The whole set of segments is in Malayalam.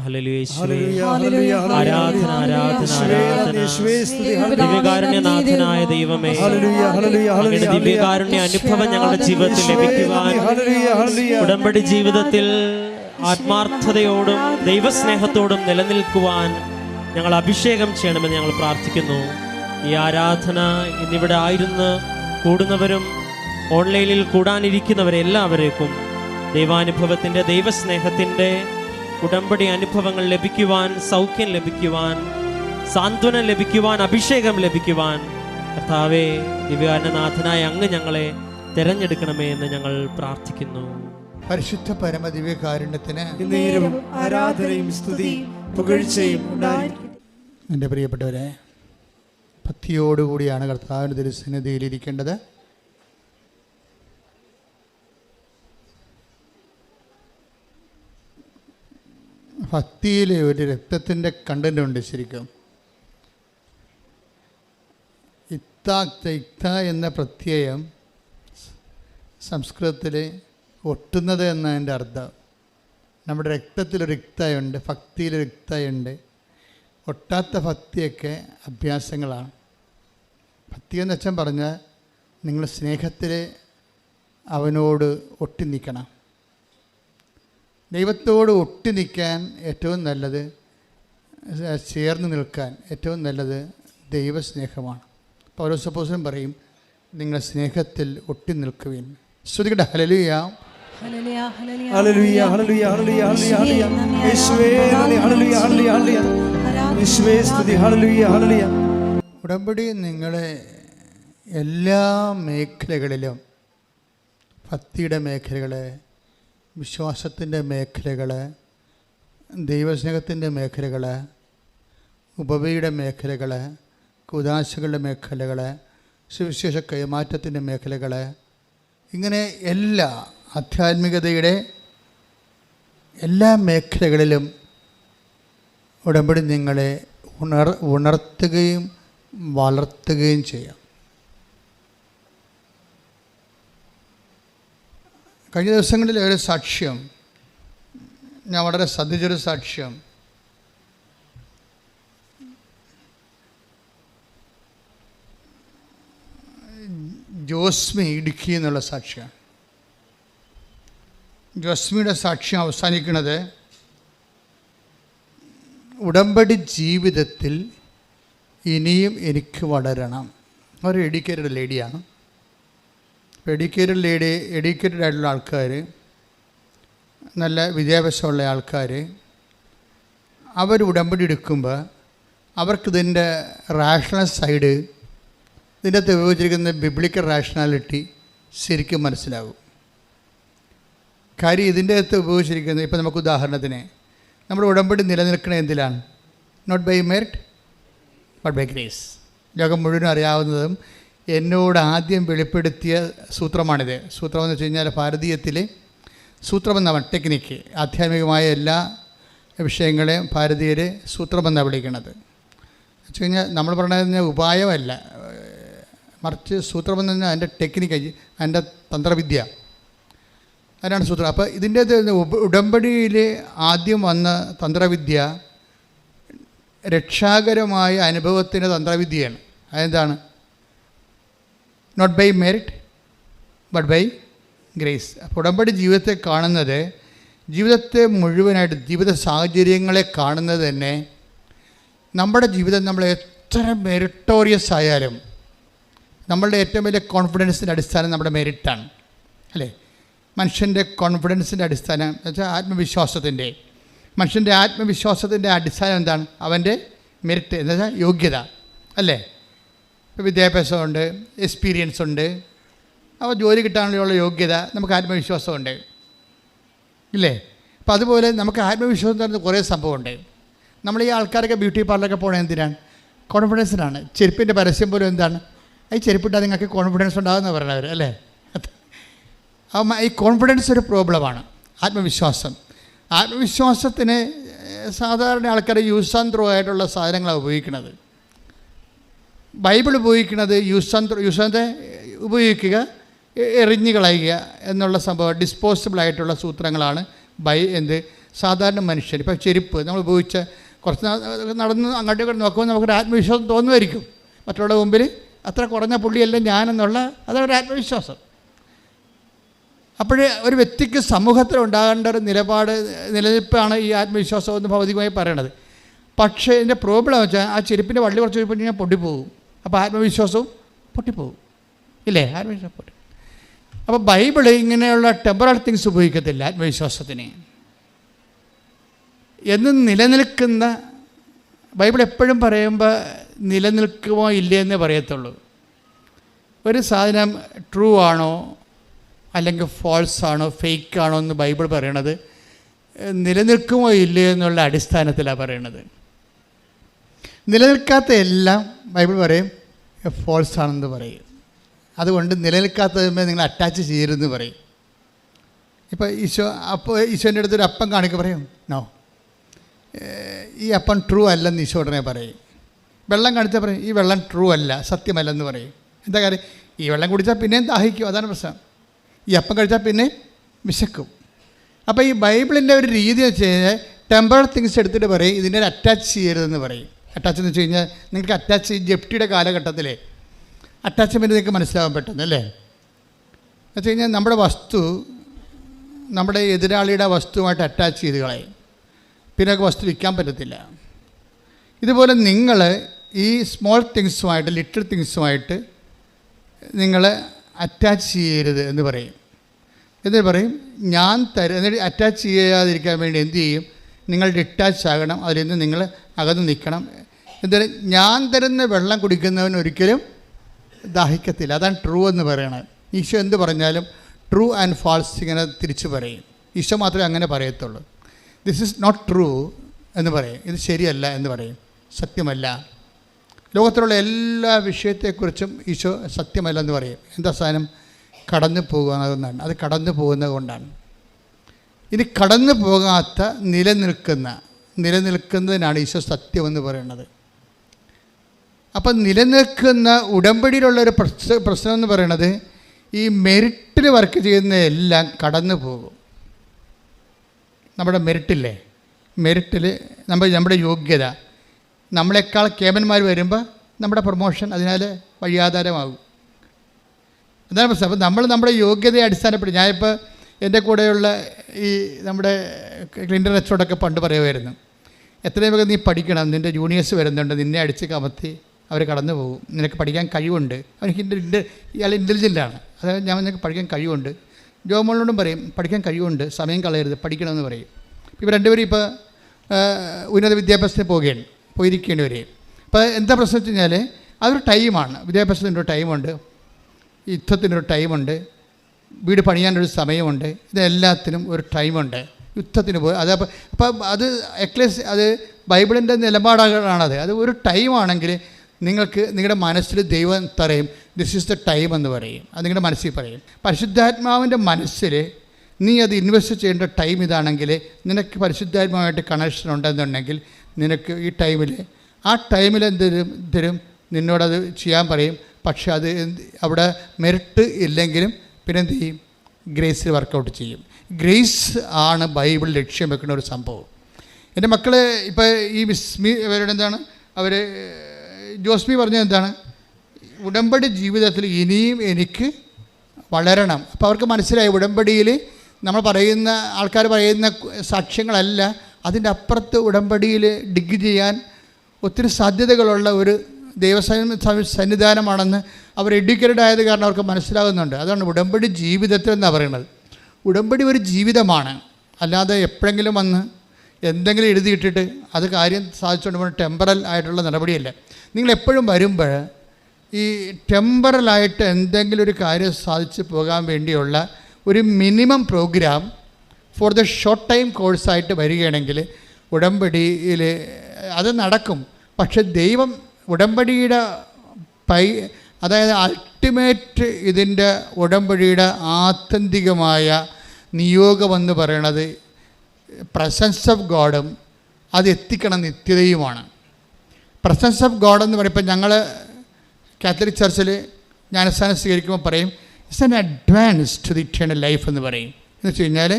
ആരാധന ആരാധന ആരാധന. ദിവ്യകാരുണ്യനാഥനായ ദൈവമേ, അങ്ങയുടെ ദിവ്യകാരുണ്യ അനുഭവം ഞങ്ങളുടെ ജീവിതത്തിൽ ലഭിക്കുവാൻ, ഉടമ്പടി ജീവിതത്തിൽ ആത്മാർത്ഥതയോടും ദൈവസ്നേഹത്തോടും നിലനിൽക്കുവാൻ ഞങ്ങൾ അഭിഷേകം ചെയ്യണമെന്ന് ഞങ്ങൾ പ്രാർത്ഥിക്കുന്നു. ഈ ആരാധന ഇന്നിവിടെ ആയിരുന്ന് കൂടുന്നവരും ഓൺലൈനിൽ കൂടാനിരിക്കുന്നവരെല്ലാവരേക്കും ദൈവാനുഭവത്തിൻ്റെ, ദൈവസ്നേഹത്തിൻ്റെ ഉടമ്പടി അനുഭവങ്ങൾ ലഭിക്കുവാൻ, സൗഖ്യം ലഭിക്കുവാൻ, സാന്ത്വനം ലഭിക്കുവാൻ, അഭിഷേകം ലഭിക്കുവാൻ കർത്താവേ, ദിവ്യകാരുണ്യനാഥനായ അങ്ങ് ഞങ്ങളെ തിരഞ്ഞെടുക്കണമേ എന്ന് ഞങ്ങൾ പ്രാർത്ഥിക്കുന്നു. പരിശുദ്ധ പരമ ദിവ്യകാരുണ്യത്തിന് ആരാധനയും സ്തുതിയും പുകഴ്ചയും ഉണ്ടായിരിക്കട്ടെ. എൻ്റെ പ്രിയപ്പെട്ടവരെ, ഭക്തിയോടുകൂടിയാണ് കർത്താവിൻ്റെ തിരുസന്നിധിയിലിരിക്കേണ്ടത്. ഭക്തിയിൽ ഒരു രക്തത്തിൻ്റെ കണ്ടൻ്റ് ഉണ്ട്. ശരിക്കും ഇക്ത എന്ന പ്രത്യയം സംസ്കൃതത്തിൽ ഒട്ടുന്നത് എന്നതിൻ്റെ അർത്ഥം. നമ്മുടെ രക്തത്തിലൊരു ഇക്തയുണ്ട്, ഭക്തിയിലൊരു ഇക്തയുണ്ട്. ഒട്ടാത്ത ഭക്തിയൊക്കെ അഭ്യാസങ്ങളാണ്. ഭക്തി എന്ന് വെച്ചാൽ പറഞ്ഞാൽ നിങ്ങൾ സ്നേഹത്തിൽ അവനോട് ഒട്ടി നിൽക്കണം. ദൈവത്തോട് ഒട്ടി നിൽക്കാൻ ഏറ്റവും നല്ലത്, ചേർന്ന് നിൽക്കാൻ ഏറ്റവും നല്ലത് ദൈവസ്നേഹമാണ്. പൗലോസ് അപ്പോസ്തലൻ പറയും, നിങ്ങൾ സ്നേഹത്തിൽ ഒട്ടി നിൽക്കുവിൻ. ശ്രുതികട ഹല്ലേലൂയ ഹല്ലേലൂയ ഹല്ലേലൂയ ഹല്ലേലൂയ ഹല്ലേലൂയ യേശുവേ ഹല്ലേലൂയ ഹല്ലേലൂയ ഹല്ലേലൂയ യേശുവേ സ്തുതി ഹല്ലേലൂയ ഹല്ലേലൂയ. ഉടമ്പടി നിങ്ങളെ എല്ലാ മേഖലകളിലും, ഭക്തിയുടെ മേഖലകൾ, വിശ്വാസത്തിൻ്റെ മേഖലകൾ, ദൈവസ്നേഹത്തിൻ്റെ മേഖലകൾ, ഉപവിയുടെ മേഖലകൾ, കുദാശകളുടെ മേഖലകൾ, സുവിശേഷ കൈമാറ്റത്തിൻ്റെ മേഖലകൾ, ഇങ്ങനെ എല്ലാ ആധ്യാത്മികതയുടെ എല്ലാ മേഖലകളിലും ഉടമ്പടി നിങ്ങളെ ഉണർത്തുകയും വളർത്തുകയും ചെയ്യാം. കഴിഞ്ഞ ദിവസങ്ങളിൽ ഒരു സാക്ഷ്യം ഞാൻ വളരെ ശ്രദ്ധിച്ചൊരു സാക്ഷ്യം. ജോസ്മി ഇടുക്കി എന്നുള്ള സാക്ഷ്യമാണ്. ജോസ്മിയുടെ സാക്ഷ്യം അവസാനിക്കുന്നത് ഉടമ്പടി ജീവിതത്തിൽ ഇനിയും എനിക്ക് വളരണം. ഒരു എഡ്യൂക്കേറ്റഡ് ലേഡിയാണ്. എഡ്യൂക്കേറ്റഡ് ആയിട്ടുള്ള ആൾക്കാർ, നല്ല വിദ്യാഭ്യാസമുള്ള ആൾക്കാർ, അവർ ഉടമ്പടി എടുക്കുമ്പോൾ അവർക്കിതിൻ്റെ റാഷണൽ സൈഡ്, ഇതിൻ്റെ അകത്ത് ഉപയോഗിച്ചിരിക്കുന്ന ബിബ്ലിക്കൽ റാഷണാലിറ്റി ശരിക്കും മനസ്സിലാകും. കാര്യം ഇതിൻ്റെ അകത്ത് ഉപയോഗിച്ചിരിക്കുന്നത്, ഇപ്പോൾ നമുക്ക് ഉദാഹരണത്തിന് നമ്മുടെ ഉടമ്പടി നിലനിൽക്കുന്നത് എന്തിലാണ്? Not by merit but by grace. ലോകം മുഴുവനും അറിയാവുന്നതും എന്നോട് ആദ്യം വെളിപ്പെടുത്തിയ സൂത്രമാണിത്. സൂത്രം എന്ന് വെച്ച് കഴിഞ്ഞാൽ ഭാരതീയത്തിൽ സൂത്രമെന്നാണ് ടെക്നിക്ക്. ആധ്യാത്മികമായ എല്ലാ വിഷയങ്ങളെയും ഭാരതീയർ സൂത്രമെന്നാണ് വിളിക്കുന്നത്. വെച്ച് കഴിഞ്ഞാൽ നമ്മൾ പറയുന്നത് ഉപായമല്ല, മറിച്ച് സൂത്രമെന്ന് പറഞ്ഞാൽ അതിൻ്റെ ടെക്നിക്ക്, അതിൻ്റെ തന്ത്രവിദ്യ, അതിനാണ് സൂത്രം. അപ്പോൾ ഇതിൻ്റെ ഉടമ്പടിയിൽ ആദ്യം വന്ന തന്ത്രവിദ്യ രക്ഷാകരമായ അനുഭവത്തിൻ്റെ തന്ത്രവിദ്യയാണ്. അതെന്താണ്? Not by merit but by grace. അപ്പോൾ ഉടമ്പടി ജീവിതത്തെ കാണുന്നത്, ജീവിതത്തെ മുഴുവനായിട്ട്, ജീവിത സാഹചര്യങ്ങളെ കാണുന്നത് തന്നെ, നമ്മുടെ ജീവിതം നമ്മൾ എത്ര മെറിറ്റോറിയസ് ആയാലും നമ്മളുടെ ഏറ്റവും വലിയ കോൺഫിഡൻസിൻ്റെ അടിസ്ഥാനം നമ്മുടെ മെറിറ്റാണ്, അല്ലേ? മനുഷ്യൻ്റെ കോൺഫിഡൻസിൻ്റെ അടിസ്ഥാനം എന്ന് വെച്ചാൽ മനുഷ്യൻ്റെ ആത്മവിശ്വാസത്തിൻ്റെ അടിസ്ഥാനം എന്താണ്? അവൻ്റെ മെറിറ്റ് എന്ന് വെച്ചാൽ യോഗ്യത, അല്ലേ? ഇപ്പോൾ വിദ്യാഭ്യാസമുണ്ട്, എക്സ്പീരിയൻസ് ഉണ്ട്, അപ്പോൾ ജോലി കിട്ടാനുള്ള യോഗ്യത, നമുക്ക് ആത്മവിശ്വാസമുണ്ട്, ഇല്ലേ? അപ്പോൾ അതുപോലെ നമുക്ക് ആത്മവിശ്വാസം തരുന്ന കുറേ സംഭവമുണ്ട്. നമ്മൾ ഈ ആൾക്കാരൊക്കെ ബ്യൂട്ടി പാർലറൊക്കെ പോകണത് എന്തിനാണ്? കോൺഫിഡൻസിനാണ്. ചെരുപ്പിൻ്റെ പരസ്യം പോലും എന്താണ്? ഈ ചെരുപ്പിട്ടാൽ നിങ്ങൾക്ക് കോൺഫിഡൻസ് ഉണ്ടാകുമെന്ന് പറഞ്ഞവർ, അല്ലേ? ഈ കോൺഫിഡൻസ് ഒരു പ്രോബ്ലമാണ്. ആത്മവിശ്വാസത്തിന് സാധാരണ ആൾക്കാർ യൂസ് ആൻഡ് ത്രോ ആയിട്ടുള്ള സാധനങ്ങളാണ് ഉപയോഗിക്കുന്നത്. ബൈബിൾ ഉപയോഗിക്കുന്നത് യൂസ് ആൻഡ് ഉപയോഗിക്കുക, എറിഞ്ഞു കളയുക എന്നുള്ള സംഭവം, ഡിസ്പോസിബിൾ ആയിട്ടുള്ള സൂത്രങ്ങളാണ് സാധാരണ മനുഷ്യൻ. ഇപ്പോൾ ചെരുപ്പ് നമ്മൾ ഉപയോഗിച്ച കുറച്ച് നടന്ന് അങ്ങോട്ടേക്ക് നോക്കുമ്പോൾ നമുക്കൊരു ആത്മവിശ്വാസം തോന്നുമായിരിക്കും. മറ്റുള്ള മുമ്പിൽ അത്ര കുറഞ്ഞ പുള്ളിയല്ല ഞാനെന്നുള്ള അതൊരു ആത്മവിശ്വാസം. അപ്പോൾ ഒരു വ്യക്തിക്ക് സമൂഹത്തിൽ ഉണ്ടാകേണ്ട ഒരു നിലനിൽപ്പാണ് ഈ ആത്മവിശ്വാസം എന്ന് ഭൗതികമായി പറയണത്. പക്ഷേ ഇതിൻ്റെ പ്രോബ്ലം വെച്ചാൽ ആ ചെരുപ്പിൻ്റെ വള്ളി കുറച്ച് കഴിഞ്ഞാൽ ഞാൻ പൊട്ടിപ്പോകും. അപ്പോൾ ആത്മവിശ്വാസവും പൊട്ടിപ്പോകും, ഇല്ലേ? ആത്മവിശ്വാസം പൊട്ടി. അപ്പോൾ ബൈബിള് ഇങ്ങനെയുള്ള ടെമ്പറൽ തിങ്സ് ഉപയോഗിക്കത്തില്ല ആത്മവിശ്വാസത്തിന്. എന്നും നിലനിൽക്കുന്ന, ബൈബിൾ എപ്പോഴും പറയുമ്പോൾ നിലനിൽക്കുമോ ഇല്ലേ എന്നേ പറയത്തുള്ളൂ. ഒരു സാധനം ട്രൂ ആണോ അല്ലെങ്കിൽ ഫോൾസ് ആണോ ഫേക്ക് ആണോ എന്ന് ബൈബിൾ പറയണത് നിലനിൽക്കുമോ ഇല്ലേ എന്നുള്ള അടിസ്ഥാനത്തിലാണ് പറയണത്. നിലനിൽക്കാത്ത എല്ലാം ബൈബിൾ പറയും ഫോൾസ് ആണെന്ന് പറയും. അതുകൊണ്ട് നിലനിൽക്കാത്തതുമേ നിങ്ങൾ അറ്റാച്ച് ചെയ്യരുതെന്ന് പറയും. ഇപ്പോൾ ഈശോൻ്റെ അടുത്തൊരു അപ്പം കാണിക്കുക പറയും നോ, ഈ അപ്പം ട്രൂ അല്ലെന്ന് ഈശോ ഉടനെ പറയും. വെള്ളം കാണിച്ചാൽ പറയും ഈ വെള്ളം ട്രൂ അല്ല, സത്യമല്ലെന്ന് പറയും. എന്താ കാര്യം? ഈ വെള്ളം കുടിച്ചാൽ പിന്നെയും ദാഹിക്കും, അതാണ് പ്രശ്നം. ഈ അപ്പം കഴിച്ചാൽ പിന്നെ വിശക്കും. അപ്പോൾ ഈ ബൈബിളിൻ്റെ ഒരു രീതി വെച്ച് കഴിഞ്ഞാൽ ടെമ്പറൽ തിങ്സ് എടുത്തിട്ട് പറയും ഇതിനെ അറ്റാച്ച് ചെയ്യരുതെന്ന് പറയും. അറ്റാച്ച് എന്ന് വെച്ച് കഴിഞ്ഞാൽ നിങ്ങൾക്ക് അറ്റാച്ച് ജപ്തിയുടെ കാലഘട്ടത്തിലെ അറ്റാച്ച്മെൻറ്റ് നിങ്ങൾക്ക് മനസ്സിലാകാൻ പെട്ടെന്ന് അല്ലേ? എന്ന് വെച്ച് കഴിഞ്ഞാൽ നമ്മുടെ വസ്തു നമ്മുടെ എതിരാളിയുടെ വസ്തുവുമായിട്ട് അറ്റാച്ച് ചെയ്ത് കളയും, പിന്നെ വസ്തു വിൽക്കാൻ പറ്റത്തില്ല. ഇതുപോലെ നിങ്ങൾ ഈ സ്മോൾ തിങ്സുമായിട്ട് ലിറ്റിൽ തിങ്സുമായിട്ട് നിങ്ങൾ അറ്റാച്ച് ചെയ്യരുത് എന്ന് പറയും. എന്നിട്ട് പറയും ഞാൻ എന്നിട്ട് അറ്റാച്ച് ചെയ്യാതിരിക്കാൻ വേണ്ടി എന്ത് ചെയ്യും? നിങ്ങൾ ഡിറ്റാച്ച് ആകണം, അതിൽ നിന്ന് നിങ്ങൾ അകന്ന് നിൽക്കണം. എന്നിട്ട് ഞാൻ തരുന്ന വെള്ളം കുടിക്കുന്നവൻ ഒരിക്കലും ദാഹിക്കത്തില്ല. അതാണ് ട്രൂ എന്ന് പറയണത്. ഈശോ എന്ത് പറഞ്ഞാലും ട്രൂ ആൻഡ് ഫാൾസ് ഇങ്ങനെ തിരിച്ച് പറയും. ഈശോ മാത്രമേ അങ്ങനെ പറയത്തുള്ളൂ. ദിസ് ഈസ് നോട്ട് ട്രൂ എന്ന് പറയും, ഇത് ശരിയല്ല എന്ന് പറയും, സത്യമല്ല. ലോകത്തിലുള്ള എല്ലാ വിഷയത്തെക്കുറിച്ചും ഈശോ സത്യമല്ല എന്ന് പറയും. എന്താ സാധനം? കടന്നു പോകുന്നതെന്നാണ്. അത് കടന്നു പോകുന്നത് കൊണ്ടാണ്. ഇനി കടന്നു പോകാത്ത നിലനിൽക്കുന്നതിനാണ് ഈശോ സത്യമെന്ന് പറയുന്നത്. അപ്പം നിലനിൽക്കുന്ന ഉടമ്പടിയിലുള്ളൊരു പ്രശ്നം എന്ന് പറയുന്നത് ഈ മെറിറ്റിൽ വർക്ക് ചെയ്യുന്നതെല്ലാം കടന്നു പോകും. നമ്മുടെ മെറിറ്റില്ലേ, മെറിറ്റിൽ നമ്മുടെ യോഗ്യത, നമ്മളെക്കാൾ കേമന്മാർ വരുമ്പോൾ നമ്മുടെ പ്രൊമോഷൻ അതിനാൽ വഴിയാധാരമാകും. അതാണ് പ്രശ്നം. അപ്പോൾ നമ്മുടെ യോഗ്യതയെ അടിസ്ഥാനപ്പെടുത്തി, ഞാനിപ്പോൾ എൻ്റെ കൂടെയുള്ള ഈ നമ്മുടെ ക്ലിൻ്റൺ എച്ചോടൊക്കെ പണ്ട് പറയുമായിരുന്നു, എത്രയും വേഗം നീ പഠിക്കണം, നിൻ്റെ ജൂനിയേഴ്സ് വരുന്നുണ്ട്, നിന്നെ അടിച്ച് കമത്തി അവർ കടന്നു പോകും, നിനക്ക് പഠിക്കാൻ കഴിവുണ്ട്. അവർക്ക് ഇയാൾ ഇൻ്റലിജൻ്റാണ്, അതായത് നിനക്ക് പഠിക്കാൻ കഴിവുണ്ട്. ജോമോളോടും പറയും പഠിക്കാൻ കഴിവുണ്ട്, സമയം കളയരുത്, പഠിക്കണമെന്ന് പറയും. ഇവർ രണ്ടുപേരും ഇപ്പോൾ ഉന്നത വിദ്യാഭ്യാസത്തിന് പോയിരിക്കേണ്ടി വരും. അപ്പോൾ എന്താ പ്രശ്നം വെച്ച് കഴിഞ്ഞാൽ അതൊരു ടൈമാണ്. വിദ്യാഭ്യാസത്തിൻ്റെ ഒരു ടൈമുണ്ട്, യുദ്ധത്തിനൊരു ടൈമുണ്ട്, വീട് പണിയാനൊരു സമയമുണ്ട്, ഇതെല്ലാത്തിനും ഒരു ടൈമുണ്ട്. യുദ്ധത്തിന് പോയി അപ്പം അത് അത് ബൈബിളിൻ്റെ നിലപാടുകളാണത്. അത് ഒരു ടൈമാണെങ്കിൽ നിങ്ങൾക്ക് നിങ്ങളുടെ മനസ്സിൽ ദൈവം പറയും ദിസ് ഈസ് ദ ടൈം എന്ന് പറയും. അത് നിങ്ങളുടെ മനസ്സിൽ പറയും. പരിശുദ്ധാത്മാവിൻ്റെ മനസ്സിൽ നീ അത് ഇൻവെസ്റ്റ് ചെയ്യേണ്ട ടൈം ഇതാണെങ്കിൽ, നിനക്ക് പരിശുദ്ധാത്മാവായിട്ട് കണക്ഷൻ ഉണ്ടെന്നുണ്ടെങ്കിൽ നിനക്ക് ഈ ടൈമിൽ ആ ടൈമിൽ തരും നിന്നോടത് ചെയ്യാൻ പറയും. പക്ഷെ അത് അവിടെ മെറിറ്റ് ഇല്ലെങ്കിലും പിന്നെ എന്ത് ചെയ്യും? ഗ്രേസിൽ വർക്കൗട്ട് ചെയ്യും. ഗ്രേസ് ആണ് ബൈബിൾ ലക്ഷ്യം വെക്കുന്ന ഒരു സംഭവം. എൻ്റെ മക്കൾ ഇപ്പോൾ ഈ മിസ്മി ഇവരുടെ എന്താണ് അവർ ജോസ്മി പറഞ്ഞത് എന്താണ്? ഉടമ്പടി ജീവിതത്തിൽ ഇനിയും എനിക്ക് വളരണം. അപ്പോൾ അവർക്ക് മനസ്സിലായി ഉടമ്പടിയിൽ നമ്മൾ പറയുന്ന ആൾക്കാർ പറയുന്ന സാക്ഷ്യങ്ങളല്ല, അതിൻ്റെ അപ്പുറത്ത് ഉടമ്പടിയിൽ ഡിഗ് ചെയ്യാൻ ഒത്തിരി സാധ്യതകളുള്ള ഒരു സന്നിധാനമാണെന്ന് അവർ എഡ്യൂക്കേറ്റഡ് ആയത് കാരണം അവർക്ക് മനസ്സിലാകുന്നുണ്ട്. അതാണ് ഉടമ്പടി ജീവിതത്തിൽ എന്നാണ് പറയുന്നത്. ഉടമ്പടി ഒരു ജീവിതമാണ്, അല്ലാതെ എപ്പോഴെങ്കിലും വന്ന് എന്തെങ്കിലും എഴുതിയിട്ടിട്ട് അത് കാര്യം സാധിച്ചുകൊണ്ട് പോകുന്ന ടെമ്പറൽ ആയിട്ടുള്ള നടപടിയല്ല. നിങ്ങളെപ്പോഴും വരുമ്പോൾ ഈ ടെമ്പറലായിട്ട് എന്തെങ്കിലും ഒരു കാര്യം സാധിച്ച് പോകാൻ വേണ്ടിയുള്ള ഒരു minimum program for the short time കോഴ്സായിട്ട് വരികയാണെങ്കിൽ ഉടമ്പടിയിൽ അത് നടക്കും. പക്ഷെ ദൈവം ഉടമ്പടിയുടെ അതായത് അൾട്ടിമേറ്റ് ഇതിൻ്റെ ഉടമ്പടിയുടെ ആത്യന്തികമായ നിയോഗമെന്ന് പറയണത് പ്രസൻസ് ഓഫ് ഗോഡും അത് എത്തിക്കണം നിത്യതയുമാണ്. പ്രസൻസ് ഓഫ് ഗോഡ് എന്ന് പറയുമ്പോൾ ഞങ്ങൾ കാത്തലിക് ചർച്ചിൽ ജ്ഞാനസ്ഥാനം സ്വീകരിക്കുമ്പോൾ പറയും it's an advance to the eternal life എന്ന് പറയും. എന്ന് വെച്ച് കഴിഞ്ഞാൽ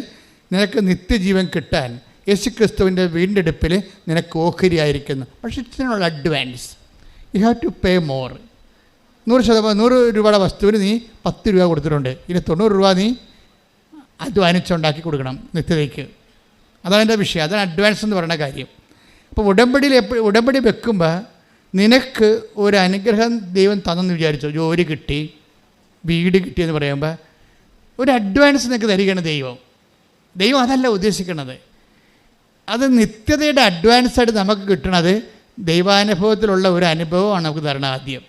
നിനക്ക് നിത്യജീവൻ കിട്ടാൻ യേശുക്രിസ്തുവിൻ്റെ വീണ്ടെടുപ്പിൽ നിനക്ക് ഓഹരിയായിരിക്കുന്നു. പക്ഷേ it's advance. You have to pay more. 100 രൂപയുടെ വസ്തുവിന് നീ 10 രൂപ കൊടുത്തിട്ടുണ്ട്. ഇനി 90 രൂപ നീ അധ്വാനിച്ചുണ്ടാക്കി കൊടുക്കണം നിത്യതയ്ക്ക്. അതാണ് എൻ്റെ വിഷയം. അതാണ് അഡ്വാൻസ് എന്ന് പറയുന്ന കാര്യം. അപ്പോൾ ഉടമ്പടി വെക്കുമ്പോൾ നിനക്ക് ഒരു അനുഗ്രഹം ദൈവം തന്നെന്ന് വിചാരിച്ചോ, ജോലി കിട്ടി, വീട് കിട്ടിയെന്ന് പറയുമ്പോൾ ഒരു അഡ്വാൻസ് നിനക്ക് തരികയാണ് ദൈവം അതല്ല ഉദ്ദേശിക്കുന്നത്. അത് നിത്യതയുടെ അഡ്വാൻസായിട്ട് നമുക്ക് കിട്ടണത് ദൈവാനുഭവത്തിലുള്ള ഒരു അനുഭവമാണ് നമുക്ക് തരണം ആദ്യം.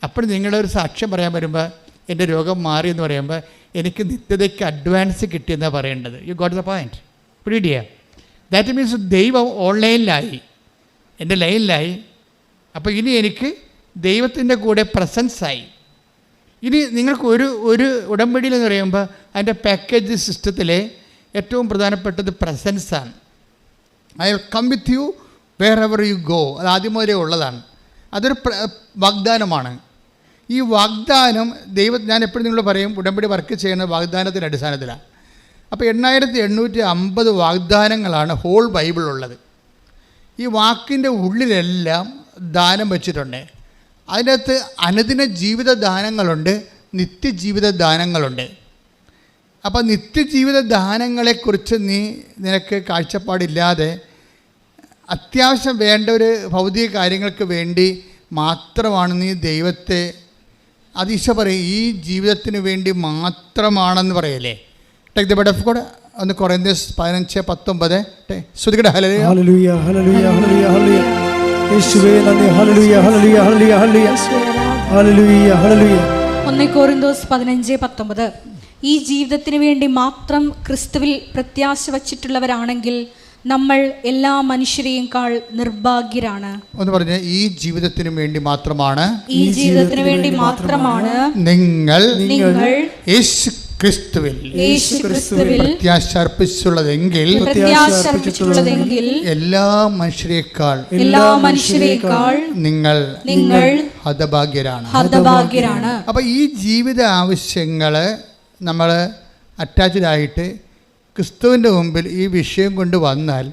അപ്പോൾ നിങ്ങളൊരു സാക്ഷ്യം പറയാൻ വരുമ്പോൾ എൻ്റെ രോഗം മാറി എന്ന് പറയുമ്പോൾ എനിക്ക് നിത്യതയ്ക്ക് അഡ്വാൻസ് കിട്ടിയെന്നാണ് പറയേണ്ടത്. You got the point. പിടിക്കുക. ദാറ്റ് മീൻസ് ദൈവം ഓൺലൈനിലായി, എൻ്റെ ലൈനിലായി. അപ്പോൾ ഇനി എനിക്ക് ദൈവത്തിൻ്റെ കൂടെ പ്രസൻസായി. ഇനി നിങ്ങൾക്ക് ഒരു ഉടമ്പടിയിൽ എന്ന് പറയുമ്പോൾ അതിൻ്റെ പാക്കേജ് സിസ്റ്റത്തിലെ ഏറ്റവും പ്രധാനപ്പെട്ടത് പ്രസൻസാണ്. I will come with you wherever you go. അത് ആദ്യം മുതലേ ഉള്ളതാണ്. അതൊരു വാഗ്ദാനമാണ്. ഈ വാഗ്ദാനം ഞാൻ എപ്പോഴും നിങ്ങൾ പറയും ഉടമ്പടി വർക്ക് ചെയ്യുന്ന വാഗ്ദാനത്തിൻ്റെ അടിസ്ഥാനത്തിലാണ്. അപ്പോൾ 8850 വാഗ്ദാനങ്ങളാണ് ഹോൾ ബൈബിളുള്ളത്. ഈ വാക്കിൻ്റെ ഉള്ളിലെല്ലാം ദാനം വെച്ചിട്ടുണ്ട്. അതിനകത്ത് അനുദിന ജീവിത ദാനങ്ങളുണ്ട്, നിത്യജീവിത ദാനങ്ങളുണ്ട്. അപ്പോൾ നിത്യജീവിത ദാനങ്ങളെക്കുറിച്ച് നിനക്ക് കാഴ്ചപ്പാടില്ലാതെ അത്യാവശ്യം വേണ്ട ഒരു ഭൗതിക കാര്യങ്ങൾക്ക് വേണ്ടി മാത്രമാണ് നീ ദൈവത്തെ, അത് ഈശോ പറയും, ഈ ജീവിതത്തിന് വേണ്ടി മാത്രമാണെന്ന് പറയല്ലേ. Take the bed of God. ഒന്ന് കൊറിന്ത്യസ് 15:19 ശ്രുതികട. ഹല്ലേലൂയ ഹല്ലേലൂയ ഹല്ലേലൂയ ഹല്ലേലൂയ ഹല്ലേലൂയ. യേശുവേ നന്ദി. ഹല്ലേലൂയ ഹല്ലേലൂയ ഹല്ലേലൂയ ഹല്ലേലൂയ ഹല്ലേലൂയ ഹല്ലേലൂയ. 1 കൊരിന്തോസ് 15:19. ഈ ജീവിതത്തിന് വേണ്ടി മാത്രം ക്രിസ്തുവിൽ പ്രത്യാശ വച്ചിട്ടുള്ളവരാണെങ്കിൽ നമ്മൾ എല്ലാ മനുഷ്യരെയുംക്കാൾ നിർഭാഗ്യരാണ്. ഒന്ന് പറഞ്ഞേ, ഈ ജീവിതത്തിന് വേണ്ടി മാത്രമാണ്, ഈ ജീവിതത്തിന് വേണ്ടി മാത്രമാണ് നിങ്ങൾ യേശു ക്രിസ്തുവിൽ പ്രത്യാശ അർപ്പിച്ചുള്ളതെങ്കിൽ എല്ലാ മനുഷ്യരെക്കാൾ നിങ്ങൾ ഹതഭാഗ്യരാണ്. അപ്പൊ ഈ ജീവിത ആവശ്യങ്ങള് നമ്മൾ അറ്റാച്ച്ഡായിട്ട് ക്രിസ്തുവിൻ്റെ മുമ്പിൽ ഈ വിഷയം കൊണ്ട് വന്നാൽ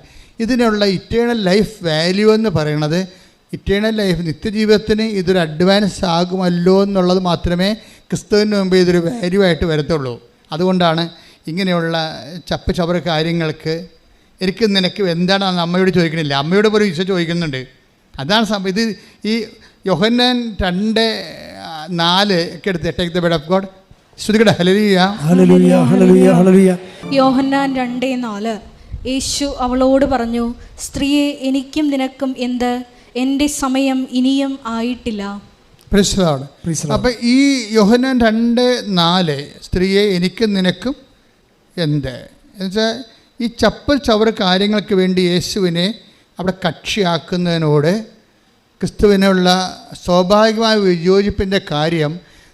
ഇതിനുള്ള ഇറ്റേണൽ ലൈഫ് വാല്യൂ എന്ന് പറയുന്നത്, ഇറ്റേണൽ ലൈഫ് നിത്യജീവിതത്തിന് ഇതൊരു അഡ്വാൻസ് ആകുമല്ലോ എന്നുള്ളത് മാത്രമേ ക്രിസ്തുവിൻ്റെ മുമ്പ് ഇതൊരു വാല്യൂ ആയിട്ട് വരത്തുള്ളൂ. അതുകൊണ്ടാണ് ഇങ്ങനെയുള്ള ചപ്പുചവറ് കാര്യങ്ങൾക്ക് എനിക്ക് നിനക്ക് എന്താണ് അമ്മയോട് ചോദിക്കണില്ല, അമ്മയോട് പോലും ഈശോ ചോദിക്കുന്നുണ്ട്. അതാണ് സംഭവം. ഇത് ഈ യോഹന്നാൻ 2:4 ഒക്കെ എടുത്ത് take the bed of God. ശ്രുതികട. ഹല്ലേലൂയ ഹല്ലേലൂയ ഹല്ലേലൂയ ഹല്ലേലൂയ. യോഹന്നാൻ 2:4. യേശു അവളോട് പറഞ്ഞു, സ്ത്രീയെ, എനിക്കും നിനക്കും എന്ത്? എൻ്റെ സമയം ഇനിയും ആയിട്ടില്ല. അപ്പം ഈ യോഹന്നാൻ 2:4 സ്ത്രീയെ, എനിക്കും നിനക്കും എന്ത് എന്നുവെച്ചാൽ ഈ ചവറ് കാര്യങ്ങൾക്ക് വേണ്ടി യേശുവിനെ അവിടെ കക്ഷിയാക്കുന്നതിനോട് ക്രിസ്തുവിനുള്ള സ്വാഭാവികമായ വിയോജിപ്പിൻ്റെ കാര്യം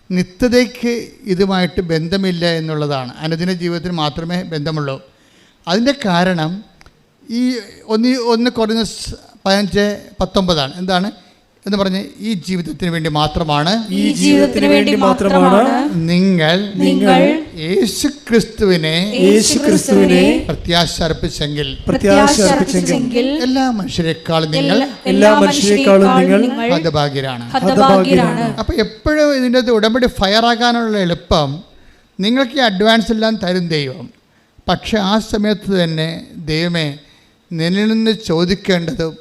നിത്യതയ്ക്ക് ഇതുമായിട്ട് ബന്ധമില്ല എന്നുള്ളതാണ്. അനുദിന ജീവിതത്തിന് മാത്രമേ ബന്ധമുള്ളൂ. അതിൻ്റെ കാരണം ഈ 1 കൊരിന്തോസ് 15:19 എന്താണ് എന്ന് പറഞ്ഞ്, ഈ ജീവിതത്തിന് വേണ്ടി മാത്രമാണ്, ഈ ജീവിതത്തിന് വേണ്ടി മാത്രമാണ് നിങ്ങൾ യേശുക്രിസ്തുവിനെ പ്രത്യാശ അർപ്പിച്ചെങ്കിൽ എല്ലാ മനുഷ്യരെക്കാളും നിങ്ങൾ ഹതഭാഗ്യരാണ്. അപ്പൊ എപ്പോഴും ഇതിൻ്റെ ഉടമ്പടി ഫയറാകാനുള്ള എളുപ്പം നിങ്ങൾക്ക് ഈ അഡ്വാൻസ് എല്ലാം തരും ദൈവം. പക്ഷെ ആ സമയത്ത് തന്നെ ദൈവമേ, നിന്നിൽ നിന്ന് ചോദിക്കേണ്ടതും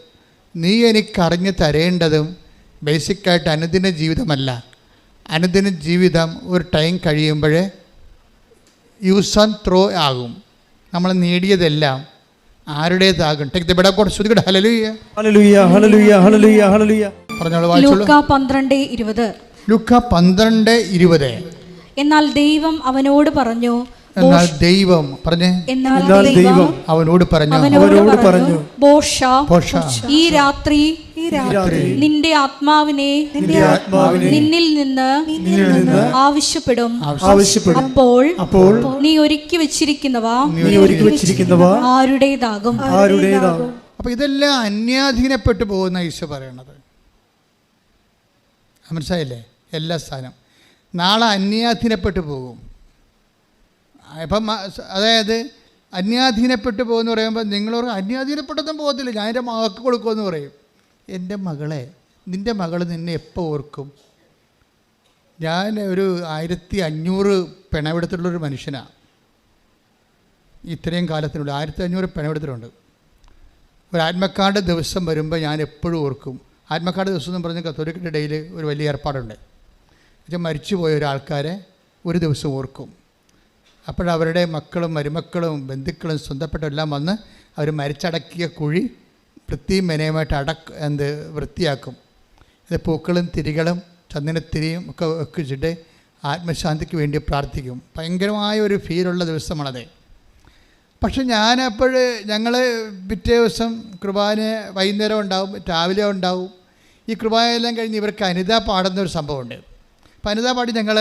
നീ എനിക്കറിഞ്ഞ് തരേണ്ടതും ബേസിക്കായിട്ട് അനുദിന ജീവിതമല്ല. അനുദിന ജീവിതം ഒരു ടൈം കഴിയുമ്പോഴേ യൂസ് ആൻഡ് ത്രോ ആകും. നമ്മൾ നേടിയതെല്ലാം ആരുടേതാകും. Take the bed of God. ശ്രുതികട. ഹല്ലേലൂയ ഹല്ലേലൂയ ഹല്ലേലൂയ ഹല്ലേലൂയ ഹല്ലേലൂയ. പറഞ്ഞോളൂ, വായിച്ചോളൂ. ലൂക്കാ 12:20. എന്നാൽ ദൈവം അവനോട് പറഞ്ഞു, അവനോട് പറഞ്ഞു, ഈ രാത്രി നിന്റെ ആത്മാവിനെ നിന്നിൽ നിന്ന് ആവശ്യപ്പെടും. അപ്പോൾ നീ ഒരുക്കി വെച്ചിരിക്കുന്നവ ആരുടേതാകും. അപ്പൊ ഇതെല്ലാം അന്യാധീനപ്പെട്ടു പോകുന്ന ഈശോ പറയണത് മനസ്സിലായില്ലേ? എല്ലാ സ്ഥാനം നാളെ അന്യാധീനപ്പെട്ടു പോകും. ഇപ്പം അതായത് അന്യാധീനപ്പെട്ടു പോകുമെന്ന് പറയുമ്പോൾ നിങ്ങളോട് അന്യാധീനപ്പെട്ടൊന്നും പോകത്തില്ല, ഞാൻ എൻ്റെ മകൾക്ക് കൊടുക്കുമെന്ന് പറയും. എൻ്റെ മകളെ, നിൻ്റെ മകൾ നിന്നെ എപ്പോൾ ഓർക്കും? ഞാൻ ഒരു 1500 പിണവെടുത്തിട്ടുള്ളൊരു മനുഷ്യനാണ്. ഇത്രയും കാലത്തിനുള്ളിൽ 1500 പിണവെടുത്തിട്ടുണ്ട്. ഒരു ആത്മക്കാരുടെ ദിവസം വരുമ്പോൾ ഞാൻ എപ്പോഴും ഓർക്കും. ആത്മക്കാരുടെ ദിവസം എന്ന് പറഞ്ഞാൽ കത്തോലിക്കരുടെ ഇടയിൽ ഒരു വലിയ ഏർപ്പാടുണ്ട്. എന്നുവെച്ചാൽ മരിച്ചുപോയ ഒരാൾക്കാരെ ഒരു ദിവസം ഓർക്കും. അപ്പോഴവരുടെ മക്കളും മരുമക്കളും ബന്ധുക്കളും സ്വന്തപ്പെട്ടെല്ലാം വന്ന് അവർ മരിച്ചടക്കിയ കുഴി വൃത്തിയും മെനയുമായിട്ട് വൃത്തിയാക്കും. ഇത് പൂക്കളും തിരികളും ചന്ദനത്തിരിയും ഒക്കെ വെച്ചിട്ട് ആത്മശാന്തിക്ക് വേണ്ടി പ്രാർത്ഥിക്കും. ഭയങ്കരമായ ഒരു ഫീലുള്ള ദിവസമാണത്. പക്ഷെ ഞങ്ങൾ പിറ്റേ ദിവസം കുർബാന വൈകുന്നേരം ഉണ്ടാവും, രാവിലെ ഉണ്ടാവും. ഈ കുർബാനയെല്ലാം കഴിഞ്ഞ് ഇവർക്ക് അനിത പാടുന്നൊരു സംഭവമുണ്ട്. അപ്പോൾ അനിത പാടി ഞങ്ങൾ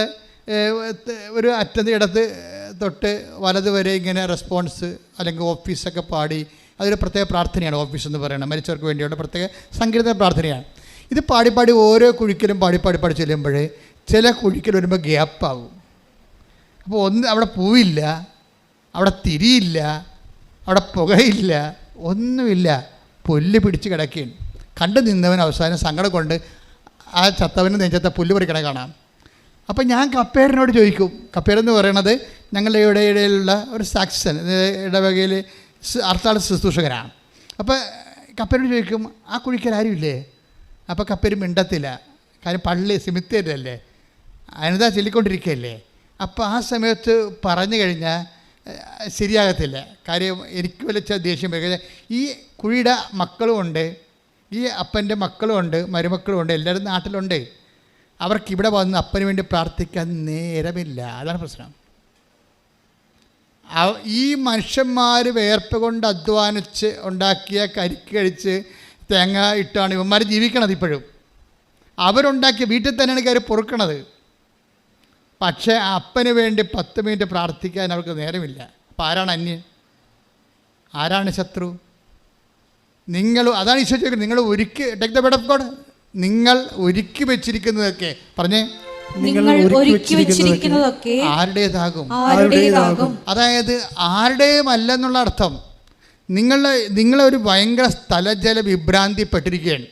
ഒരു അറ്റത്ത് ഇടത്ത് തൊട്ട് വലത് വരെ ഇങ്ങനെ റെസ്പോൺസ് അല്ലെങ്കിൽ ഓഫീസൊക്കെ പാടി, അതൊരു പ്രത്യേക പ്രാർത്ഥനയാണ്. ഓഫീസ് എന്ന് പറയുന്നത് മരിച്ചവർക്ക് വേണ്ടിയുള്ള പ്രത്യേക സങ്കീർത്തന പ്രാർത്ഥനയാണ്. ഇത് പാടിപ്പാടി ഓരോ കുഴിക്കലും പാടി ചെല്ലുമ്പോഴേ ചില കുഴിക്കൽ വരുമ്പോൾ ഗ്യാപ്പാകും. അപ്പോൾ അവിടെ പൂവില്ല, അവിടെ തിരിയില്ല, അവിടെ പുകയില്ല, ഒന്നുമില്ല, പുല്ല് പിടിച്ച് കിടക്കുകയാണ്. കണ്ടു നിന്നവൻ അവസാനം സങ്കടം കൊണ്ട് ആ ചത്തവന് നെഞ്ചത്തെ പുല്ല് പറിക്കണ കാണാം. അപ്പം ഞാൻ കപ്പേറിനോട് ചോദിക്കും. കപ്പേരെന്ന് പറയണത് ഞങ്ങളുടെ ഇടയിലുള്ള ഒരു സാക്സൺ ഇടവകയിൽ അർത്ഥാൾ ശുശ്രൂഷകനാണ്. അപ്പോൾ കപ്പേരോട് ചോദിക്കും, ആ കുഴിക്കൽ ആരുമില്ലേ? അപ്പോൾ കപ്പേര് മിണ്ടത്തില്ല. കാര്യം പള്ളി സിമിത്തേരല്ലേ, അനിതാ ചൊല്ലിക്കൊണ്ടിരിക്കുകയല്ലേ. അപ്പോൾ ആ സമയത്ത് പറഞ്ഞു കഴിഞ്ഞാൽ ശരിയാകത്തില്ല. കാര്യം എനിക്ക് വിളിച്ച ദേഷ്യം വരും. ഈ കുഴിയുടെ മക്കളുമുണ്ട്, ഈ അപ്പൻ്റെ മക്കളുമുണ്ട്, മരുമക്കളുമുണ്ട്, എല്ലാവരും നാട്ടിലുണ്ട്. അവർക്കിവിടെ വന്ന് അപ്പന് വേണ്ടി പ്രാർത്ഥിക്കാൻ നേരമില്ല. അതാണ് പ്രശ്നം. ഈ മനുഷ്യന്മാർ വേർപ്പ് കൊണ്ട് അധ്വാനിച്ച് ഉണ്ടാക്കിയ കരിക്ക് കഴിച്ച് തേങ്ങ ഇട്ടാണ് ഇവന്മാർ ജീവിക്കണത്. ഇപ്പോഴും അവരുണ്ടാക്കിയ വീട്ടിൽ തന്നെയാണ് കയറി പൊറുക്കണത്. പക്ഷേ അപ്പന് വേണ്ടി 10 മിനിറ്റ് പ്രാർത്ഥിക്കാൻ അവർക്ക് നേരമില്ല. അപ്പം ആരാണ് അന്യൻ? ആരാണ് ശത്രു? അതാണ് ഈശോ ചോദിക്കുന്നത്. നിങ്ങൾ ഒരുക്കി take the bed of God, നിങ്ങൾ ഒരുക്കി വെച്ചിരിക്കുന്നതൊക്കെ പറഞ്ഞേ, നിങ്ങൾ ഒരുക്കി വെച്ചിരിക്കുന്നതൊക്കെ ആരുടേതാകും? അതായത് ആരുടേതുമല്ലെന്നുള്ള അർത്ഥം. നിങ്ങളൊരു ഭയങ്കര സ്ഥലജല വിഭ്രാന്തിപ്പെട്ടിരിക്കുകയാണ്.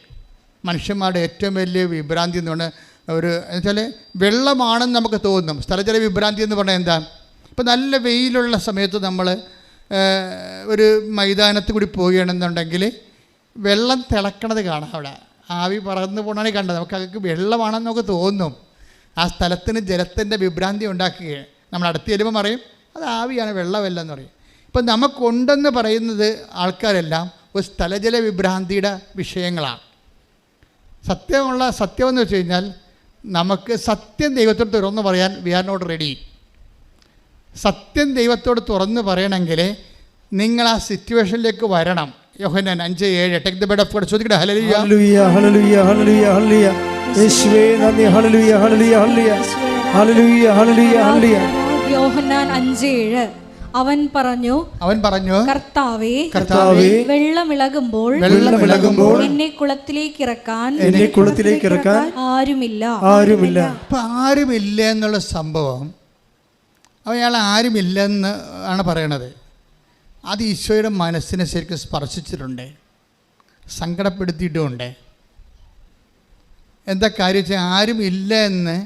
മനുഷ്യന്മാരുടെ ഏറ്റവും വലിയ വിഭ്രാന്തി എന്ന് പറഞ്ഞാൽ എന്നുവെച്ചാൽ വെള്ളമാണെന്ന് നമുക്ക് തോന്നും. സ്ഥലജല വിഭ്രാന്തി എന്ന് പറഞ്ഞാൽ എന്താ? ഇപ്പോൾ നല്ല വെയിലുള്ള സമയത്ത് നമ്മൾ ഒരു മൈതാനത്ത് കൂടി പോവുകയാണെന്നുണ്ടെങ്കിൽ വെള്ളം തിളക്കണത് കാണാം. അവിടെ ആവി പറന്ന് പോകണേ കണ്ടത് നമുക്ക് വെള്ളമാണെന്ന് നമുക്ക് തോന്നും. ആ സ്ഥലത്തിന് ജലത്തിൻ്റെ വിഭ്രാന്തി ഉണ്ടാക്കുകയാണ്. നമ്മൾ അടുത്ത് ചെല്ലുമ്പോൾ പറയും അത് ആവിയാണ്, വെള്ളമല്ല എന്ന് പറയും. ഇപ്പം നമുക്കുണ്ടെന്ന് പറയുന്നത് ആൾക്കാരെല്ലാം ഒരു സ്ഥലജല വിഭ്രാന്തിയുടെ വിഷയങ്ങളാണ്. സത്യമെന്ന് വെച്ച് കഴിഞ്ഞാൽ നമുക്ക് സത്യം ദൈവത്തോട് തുറന്ന് പറയാൻ വി ആർ നോട്ട് റെഡി. സത്യം ദൈവത്തോട് തുറന്ന് പറയണമെങ്കിൽ നിങ്ങൾ ആ സിറ്റുവേഷനിലേക്ക് വരണം. യോഹന്നാൻ 5:7 take the bed of God. ചോദിക്കട്ടെ, ഹല്ലേലൂയ ഹല്ലേലൂയ ഹല്ലേലൂയ ഹല്ലേലൂയ ഹല്ലേലൂയ യേശുവേ നന്ദി, ഹല്ലേലൂയ ഹല്ലേലൂയ ഹല്ലേലൂയ ഹല്ലേലൂയ ഹല്ലേലൂയ ഹല്ലേലൂയ. യോഹന്നാൻ 5:7 അവൻ പറഞ്ഞു കർത്താവേ വെള്ളമിളകുമ്പോൾ എന്നെ കുളത്തിലേക്ക് ഇറക്കാൻ ആരുമില്ല. അപ്പം ആരുമില്ല എന്നുള്ള സംഭവം അയാൾ ആരുമില്ലെന്ന് ആണ് പറയണത്. അത് ഈശോയുടെ മനസ്സിനെ ശരിക്കും സ്പർശിച്ചിട്ടുണ്ട്, സങ്കടപ്പെടുത്തിയിട്ടുമുണ്ട്. എന്താ കാര്യം വെച്ചാൽ ആരുമില്ല എന്ന്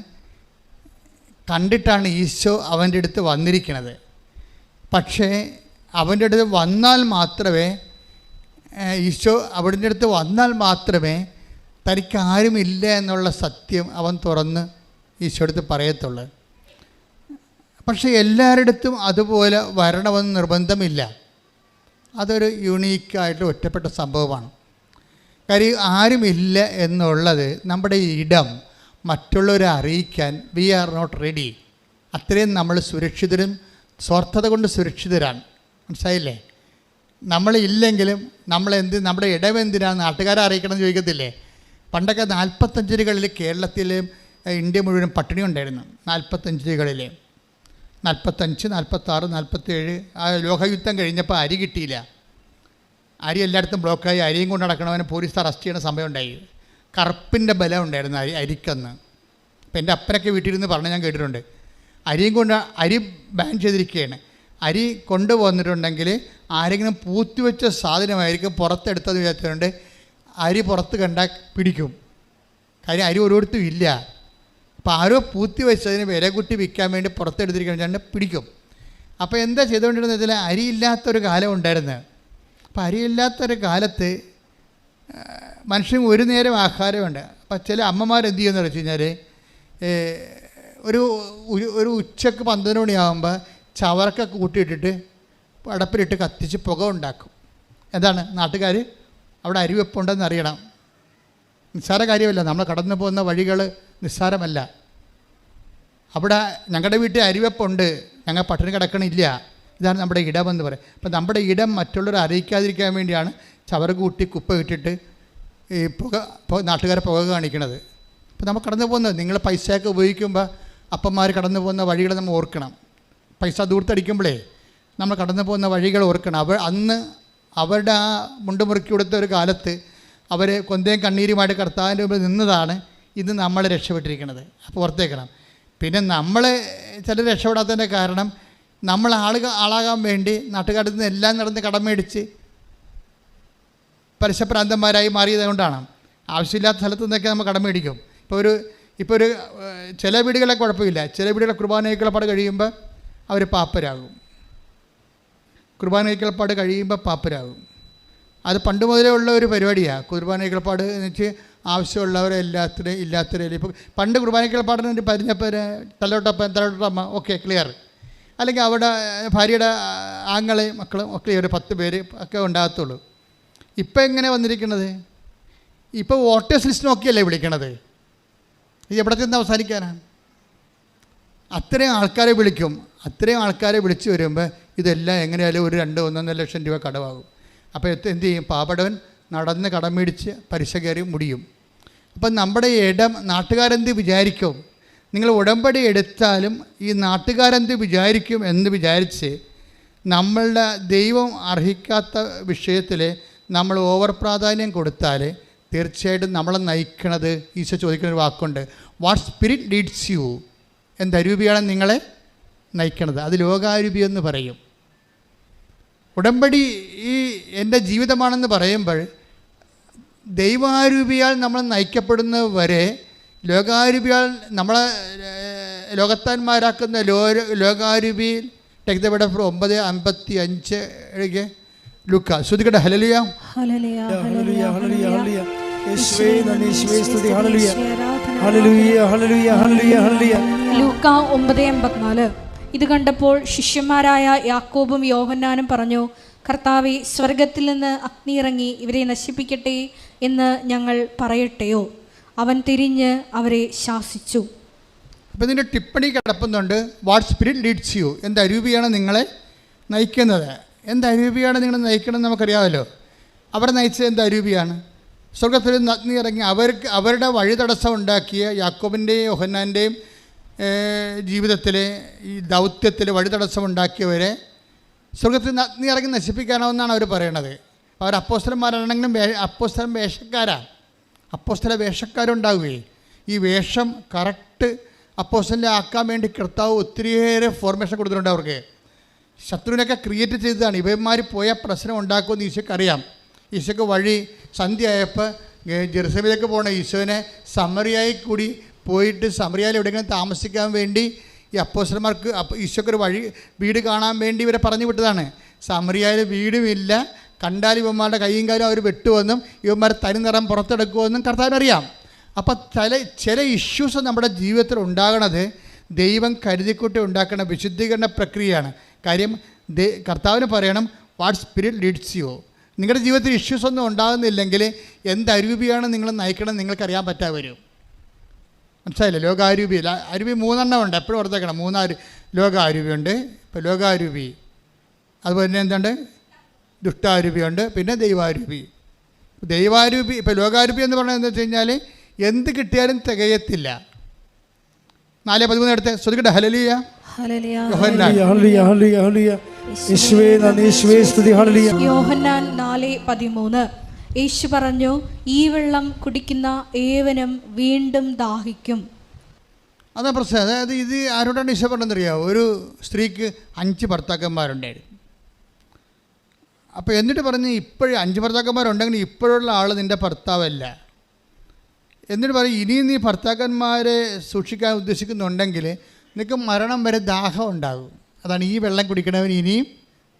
കണ്ടിട്ടാണ് ഈശോ അവൻ്റെ അടുത്ത് വന്നിരിക്കുന്നത്. പക്ഷേ അവൻ്റെ അടുത്ത് വന്നാൽ മാത്രമേ ഈശോ അവിടുത്തെ അടുത്ത് വന്നാൽ മാത്രമേ തനിക്ക് ആരുമില്ല എന്നുള്ള സത്യം അവൻ തുറന്ന് ഈശോ അടുത്ത് പറയത്തുള്ളൂ. പക്ഷേ എല്ലാവരുടെ അടുത്തും അതുപോലെ വരണമെന്ന് നിർബന്ധമില്ല. അതൊരു യുണീക്കായിട്ട് ഒറ്റപ്പെട്ട സംഭവമാണ്. കാര്യം ആരുമില്ല എന്നുള്ളത് നമ്മുടെ ഇടം മറ്റുള്ളവരെ അറിയിക്കാൻ വി ആർ നോട്ട് റെഡി. അത്രയും നമ്മൾ സുരക്ഷിതരും സ്വാർത്ഥത കൊണ്ട് സുരക്ഷിതരാണ്. മനസ്സിലായില്ലേ? നമ്മളില്ലെങ്കിലും നമ്മുടെ ഇടമെന്തിനാണ് നാട്ടുകാരെ അറിയിക്കണം എന്ന് ചോദിക്കത്തില്ലേ? പണ്ടൊക്കെ 45 കേരളത്തിൽ ഇന്ത്യ മുഴുവൻ പട്ടിണി ഉണ്ടായിരുന്നു. 45 45, 46, 47 ആ ലോകയുദ്ധം കഴിഞ്ഞപ്പോൾ അരി കിട്ടിയില്ല. അരി എല്ലായിടത്തും ബ്ലോക്കായി. അരിയും കൊണ്ട് നടക്കണവനെ പോലീസ് അറസ്റ്റ് ചെയ്യുന്ന സമയം ഉണ്ടായി. കറുപ്പിൻ്റെ ബലം ഉണ്ടായിരുന്നു അരിക്കെന്ന്. അപ്പം എൻ്റെ അപ്പനൊക്കെ വീട്ടിൽ നിന്ന് പറഞ്ഞ് ഞാൻ കേട്ടിട്ടുണ്ട്. അരി ബാൻ ചെയ്തിരിക്കുകയാണ്. അരി കൊണ്ടുപോന്നിട്ടുണ്ടെങ്കിൽ ആരെങ്കിലും പൂത്തിവെച്ച സാധനമായിരിക്കും പുറത്തെടുത്തത് വിചാരിച്ചിട്ടുണ്ട്. അരി പുറത്ത് കണ്ടാൽ പിടിക്കും. കാര്യം അരി ഓരോരുത്തരും ഇല്ല. അപ്പോൾ ആരോ പൂത്തി വെച്ചതിന് വില കൂട്ടി വിൽക്കാൻ വേണ്ടി പുറത്തെടുത്തിരിക്കണം, പിടിക്കും. അപ്പോൾ എന്താ ചെയ്തുകൊണ്ടിരുന്നത് വെച്ചാൽ അരിയില്ലാത്തൊരു കാലം ഉണ്ടായിരുന്നു. അപ്പോൾ അരിയില്ലാത്തൊരു കാലത്ത് മനുഷ്യന് ഒരു നേരം ആഹാരമുണ്ട്. അപ്പോൾ ചില അമ്മമാർ എന്ത് ചെയ്യുമെന്ന് വെച്ച് കഴിഞ്ഞാൽ ഒരു ഉച്ചക്ക് 12 മണിയാകുമ്പോൾ ചവറൊക്കെ കൂട്ടിയിട്ടിട്ട് അടപ്പിലിട്ട് കത്തിച്ച് പുക ഉണ്ടാക്കും. എന്താണ് നാട്ടുകാർ അവിടെ അരിവെപ്പുണ്ടെന്ന് അറിയണം. നിസ്സാര കാര്യമല്ല, നമ്മൾ കടന്നു പോകുന്ന വഴികൾ നിസ്സാരമല്ല. അവിടെ ഞങ്ങളുടെ വീട്ടിൽ അരിവെപ്പുണ്ട്, ഞങ്ങൾ പട്ടിണി കിടക്കണില്ല, ഇതാണ് നമ്മുടെ ഇടമെന്ന് പറയും. അപ്പം നമ്മുടെ ഇടം മറ്റുള്ളവർ അറിയിക്കാതിരിക്കാൻ വേണ്ടിയാണ് ചവറ് കൂട്ടി കുപ്പ ഇട്ടിട്ട് ഈ നാട്ടുകാരെ പുക കാണിക്കണത്. അപ്പോൾ നമ്മൾ കടന്നു പോകുന്നത്, നിങ്ങൾ പൈസയൊക്കെ ഉപയോഗിക്കുമ്പോൾ അപ്പന്മാർ കടന്നു പോകുന്ന വഴികൾ നമ്മൾ ഓർക്കണം. പൈസ ദൂർത്തടിക്കുമ്പോഴേ നമ്മൾ കടന്നു പോകുന്ന വഴികൾ ഓർക്കണം. അന്ന് അവരുടെ ആ മുണ്ടുമുറുക്കി കൊടുത്ത ഒരു കാലത്ത് അവർ കൊന്തയും കണ്ണീരുമായിട്ട് കർത്താവിൻ്റെ മുമ്പിൽ നിന്നതാണ് ഇന്ന് നമ്മൾ രക്ഷപ്പെട്ടിരിക്കുന്നത്. അപ്പോൾ ഓർത്തേക്കണം. പിന്നെ നമ്മൾ ചിലർ രക്ഷപ്പെടാത്തതിൻ്റെ കാരണം നമ്മൾ ആളാകാൻ വേണ്ടി നാട്ടുകാരിൽ നിന്ന് എല്ലാം നടന്ന് കടം മേടിച്ച് പരസ്യപ്രാന്തന്മാരായി മാറിയത് കൊണ്ടാണ്. ആവശ്യമില്ലാത്ത സ്ഥലത്തു നിന്നൊക്കെ നമ്മൾ കടം മേടിക്കും. ഇപ്പോൾ ഒരു ചില വീടുകളെ കുഴപ്പമില്ല, ചില വീടുകളെ കുർബാനയ്ക്കുള്ളപ്പാട് കഴിയുമ്പോൾ അവർ പാപ്പരാകും. കുർബാനയ്ക്കുള്ളപ്പാട് കഴിയുമ്പോൾ പാപ്പരാകും. അത് പണ്ട് മുതലേ ഉള്ള ഒരു പരിപാടിയാണ് കുർബാനയ്ക്കുള്ളപ്പാട് എന്ന് വെച്ച് ആവശ്യമുള്ളവരെ ഇല്ലാത്തവരെ. ഇപ്പോൾ പണ്ട് കുർബാനയ്ക്കുള്ളപ്പാടിന് പരിഞ്ഞപ്പോൾ തലോട്ടമ്മ ഓക്കെ ക്ലിയർ, അല്ലെങ്കിൽ അവിടെ ഭാര്യയുടെ ആങ്ങളെ മക്കളും ഒക്കെ ഒരു 10 പേര് ഒക്കെ ഉണ്ടാകത്തുള്ളൂ. ഇപ്പം എങ്ങനെ വന്നിരിക്കുന്നത്? ഇപ്പോൾ വോട്ടേഴ്സ് ലിസ്റ്റ് നോക്കിയല്ലേ വിളിക്കണത്. ഇത് എവിടെ ചെന്ന് അവസാനിക്കാനാണ്? അത്രയും ആൾക്കാരെ വിളിക്കും. അത്രയും ആൾക്കാരെ വിളിച്ച് വരുമ്പോൾ ഇതെല്ലാം എങ്ങനെയായാലും ഒരു 2-1.5 ലക്ഷം രൂപ കടമാകും. അപ്പോൾ എന്ത് ചെയ്യും? പാവപ്പെട്ടവൻ നടന്ന് കടം മേടിച്ച് പലിശ കയറി മുടിയും. അപ്പം നമ്മുടെ ഇടം നാട്ടുകാരെന്ത് വിചാരിക്കും? നിങ്ങൾ ഉടമ്പടി എടുത്താലും ഈ നാട്ടുകാരെന്ത് വിചാരിക്കും എന്ന് വിചാരിച്ച് നമ്മളുടെ ദൈവം അർഹിക്കാത്ത വിഷയത്തിൽ നമ്മൾ ഓവർ പ്രാധാന്യം കൊടുത്താൽ തീർച്ചയായിട്ടും നമ്മളെ നയിക്കണത് ഈശോ ചോദിക്കുന്നൊരു വാക്കുണ്ട്, വാട്ട് സ്പിരിറ്റ് ലീഡ്സ് യു. എന്തരൂപിയാണ് നിങ്ങളെ നയിക്കണത്? അത് ലോകാരൂപി എന്ന് പറയും. ഉടമ്പടി ഈ എൻ്റെ ജീവിതമാണെന്ന് പറയുമ്പോൾ ദൈവാരൂപിയാൽ നമ്മൾ നയിക്കപ്പെടുന്നത് വരെ ലോകാരൂപിയാൽ നമ്മളെ ലോകത്താന്മാരാക്കുന്ന ലോകാരൂപിയിൽ ടേക്ക് ദ വേർഡ് ഓഫ് 9:55 ലൂക്ക ശ്രുതികട ഹല്ലേലൂയ ഹല്ലേലൂയ ഹല്ലേലൂയ ഹല്ലേലൂയ യേശുവേ നന്ദി യേശുവേ സ്തുതി ഹല്ലേലൂയ ഹല്ലേലൂയ ഹല്ലേലൂയ ഹല്ലേലൂയ ഹല്ലേലൂയ. ലൂക്ക 9:54. ഇത് കണ്ടപ്പോൾ ശിഷ്യന്മാരായ യാക്കോബും യോഹന്നാനും പറഞ്ഞു, കർത്താവേ, സ്വർഗത്തിൽ നിന്ന് അഗ്നി ഇറങ്ങി ഇവരെ നശിപ്പിക്കട്ടെ എന്ന് ഞങ്ങൾ പറയട്ടെയോ? അവൻ തിരിഞ്ഞ് അവരെ ശാസിച്ചു. അപ്പോൾ ഇതിൻ്റെ ടിപ്പണി കിടപ്പുന്നുണ്ട്, വാട്ട് സ്പിരിറ്റ് ലീഡ്സ് യു. എന്തരൂപിയാണ് നിങ്ങളെ നയിക്കുന്നത്? എന്തരൂപിയാണ് നിങ്ങളെ നയിക്കണമെന്ന് നമുക്കറിയാമല്ലോ. അവരെ നയിച്ചത് എന്തരൂപിയാണ്? സ്വർഗത്തിൽ നിന്ന് അഗ്നി ഇറങ്ങി അവരുടെ വഴി തടസ്സം ഉണ്ടാക്കിയ യാക്കോബിൻ്റെയും യോഹന്നാൻ്റെയും ജീവിതത്തിലെ ഈ ദൗത്യത്തിൽ വഴി തടസ്സമുണ്ടാക്കിയവരെ സ്വർഗത്തിൽ നിന്ന് അഗ്നി ഇറങ്ങി നശിപ്പിക്കാനാവുമെന്നാണ് അവർ പറയണത്. അവർ അപ്പോസ്തലന്മാരാണെങ്കിലും അപ്പോസ്തല വേഷക്കാരുണ്ടാവുകയും ഈ വേഷം കറക്റ്റ് അപ്പോസ്തലനെ ആക്കാൻ വേണ്ടി കർത്താവ് ഒത്തിരിയേറെ ഫോർമേഷൻ കൊടുത്തിട്ടുണ്ട്. അവർക്ക് ശത്രുവിനൊക്കെ ക്രിയേറ്റ് ചെയ്തതാണ്. ഇവന്മാർ പോയ പ്രശ്നം ഉണ്ടാക്കുമെന്ന് ഈശോയ്ക്ക് അറിയാം. ഈശോയ്ക്ക് വഴി സന്ധ്യയായപ്പോൾ ജെറുസലേമിലേക്ക് പോകണ ഈശോനെ സമറിയായി കൂടി പോയിട്ട് സമറിയയിൽ എവിടെയെങ്കിലും താമസിക്കാൻ വേണ്ടി ഈ അപ്പോസ്തലന്മാർക്ക് ഈശോയ്ക്കൊരു വീട് കാണാൻ വേണ്ടി ഇവരെ പറഞ്ഞു വിട്ടതാണ്. സമറിയയിൽ വീടുമില്ല, കണ്ടാൽ ഇവന്മാരുടെ കൈയും കാലും അവർ വെട്ടുമെന്നും ഇവന്മാരെ തനിനിറം പുറത്തെടുക്കുമെന്നും കർത്താവിനറിയാം. അപ്പം ചില ഇഷ്യൂസ് നമ്മുടെ ജീവിതത്തിൽ ഉണ്ടാകണത് ദൈവം കരുതിക്കൂട്ടി ഉണ്ടാക്കുന്ന വിശുദ്ധീകരണ പ്രക്രിയയാണ്. കാര്യം കർത്താവിന് പറയണം, വാട്ട് സ്പിരിറ്റ് ലീഡ്സ് യു. നിങ്ങളുടെ ജീവിതത്തിൽ ഇഷ്യൂസ് ഒന്നും ഉണ്ടാകുന്നില്ലെങ്കിൽ എന്തരൂപിയാണ് നിങ്ങൾ നയിക്കണം നിങ്ങൾക്കറിയാൻ പറ്റാതെ വരും. മനസ്സിലായില്ലേ? ലോകാരൂപി അരൂപി 3 ഉണ്ട്, എപ്പോഴും ഓർത്തേക്കണം. 3 ലോകാരൂപിയുണ്ട്. ഇപ്പോൾ ലോകാരൂപി, അതുപോലെ തന്നെ എന്തുണ്ട്? ദുഷ്ടാരൂപിയുണ്ട്, പിന്നെ ദൈവാരൂപി. ഇപ്പോൾ ലോകാരൂപി എന്ന് പറഞ്ഞാൽ എന്താ വെച്ച് കഴിഞ്ഞാൽ എന്ത് കിട്ടിയാലും തികയത്തില്ല. 4:13 എടുത്ത് ശ്രുതികട ഹല്ലേലൂയ യോഹന്നാൻ 4:13. യേശു പറഞ്ഞു, ഈ വെള്ളം കുടിക്കുന്ന ഏവനും വീണ്ടും ദാഹിക്കും. അതാ പ്രശ്നം. അതായത് ഇത് ആരോടാണ് ഈശോ പറഞ്ഞതെന്നറിയാമോ? ഒരു സ്ത്രീക്ക് 5 ഭർത്താക്കന്മാരുണ്ടായിരുന്നു. അപ്പോൾ എന്നിട്ട് പറഞ്ഞ് ഇപ്പോഴും 5 ഭർത്താക്കന്മാരുണ്ടെങ്കിൽ ഇപ്പോഴുള്ള ആൾ നിൻ്റെ ഭർത്താവല്ല. എന്നിട്ട് പറയും ഇനിയും നീ ഭർത്താക്കന്മാരെ സൂക്ഷിക്കാൻ ഉദ്ദേശിക്കുന്നുണ്ടെങ്കിൽ നിനക്ക് മരണം വരെ ദാഹം ഉണ്ടാകും. അതാണ് ഈ വെള്ളം കുടിക്കണവൻ ഇനിയും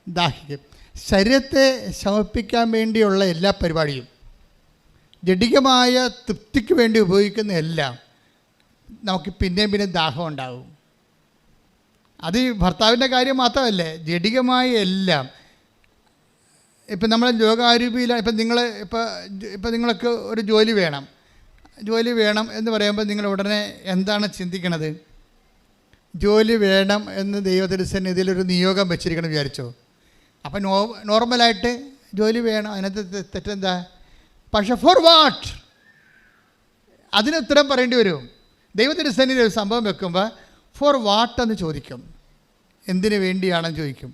ദാഹിക്കും. ശരീരത്തെ ശമിപ്പിക്കാൻ വേണ്ടിയുള്ള എല്ലാ പരിപാടിയും, ജഡികമായ തൃപ്തിക്ക് വേണ്ടി ഉപയോഗിക്കുന്ന എല്ലാം നമുക്ക് പിന്നെയും പിന്നെ ദാഹം ഉണ്ടാകും. അത് ഭർത്താവിൻ്റെ കാര്യം മാത്രമല്ല, ജഡികമായ എല്ലാം. ഇപ്പം നമ്മൾ ലോകാരൂപിയിലാണ്. ഇപ്പം നിങ്ങൾക്ക് ഒരു ജോലി വേണം എന്ന് പറയുമ്പോൾ നിങ്ങൾ ഉടനെ എന്താണ് ചിന്തിക്കണത്? ജോലി വേണം എന്ന് ദൈവത്തിൻ്റെ സന്നിധിയിലൊരു നിയോഗം വെച്ചിരിക്കണം വിചാരിച്ചോ? അപ്പം നോർമലായിട്ട് ജോലി വേണം, അതിനകത്ത് തെറ്റെന്താ? പക്ഷെ ഫോർ വാട്ട്? അതിന് ഉത്തരം പറയേണ്ടി വരും. ദൈവത്തിൻ്റെ സന്നിധിയിൽ ഒരു സംഭവം വെക്കുമ്പോൾ ഫോർ വാട്ട് എന്ന് ചോദിക്കും, എന്തിനു വേണ്ടിയാണെന്ന് ചോദിക്കും.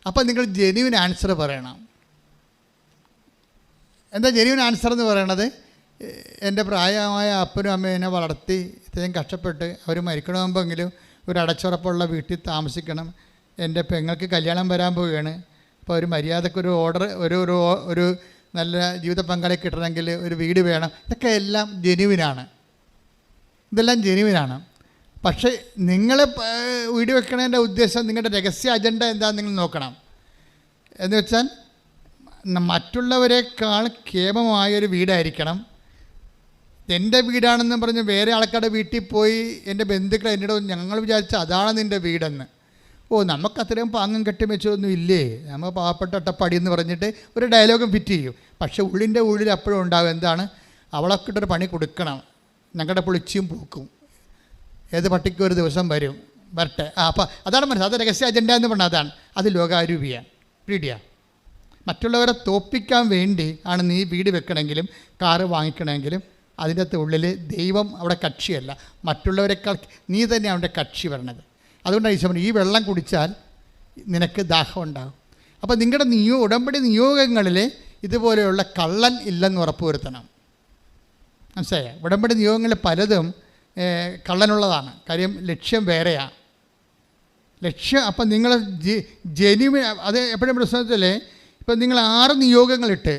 അപ്പം നിങ്ങൾ ജെന്യുവൻ ആൻസർ പറയണം. എന്താ ജെന്യുവൻ ആൻസർ എന്ന് പറയണത്? എൻ്റെ പ്രായമായ അപ്പനും അമ്മയും എന്നെ വളർത്തി ഇത്രയും കഷ്ടപ്പെട്ട് അവർ മരിക്കണമെങ്കിലും ഒരു അടച്ചുറപ്പുള്ള വീട്ടിൽ താമസിക്കണം. എൻ്റെ പെങ്ങൾക്ക് കല്യാണം വരാൻ പോവുകയാണ്. അപ്പോൾ ഒരു മര്യാദക്കൊരു ഓർഡർ, ഒരു നല്ല ജീവിത പങ്കാളി കിട്ടണമെങ്കിൽ ഒരു വീട് വേണം. ഇതൊക്കെ എല്ലാം ജെന്യുവിനാണ്. ഇതെല്ലാം ജെന്യുവിനാണ്. പക്ഷേ നിങ്ങൾ വീട് വെക്കണതിൻ്റെ ഉദ്ദേശം, നിങ്ങളുടെ രഹസ്യ അജണ്ട എന്താണെന്ന് നിങ്ങൾ നോക്കണം. എന്ന് വെച്ചാൽ മറ്റുള്ളവരെക്കാൾ ക്ഷേമമായൊരു വീടായിരിക്കണം. എൻ്റെ വീടാണെന്ന് പറഞ്ഞ് വേറെ ആൾക്കാരുടെ വീട്ടിൽ പോയി എൻ്റെ ബന്ധുക്കൾ എന്നോട് ഞങ്ങൾ വിചാരിച്ച അതാണ് നിൻ്റെ വീടെന്ന്. നമുക്ക് അത്രയും പാങ്ങും കെട്ടി വെച്ചതൊന്നും ഇല്ലേ, നമ്മൾ പാവപ്പെട്ട ഒട്ടപ്പടി എന്ന് പറഞ്ഞിട്ട് ഒരു ഡയലോഗും ഫിറ്റ് ചെയ്യും. പക്ഷേ ഉള്ളിൽ അപ്പോഴും ഉണ്ടാകും എന്താണ്? അവളൊക്കിട്ടൊരു പണി കൊടുക്കണം, ഞങ്ങളുടെ പൊളിച്ചും പൂക്കും, ഏത് പട്ടിക്കും ഒരു ദിവസം വരട്ടെ. അപ്പോൾ അതാണ് മനസ്സിൽ. അത് രഹസ്യ അജണ്ട എന്ന് പറഞ്ഞാൽ അതാണ്. അത് ലോകാരൂപിയാണ്, പീഡിയ. മറ്റുള്ളവരെ തോപ്പിക്കാൻ വേണ്ടി ആണ് നീ വീട് വെക്കണമെങ്കിലും കാറ് വാങ്ങിക്കണമെങ്കിലും അതിൻ്റെ അകത്ത് ഉള്ളിൽ ദൈവം അവിടെ കക്ഷിയല്ല, മറ്റുള്ളവരെക്കാൾ നീ തന്നെ അവൻ്റെ കക്ഷി വരണത്. അതുകൊണ്ടാണ് ഈശോ ഈ വെള്ളം കുടിച്ചാൽ നിനക്ക് ദാഹം ഉണ്ടാകും. അപ്പോൾ നിങ്ങളുടെ ഉടമ്പടി നിയോഗങ്ങളിൽ ഇതുപോലെയുള്ള കള്ളൻ ഇല്ലെന്ന് ഉറപ്പുവരുത്തണം. മനസ്സിലായോ? ഉടമ്പടി നിയോഗങ്ങളിൽ പലതും കള്ളനുള്ളതാണ്. കാര്യം ലക്ഷ്യം വേറെയാണ്. അപ്പം നിങ്ങൾ ജെന്യുവൻ, അത് എപ്പോഴും പ്രശ്നത്തില്ലേ, ഇപ്പം നിങ്ങൾ 6 നിയോഗങ്ങളിട്ട്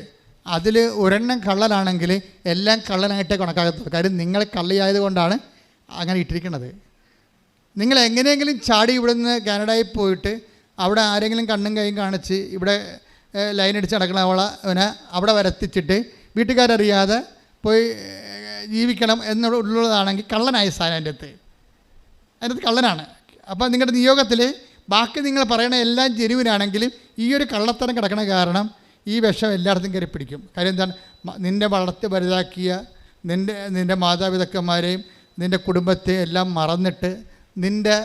അതിൽ ഒരെണ്ണം കള്ളനാണെങ്കിൽ എല്ലാം കള്ളനായിട്ടേ കണക്കാക്കത്തുള്ളൂ. കാര്യം നിങ്ങൾ കള്ളിയായത് കൊണ്ടാണ് അങ്ങനെ ഇട്ടിരിക്കുന്നത്. നിങ്ങൾ എങ്ങനെയെങ്കിലും ചാടി ഇവിടുന്ന് കാനഡയിൽ പോയിട്ട് അവിടെ ആരെങ്കിലും കണ്ണും കൈയും കാണിച്ച് ഇവിടെ ലൈൻ അടിച്ച് നടക്കണ അവനെ അവിടെ വരത്തിച്ചിട്ട് വീട്ടുകാരറിയാതെ പോയി ജീവിക്കണം എന്നുള്ളതാണെങ്കിൽ കള്ളനായ സാധനം അതിൻ്റെ അകത്ത് കള്ളനാണ്. അപ്പോൾ നിങ്ങളുടെ നിയോഗത്തിൽ ബാക്കി നിങ്ങൾ പറയണ എല്ലാം ജെന്യുവിനാണെങ്കിലും ഈ ഒരു കള്ളത്തരം കിടക്കണ കാരണം ഈ വിഷം എല്ലായിടത്തും കയറി പിടിക്കും. കാര്യം എന്താണ്? നിന്നെ വളർത്തി വലുതാക്കിയ നിൻ്റെ മാതാപിതാക്കന്മാരെയും നിൻ്റെ കുടുംബത്തെ എല്ലാം മറന്നിട്ട് നിൻ്റെ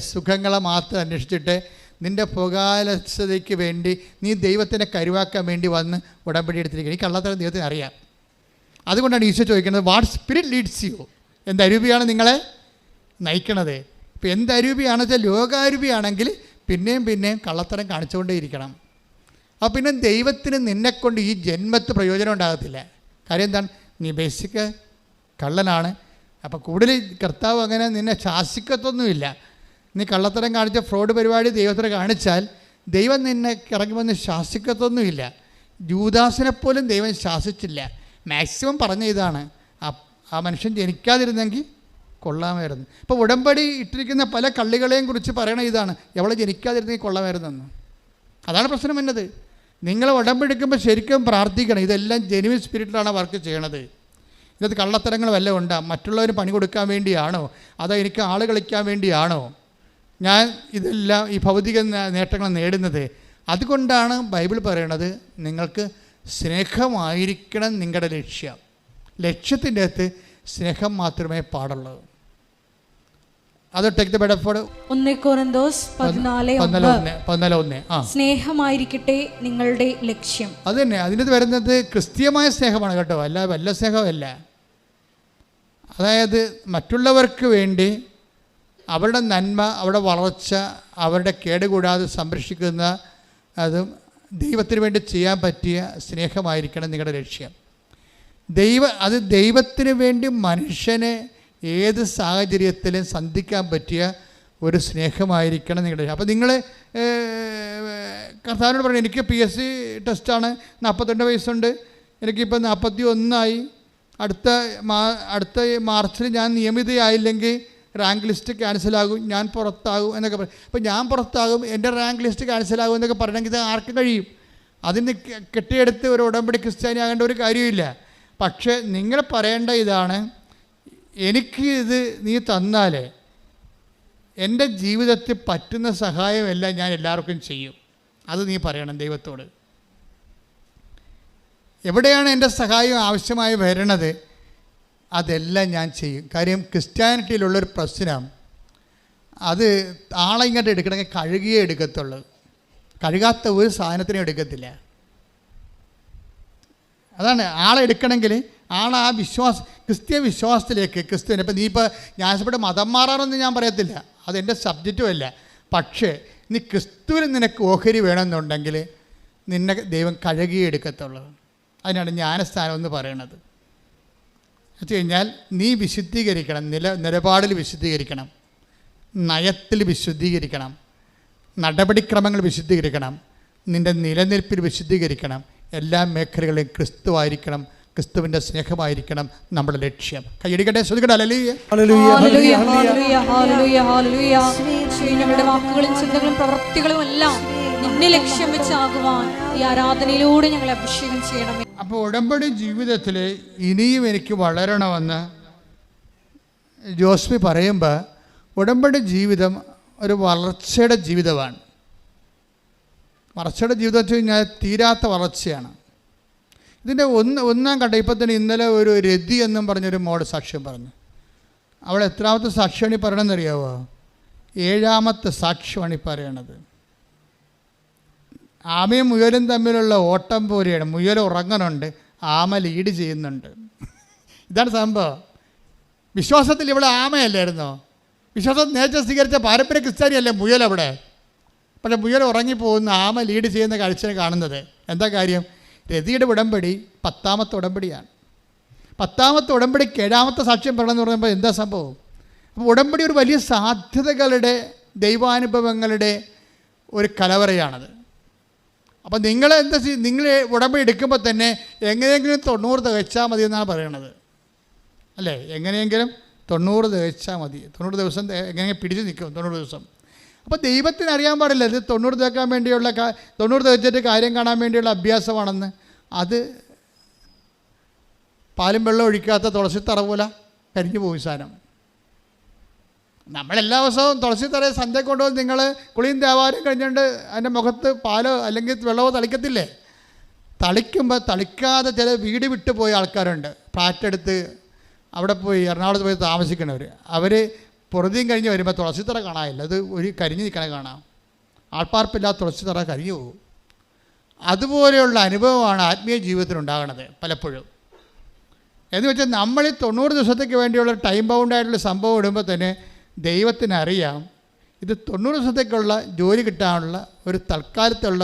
സുഖങ്ങളെ മാത്രം അന്വേഷിച്ചിട്ട് നിൻ്റെ പുകാലസ്ഥതയ്ക്ക് വേണ്ടി നീ ദൈവത്തിനെ കരുവാക്കാൻ വേണ്ടി വന്ന് ഉടമ്പടി എടുത്തിരിക്കുന്നത്. ഈ കള്ളത്തരം ദൈവത്തിന് അറിയാം. അതുകൊണ്ടാണ് ഈശോ ചോദിക്കുന്നത്, വാട്ട് സ്പിരിറ്റ് ലീഡ്സ് യു? എന്തരൂപിയാണ് നിങ്ങളെ നയിക്കണത്? ഇപ്പോൾ എന്തരൂപിയാണെന്ന് വെച്ചാൽ ലോകാരൂപിയാണെങ്കിൽ പിന്നെയും കള്ളത്തരം കാണിച്ചുകൊണ്ടേ ഇരിക്കണം. അപ്പോൾ പിന്നെ ദൈവത്തിന് നിന്നെക്കൊണ്ട് ഈ ജന്മത്ത് പ്രയോജനം ഉണ്ടാകത്തില്ല. കാര്യം എന്താണ്? നീ ബേസിക് കള്ളനാണ്. അപ്പോൾ കൂടുതൽ കർത്താവ് അങ്ങനെ നിന്നെ ശാസിക്കത്തൊന്നുമില്ല. നീ കള്ളത്തരം കാണിച്ച ഫ്രോഡ് പരിപാടി ദൈവത്തിന് കാണിച്ചാൽ ദൈവം നിന്നെ ഇറങ്ങി വന്ന് ശാസിക്കത്തൊന്നുമില്ല. ജൂദാസിനെപ്പോലും ദൈവം ശാസിച്ചില്ല. മാക്സിമം പറഞ്ഞ ഇതാണ്, ആ മനുഷ്യൻ ജനിക്കാതിരുന്നെങ്കിൽ കൊള്ളാമായിരുന്നു. ഇപ്പോൾ ഉടമ്പടി ഇട്ടിരിക്കുന്ന പല കള്ളികളെയും കുറിച്ച് പറയണ ഇതാണ്, എവളെ ജനിക്കാതിരുന്നെങ്കിൽ കൊള്ളാമായിരുന്നെന്ന്. അതാണ് പ്രശ്നം എന്നത്. നിങ്ങൾ ഉടമ്പെടുക്കുമ്പോൾ ശരിക്കും പ്രാർത്ഥിക്കണം. ഇതെല്ലാം ജെന്യുവൻ സ്പിരിറ്റിലാണ് വർക്ക് ചെയ്യണത്. ഇതിനകത്ത് കള്ളത്തരങ്ങൾ വല്ലതും ഉണ്ടാ? മറ്റുള്ളവർ പണി കൊടുക്കാൻ വേണ്ടിയാണോ? അതോ എനിക്ക് ആൾ കളിക്കാൻ വേണ്ടിയാണോ ഞാൻ ഇതെല്ലാം ഈ ഭൗതിക നേട്ടങ്ങൾ നേടുന്നത്? അതുകൊണ്ടാണ് ബൈബിൾ പറയണത് നിങ്ങൾക്ക് സ്നേഹമായിരിക്കണം നിങ്ങളുടെ ലക്ഷ്യം. ലക്ഷ്യത്തിൻ്റെ അകത്ത് സ്നേഹം മാത്രമേ പാടുള്ളൂ. അത് ടേക്ക് ദ ബെഡ് 1 കൊരിന്തോസ് 14:1 സ്നേഹമായിരിക്കട്ടെ നിങ്ങളുടെ ലക്ഷ്യം. അത് തന്നെ അതിനകത്ത് വരുന്നത് ക്രിസ്തീയമായ സ്നേഹമാണ് കേട്ടോ, അല്ല വല്ല സ്നേഹമല്ല. അതായത് മറ്റുള്ളവർക്ക് വേണ്ടി അവരുടെ നന്മ, അവരുടെ വളർച്ച, അവരുടെ കേടുകൂടാതെ സംരക്ഷിക്കുന്ന അതും ദൈവത്തിന് വേണ്ടി ചെയ്യാൻ പറ്റിയ സ്നേഹമായിരിക്കണം നിങ്ങളുടെ ലക്ഷ്യം. ദൈവത്തിന് വേണ്ടി മനുഷ്യനെ ഏത് സാഹചര്യത്തിലും സന്ധിക്കാൻ പറ്റിയ ഒരു സ്നേഹമായിരിക്കണം നിങ്ങളുടെ. അപ്പോൾ നിങ്ങൾ കർത്താവിനോട് പറഞ്ഞു, എനിക്ക് PSC ടെസ്റ്റാണ്, 42 വയസ്സുണ്ട്, എനിക്കിപ്പോൾ 41 അടുത്ത മാർച്ചിൽ ഞാൻ നിയമിതയായില്ലെങ്കിൽ റാങ്ക് ലിസ്റ്റ് ക്യാൻസലാകും, ഞാൻ പുറത്താകും എന്നൊക്കെ പറയും. അപ്പോൾ ഞാൻ പുറത്താകും, എൻ്റെ റാങ്ക് ലിസ്റ്റ് ക്യാൻസലാകും എന്നൊക്കെ പറയണമെങ്കിൽ ഇത് ആർക്കും കഴിയും? അതിന് കെട്ടിയെടുത്ത് ഒരു ഉടമ്പടി ക്രിസ്ത്യാനി ആകേണ്ട ഒരു കാര്യമില്ല. പക്ഷേ നിങ്ങൾ പറയേണ്ട ഇതാണ്, എനിക്ക് ഇത് നീ തന്നാലേ എൻ്റെ ജീവിതത്തിൽ പറ്റുന്ന സഹായമെല്ലാം ഞാൻ എല്ലാവർക്കും ചെയ്യും. അത് നീ പറയണം ദൈവത്തോട്. എവിടെയാണ് എൻ്റെ സഹായം ആവശ്യമായി വരണത് അതെല്ലാം ഞാൻ ചെയ്യും. കാര്യം ക്രിസ്ത്യാനിറ്റിയിലുള്ളൊരു പ്രശ്നം, അത് ആളെ ഇങ്ങോട്ട് എടുക്കണമെങ്കിൽ കഴുകിയേ എടുക്കത്തുള്ളൂ, കഴുകാത്ത ഒരു സാധനത്തിനും എടുക്കത്തില്ല. അതാണ് ആളെ എടുക്കണമെങ്കിൽ ആളെ ആ ക്രിസ്ത്യ വിശ്വാസത്തിലേക്ക് ക്രിസ്തുവിനെ. ഇപ്പം നീ ഞാൻ മതം മാറാറൊന്നും ഞാൻ പറയത്തില്ല, അതെൻ്റെ സബ്ജക്റ്റും അല്ല. പക്ഷേ നീ ക്രിസ്തുവിൽ നിനക്ക് ഓഹരി വേണമെന്നുണ്ടെങ്കിൽ നിന്നെ ദൈവം കഴുകിയേ എടുക്കത്തുള്ളൂ. അതിനാണ് ജ്ഞാനസ്ഥാനം എന്ന് പറയണത്. വെച്ച് കഴിഞ്ഞാൽ നീ വിശുദ്ധീകരിക്കണം, നിലപാടിൽ വിശുദ്ധീകരിക്കണം, നയത്തിൽ വിശുദ്ധീകരിക്കണം, നടപടിക്രമങ്ങൾ വിശുദ്ധീകരിക്കണം, നിൻ്റെ നിലനിൽപ്പിൽ വിശുദ്ധീകരിക്കണം. എല്ലാ മേഖലകളിലും ക്രിസ്തുവായിരിക്കണം, ക്രിസ്തുവിൻ്റെ സ്നേഹമായിരിക്കണം നമ്മുടെ ലക്ഷ്യം. കൈയടിക്കട്ടെ, ശ്രദ്ധിക്കട്ടെ. ഞങ്ങളുടെ വാക്കുകളും ചിന്തകളും പ്രവൃത്തികളും എല്ലാം നിന്നെ ലക്ഷ്യം വെച്ചാകുവാൻ ഈ ആരാധനയിലൂടെ ഞങ്ങളെ അഭിഷേകം ചെയ്യണമേ. അപ്പോൾ ഉടമ്പടി ജീവിതത്തിൽ ഇനിയും എനിക്ക് വളരണമെന്ന് ജോസ്മി പറയുമ്പോൾ, ഉടമ്പടി ജീവിതം ഒരു വളർച്ചയുടെ ജീവിതമാണ്. വളർച്ചയുടെ ജീവിതം വെച്ച് കഴിഞ്ഞാൽ തീരാത്ത വളർച്ചയാണ്. ഇതിൻ്റെ ഒന്നാം ഘട്ടം ഇപ്പം തന്നെ ഇന്നലെ ഒരു രതി എന്നും പറഞ്ഞൊരു മോഡ് സാക്ഷ്യം പറഞ്ഞു. അവൾ എത്രാമത്തെ സാക്ഷ്യമാണ് ഈ പറയണമെന്നറിയാവോ? 7ാമത്തെ സാക്ഷ്യമാണ് ഈ പറയണത്. ആമയും മുയലും തമ്മിലുള്ള ഓട്ടം പോലെയാണ്. മുയൽ ഉറങ്ങുന്നുണ്ട്, ആമ ലീഡ് ചെയ്യുന്നുണ്ട്. ഇതാണ് സംഭവം. വിശ്വാസത്തിൽ ഇവിടെ ആമയല്ലായിരുന്നോ? വിശ്വാസം നേരത്തെ സ്വീകരിച്ച പാരമ്പര്യ ക്രിസ്ത്യാനിയല്ലേ മുയൽ അവിടെ. പക്ഷേ മുയൽ ഉറങ്ങിപ്പോകുന്ന ആമ ലീഡ് ചെയ്യുന്ന കാഴ്ച കാണുന്നത്. എന്താ കാര്യം? രതിയുടെ ഉടമ്പടി 10ാമത്തെ ഉടമ്പടിയാണ്. 10ാമത്തെ ഉടമ്പടിക്ക് 7ാമത്തെ സാക്ഷ്യം പറയണമെന്ന് പറയുമ്പോൾ എന്താ സംഭവം? അപ്പോൾ ഉടമ്പടി ഒരു വലിയ സാധ്യതകളുടെ ദൈവാനുഭവങ്ങളുടെ ഒരു കലവറയാണത്. അപ്പോൾ നിങ്ങൾ ഉടമ്പടി എടുക്കുമ്പോൾ തന്നെ എങ്ങനെയെങ്കിലും 90 തികച്ചാൽ മതി എന്നാണ് പറയണത്, അല്ലേ? എങ്ങനെയെങ്കിലും 90 തികച്ചാൽ മതി. 90 ദിവസം എങ്ങനെയെങ്കിലും പിടിച്ച് നിൽക്കും 90 ദിവസം. അപ്പോൾ ദൈവത്തിന് അറിയാൻ പാടില്ല ഇത് 90 തികക്കാൻ വേണ്ടിയുള്ള 90 തികച്ചിട്ട് കാര്യം കാണാൻ വേണ്ടിയുള്ള അഭ്യാസമാണെന്ന്. അത് പാലും വെള്ളം ഒഴിക്കാത്ത തുളസിത്തറ പോലെ കരിഞ്ഞു പോകും സാധനം. നമ്മളെല്ലാ ദിവസവും തുളസിത്തറയെ സന്ധ്യ കൊണ്ടുവന്ന് നിങ്ങൾ കുളിയും ദേവാലയം കഴിഞ്ഞുകൊണ്ട് അതിൻ്റെ മുഖത്ത് പാലോ അല്ലെങ്കിൽ വെള്ളമോ തളിക്കത്തില്ലേ? തളിക്കുമ്പോൾ തളിക്കാതെ ചില വീട് വിട്ടു പോയ ആൾക്കാരുണ്ട്. ഫ്ലാറ്റ് എടുത്ത് അവിടെ പോയി എറണാകുളത്ത് പോയി താമസിക്കുന്നവർ. അവർ പൊറുതിയും കഴിഞ്ഞ് വരുമ്പോൾ തുളസിത്തറ കാണാനില്ല, അത് ഒരു കരിഞ്ഞ് നിൽക്കണേ കാണാം. ആൾപ്പാർപ്പില്ലാത്ത തുളസിത്തറ കരിഞ്ഞു പോകും. അതുപോലെയുള്ള അനുഭവമാണ് ആത്മീയ ജീവിതത്തിലുണ്ടാകണത് പലപ്പോഴും. എന്ന് വെച്ചാൽ നമ്മൾ ഈ 90 ദിവസത്തേക്ക് വേണ്ടിയുള്ള ടൈം ബൗണ്ടായിട്ടുള്ള സംഭവം ഇടുമ്പോൾ തന്നെ ദൈവത്തിനറിയാം ഇത് 90 ദിവസത്തേക്കുള്ള ജോലി കിട്ടാനുള്ള ഒരു തൽക്കാലത്തുള്ള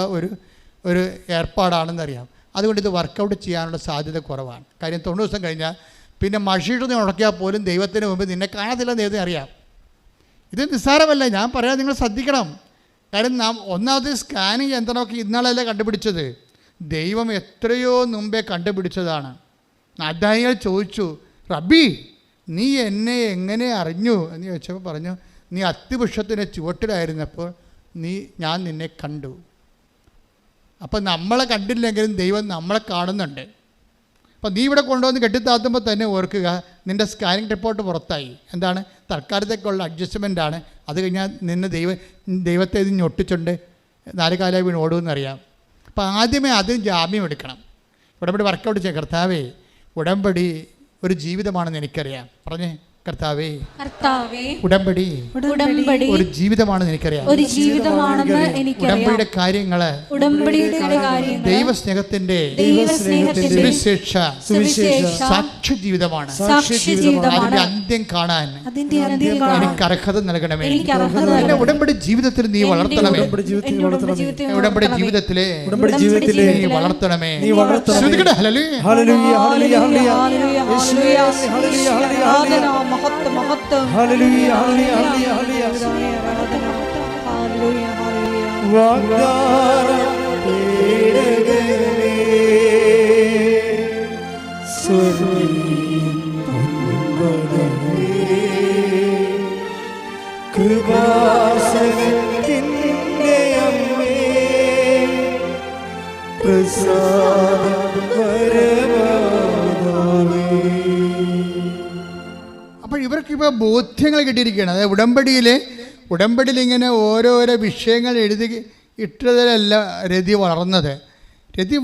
ഒരു ഏർപ്പാടാണെന്നറിയാം. അതുകൊണ്ട് ഇത് വർക്കൗട്ട് ചെയ്യാനുള്ള സാധ്യത കുറവാണ്. കാര്യം 90 ദിവസം കഴിഞ്ഞാൽ പിന്നെ മഷീട്ടൊന്നും ഉടക്കിയാൽ പോലും ദൈവത്തിന് മുമ്പ് നിന്നെ കാണത്തില്ലെന്ന് ദൈവത്തിന് അറിയാം. ഇത് നിസ്സാരമല്ല, ഞാൻ പറയാം, നിങ്ങൾ ശ്രദ്ധിക്കണം. കാര്യം ഒന്നാമത് സ്കാനിങ് യന്ത്രമൊക്കെ ഇന്നാളല്ലേ കണ്ടുപിടിച്ചത്. ദൈവം എത്രയോ മുമ്പേ കണ്ടുപിടിച്ചതാണ്. നാഥാനിയേൽ ചോദിച്ചു, റബ്ബി നീ എന്നെ എങ്ങനെ അറിഞ്ഞു എന്ന് ചോദിച്ചപ്പോൾ പറഞ്ഞു, നീ അത്തിവൃക്ഷത്തിൻ്റെ ചുവട്ടിലായിരുന്നപ്പോൾ ഞാൻ നിന്നെ കണ്ടു. അപ്പം നമ്മളെ കണ്ടില്ലെങ്കിലും ദൈവം നമ്മളെ കാണുന്നുണ്ട്. അപ്പം നീ ഇവിടെ കൊണ്ടുവന്ന് കെട്ടിത്താത്തുമ്പോൾ തന്നെ ഓർക്കുക, നിൻ്റെ സ്കാനിങ് റിപ്പോർട്ട് പുറത്തായി. എന്താണ്? തൽക്കാലത്തേക്കുള്ള അഡ്ജസ്റ്റ്മെൻറ്റാണ്. അത് കഴിഞ്ഞാൽ നിന്നെ ദൈവത്തെ ഇത് ഞൊട്ടിച്ചുണ്ട് 4 കാലമായി വീണ് ഓടുമെന്നറിയാം. അപ്പോൾ ആദ്യമേ അതിന് ജാമ്യം എടുക്കണം. ഉടമ്പടി വർക്കൗട്ട് ചെയ്യാം. കർത്താവേ, ഉടമ്പടി ഒരു ജീവിതമാണെന്ന് എനിക്കറിയാം. പറഞ്ഞേ, കർത്താവേ, ഉടമ്പടി ഒരു ജീവിതമാണെന്ന് എനിക്കറിയാം. ഉടമ്പടിയുടെ കാര്യങ്ങള് ദൈവസ്നേഹത്തിന്റെ സാക്ഷി ജീവിതമാണ്. അതിന്റെ അന്ത്യം കാണാൻ എനിക്ക് അർഹത നൽകണമേ. എന്റെ ഉടമ്പടി ജീവിതത്തിൽ നീ വളർത്തണമേ. ഉടമ്പടി ജീവിതത്തിലെ നീ വളർത്തണമേ. ഹല്ലേലൂയ ആരാധന മഹത്വം മഹത്വം ഹല്ലേലൂയ ഹല്ലേലൂയ ഹല്ലേലൂയ ആരാധന ഹല്ലേലൂയ ഹല്ലേലൂയ വാഗ്ദാനം തേടകമേ സ്വർഗ്ഗീയ പൊൻപടമേ കൃപാസനത്തിൻ്റെ അമ്മേ പ്രസാദപരമാതാവേ. അപ്പോൾ ഇവർക്കിപ്പോൾ ബോധ്യങ്ങൾ കിട്ടിയിരിക്കുകയാണ്. അതായത് ഉടമ്പടിയിൽ ഇങ്ങനെ ഓരോരോ വിഷയങ്ങൾ എഴുതി ഇട്ടതിലല്ല രതി